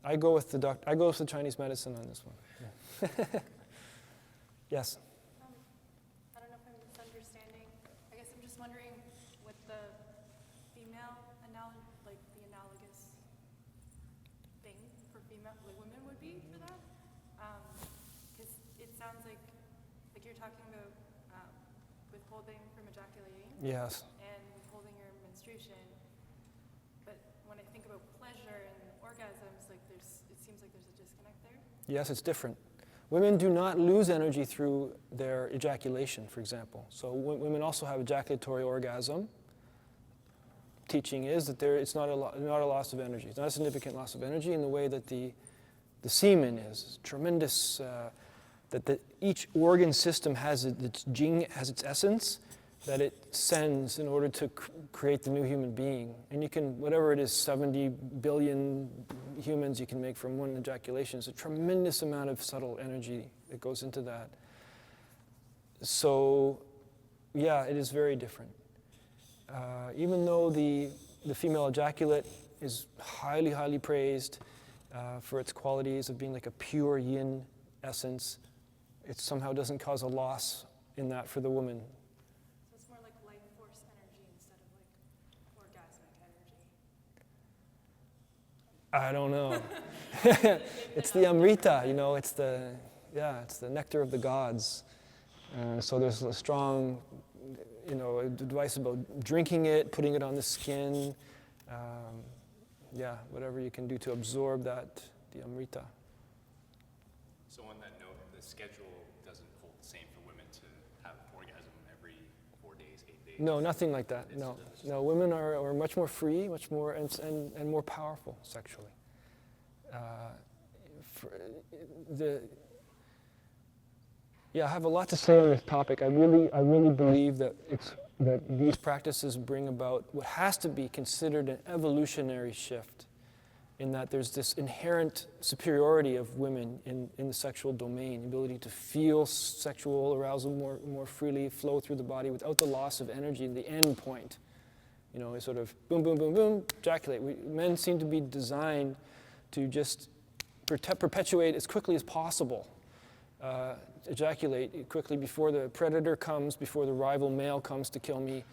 I go with the Chinese medicine on this one. Yeah. Yes. I don't know if I'm misunderstanding. I guess I'm just wondering what the female the analogous thing for female, women would be for that. Because it sounds like you're talking about withholding from ejaculating. Yes. And withholding your menstruation. But when I think about pleasure and orgasms, it seems like there's a disconnect there. Yes, it's different. Women do not lose energy through their ejaculation, for example. So women also have ejaculatory orgasm. Teaching is that it's not a loss of energy. It's not a significant loss of energy in the way that the semen is. Tremendous, that each organ system has its jing, has its essence, that it sends in order to create the new human being. And you can, whatever it is, 70 billion humans you can make from one ejaculation. It's a tremendous amount of subtle energy that goes into that. So, yeah, it is very different. Even though the female ejaculate is highly, highly praised for its qualities of being like a pure yin essence, it somehow doesn't cause a loss in that for the woman. So it's more like life force energy instead of orgasmic energy. I don't know. It's the amrita, it's the nectar of the gods. So there's a strong, advice about drinking it, putting it on the skin. Whatever you can do to absorb that, the amrita. So on that note, the schedule doesn't hold the same for women to have orgasm every 4 days, 8 days? No, nothing like that. No, women are much more free, much more and more powerful sexually. I have a lot to say on this topic. I really believe that these practices bring about what has to be considered an evolutionary shift, in that there's this inherent superiority of women in the sexual domain, the ability to feel sexual arousal more freely, flow through the body without the loss of energy, the end point. It's sort of boom, boom, boom, boom, ejaculate. Men seem to be designed to just perpetuate as quickly as possible. Ejaculate quickly before the predator comes, before the rival male comes to kill me,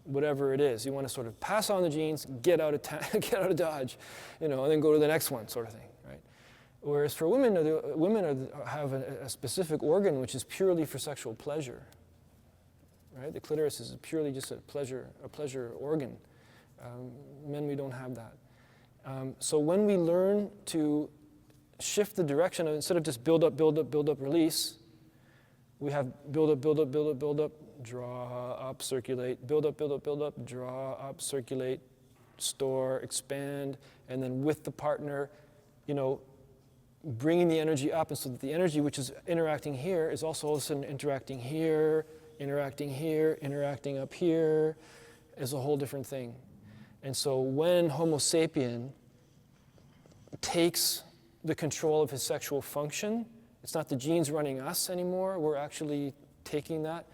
whatever it is. You want to sort of pass on the genes, get out of Dodge, and then go to the next one, sort of thing, right? Whereas for women, have a specific organ which is purely for sexual pleasure, right? The clitoris is purely just a pleasure organ. Men, we don't have that. So when we learn to shift the direction of, instead of just build up, release, we have build up, draw up, circulate, build up, draw up, circulate, store, expand, and then with the partner, bringing the energy up, and so that the energy which is interacting here is also all of a sudden interacting here, interacting up here, is a whole different thing. And so when Homo sapien takes the control of his sexual function, it's not the genes running us anymore, we're actually taking that.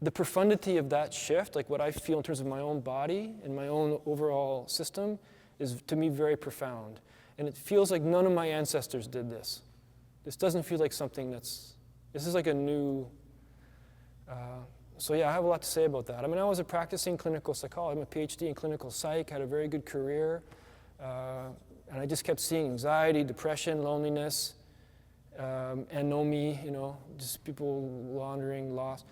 The profundity of that shift, like what I feel in terms of my own body and my own overall system, is to me very profound. And it feels like none of my ancestors did this. This doesn't feel like something this is like a new, so yeah, I have a lot to say about that. I mean, I was a practicing clinical psychologist. I'm a PhD in clinical psych, had a very good career, and I just kept seeing anxiety, depression, loneliness, anomie, just people wandering, lost.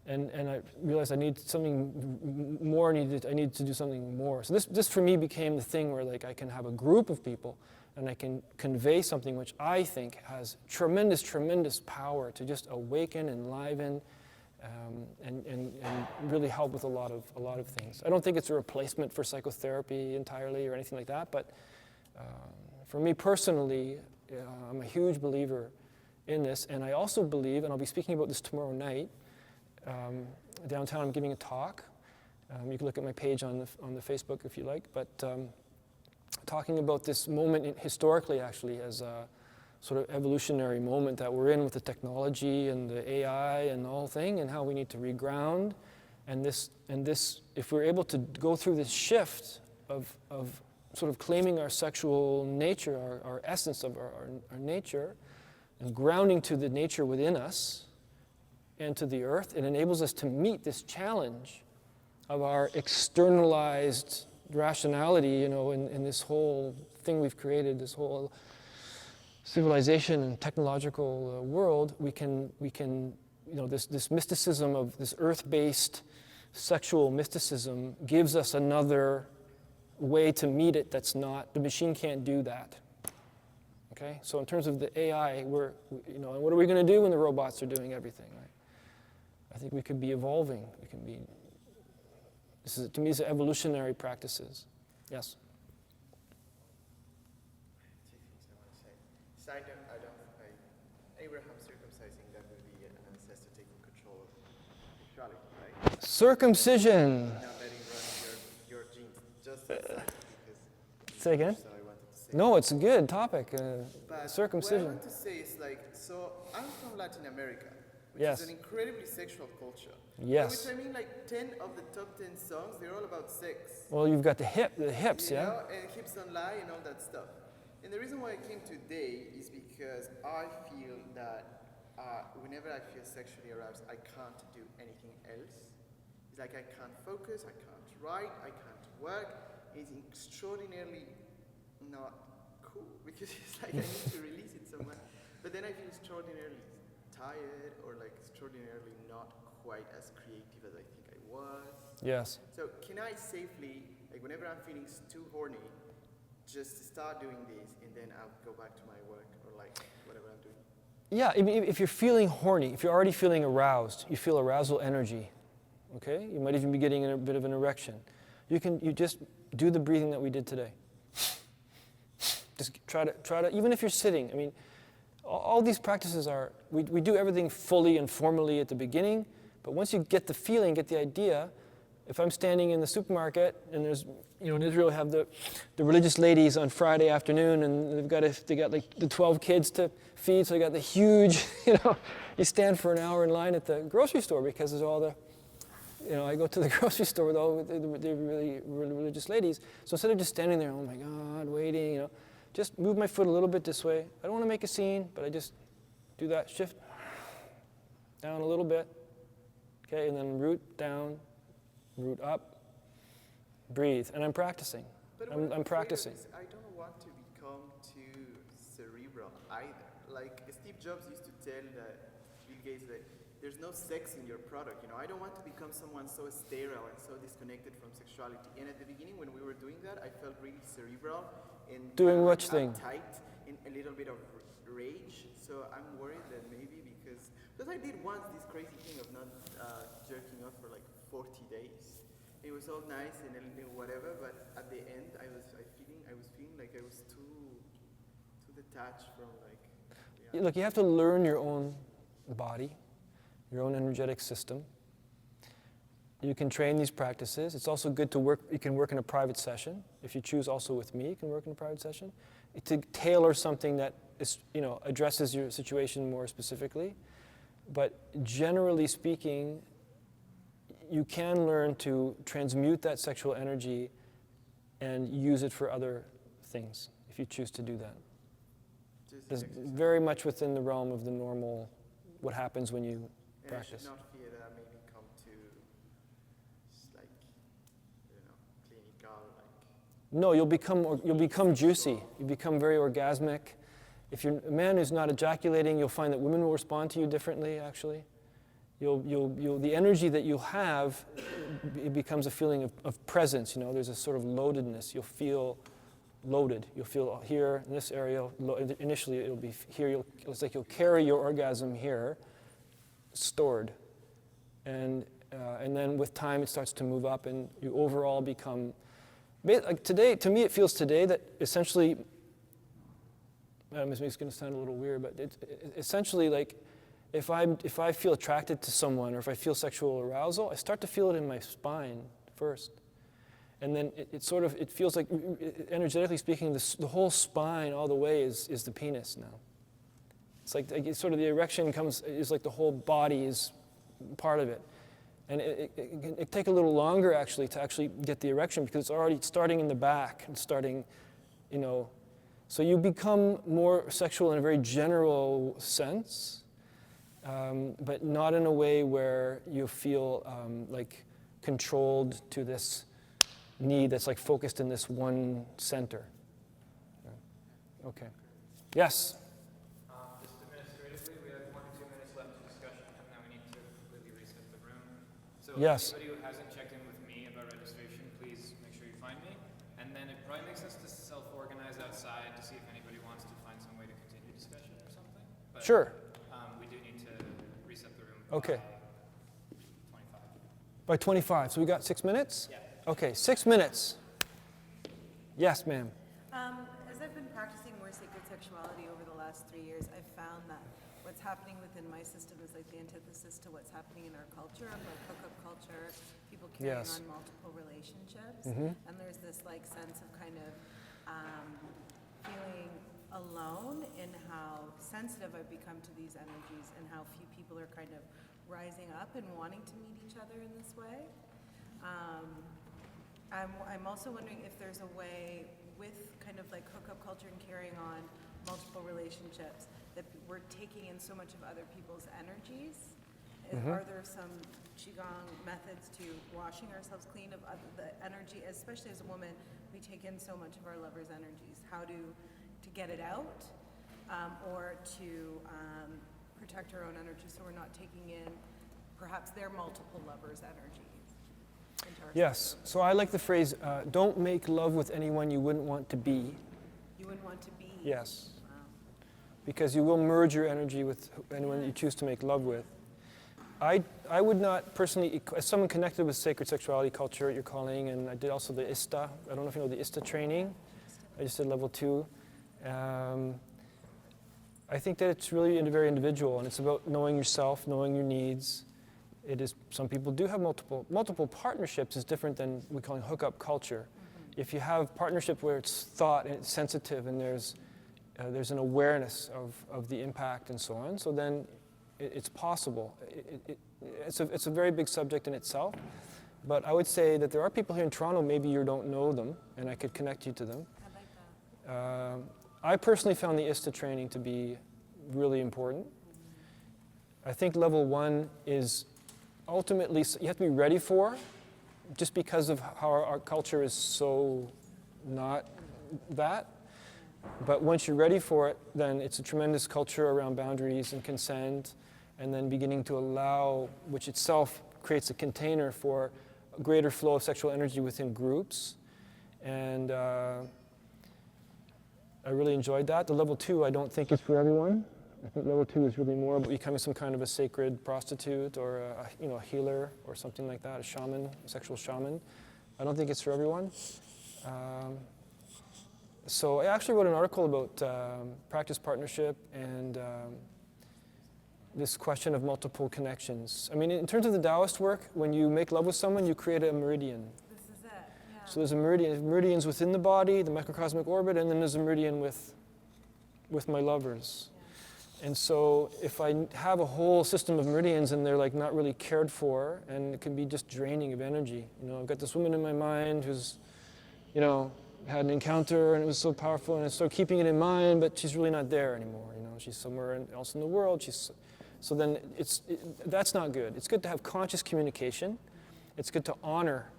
And I realized I need something more, I need to do something more. So this for me became the thing where like I can have a group of people and I can convey something which I think has tremendous, tremendous power to just awaken, enliven, and really help with a lot of things. I don't think it's a replacement for psychotherapy entirely or anything like that, but for me personally, I'm a huge believer in this, and I also believe, and I'll be speaking about this tomorrow night, downtown. I'm giving a talk. You can look at my page on the Facebook if you like, but talking about this moment historically actually as a sort of evolutionary moment that we're in with the technology and the AI and the whole thing, and how we need to reground. And this, if we're able to go through this shift of sort of claiming our sexual nature, our essence of our nature, and grounding to the nature within us and to the earth, it enables us to meet this challenge of our externalized rationality, in this whole thing we've created, this whole civilization and technological world. We can, this mysticism of this earth-based sexual mysticism gives us another way to meet it that's not, the machine can't do that. Okay? So in terms of the AI, and what are we going to do when the robots are doing everything, right? I think we could be evolving. To me, it's evolutionary practices. Yes? Two things I want to say. So Abraham circumcising, that would be an ancestor taking control of sexuality, right? Circumcision. Not letting run your genes. Just a second, because Say again? so I wanted to say. No, it's a good topic. But Circumcision. what I want to say is so I'm from Latin America, which Yes. is an incredibly sexual culture. Yes. Which I mean, like 10 of the top 10 songs, they're all about sex. Well, you've got the hips, You yeah? know, and hips don't lie and all that stuff. And the reason why I came today is because I feel that whenever I feel sexually aroused, I can't do anything else. It's like I can't focus, I can't write, I can't work. It's extraordinarily not cool because it's like I need to release it somewhere. But then I feel extraordinarily tired or like extraordinarily not quite as creative as I think I was. Yes. So can I safely, like whenever I'm feeling too horny, just start doing these and then I'll go back to my work or like whatever I'm doing? Yeah, if you're feeling horny, if you're already feeling aroused, you feel arousal energy, okay? You might even be getting a bit of an erection. You just do the breathing that we did today. Just try to, even if you're sitting, I mean, all these practices are, we do everything fully and formally at the beginning, but once you get the feeling, get the idea, if I'm standing in the supermarket and there's, in Israel have the religious ladies on Friday afternoon and they got like the 12 kids to feed, so they got the huge, you stand for an hour in line at the grocery store because there's all the, I go to the grocery store with all the really religious ladies. So instead of just standing there, oh my God, waiting, just move my foot a little bit this way. I don't want to make a scene, but I just do that, shift down a little bit, okay, and then root down, root up, breathe, and I'm practicing. I'm practicing. I don't want to become too cerebral either. Like Steve Jobs used to tell Bill Gates that there's no sex in your product. I don't want to become someone so sterile and so disconnected from sexuality. And at the beginning, when we were doing that, I felt really cerebral and doing which thing? Uptight and a little bit of rage. So I'm worried that maybe because I did once this crazy thing of not jerking off for like 40 days. It was all nice and whatever, but at the end I was feeling like I was too detach from like. Look, you have to learn your own body, your own energetic system. You can train these practices. It's also good to work, you can work in a private session. If you choose also with me, you can work in a private session. To tailor something that is, addresses your situation more specifically. But generally speaking, you can learn to transmute that sexual energy and use it for other things, if you choose to do that. It's very much within the realm of the normal, what happens when you practice. I should not fear that I maybe come to, like, clinical, like. No, you'll become juicy. You become very orgasmic. If you're a man who's not ejaculating, you'll find that women will respond to you differently, actually. The energy that you have, it becomes a feeling of presence, there's a sort of loadedness. You'll feel loaded. You'll feel here, in this area, initially it'll be here, it's like you'll carry your orgasm here, stored. And then with time it starts to move up and you overall become, like today, to me it feels today that essentially, it's going to sound a little weird, but it's essentially like if I feel attracted to someone or if I feel sexual arousal, I start to feel it in my spine first. And then it feels like, energetically speaking, the whole spine all the way is the penis now. It's like sort of the erection is like the whole body is part of it. And it take a little longer actually to actually get the erection because it's already starting in the back and starting, So you become more sexual in a very general sense, but not in a way where you feel like controlled to this need that's like focused in this one center. Okay. Yes? Just administratively, we have 1 or 2 minutes left of discussion, and then we need to completely reset the room. So Yes. anybody who hasn't checked in with me about registration, please make sure you find me. And then it probably makes sense to self-organize outside to see if anybody wants to find some way to continue discussion or something. But, Sure. we do need to reset the room Okay. by 25. By 25. So we got 6 minutes? Yeah. Okay, 6 minutes. Yes, ma'am. As I've been practicing more sacred sexuality over the last 3 years, I've found that what's happening within my system is like the antithesis to what's happening in our culture, of like hookup culture, people carrying Yes. on multiple relationships. Mhm. And there's this like sense of kind of feeling alone in how sensitive I've become to these energies and how few people are kind of rising up and wanting to meet each other in this way. I'm also wondering if there's a way with kind of like hookup culture and carrying on multiple relationships that we're taking in so much of other people's energies. Are there some qigong methods to washing ourselves clean of the energy, especially as a woman, we take in so much of our lover's energies. How to get it out or to protect our own energy so we're not taking in perhaps their multiple lovers' energies. Yes. So I like the phrase, don't make love with anyone you wouldn't want to be. You wouldn't want to be? Yes. Wow. Because you will merge your energy with anyone you choose to make love with. I would not personally, as someone connected with sacred sexuality culture, you're calling, and I did also the ISTA. I don't know if you know the ISTA training. I just did level 2. I think that it's really very individual, and it's about knowing yourself, knowing your needs. It is. Some people do have multiple partnerships. Is different than we call hookup culture. If you have partnership where it's thought and it's sensitive, and there's an awareness of the impact and so on, so then it's possible. It's a very big subject in itself. But I would say that there are people here in Toronto. Maybe you don't know them, and I could connect you to them. I like that. I personally found the ISTA training to be really important. I think level 1 is ultimately, you have to be ready for, just because of how our culture is so not that. But once you're ready for it, then it's a tremendous culture around boundaries and consent, and then beginning to allow, which itself creates a container for a greater flow of sexual energy within groups. And I really enjoyed that. The level 2, I don't think is for everyone. I think level 2 is really more about becoming some kind of a sacred prostitute or a healer or something like that, a shaman, a sexual shaman. I don't think it's for everyone. So I actually wrote an article about practice partnership and this question of multiple connections. I mean, in terms of the Taoist work, when you make love with someone, you create a meridian. This is it, yeah. So there's a meridian, meridians within the body, the microcosmic orbit, and then there's a meridian with my lovers. And so if I have a whole system of meridians and they're like not really cared for, and it can be just draining of energy. You know, I've got this woman in my mind who's, you know, had an encounter and it was so powerful, and I started keeping it in mind, but she's really not there anymore. You know, she's somewhere else in the world. So then that's not good. It's good to have conscious communication. It's good to honor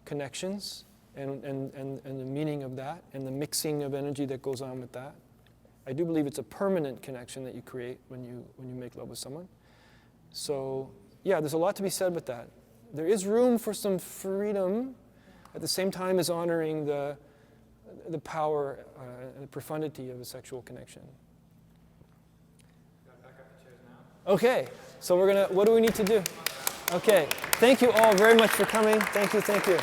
connections and the meaning of that and the mixing of energy that goes on with that. I do believe it's a permanent connection that you create when you make love with someone. So yeah, there's a lot to be said with that. There is room for some freedom at the same time as honoring the power and the profundity of a sexual connection. Back up the chairs now. Okay, so what do we need to do? Okay, thank you all very much for coming. Thank you. Thank you.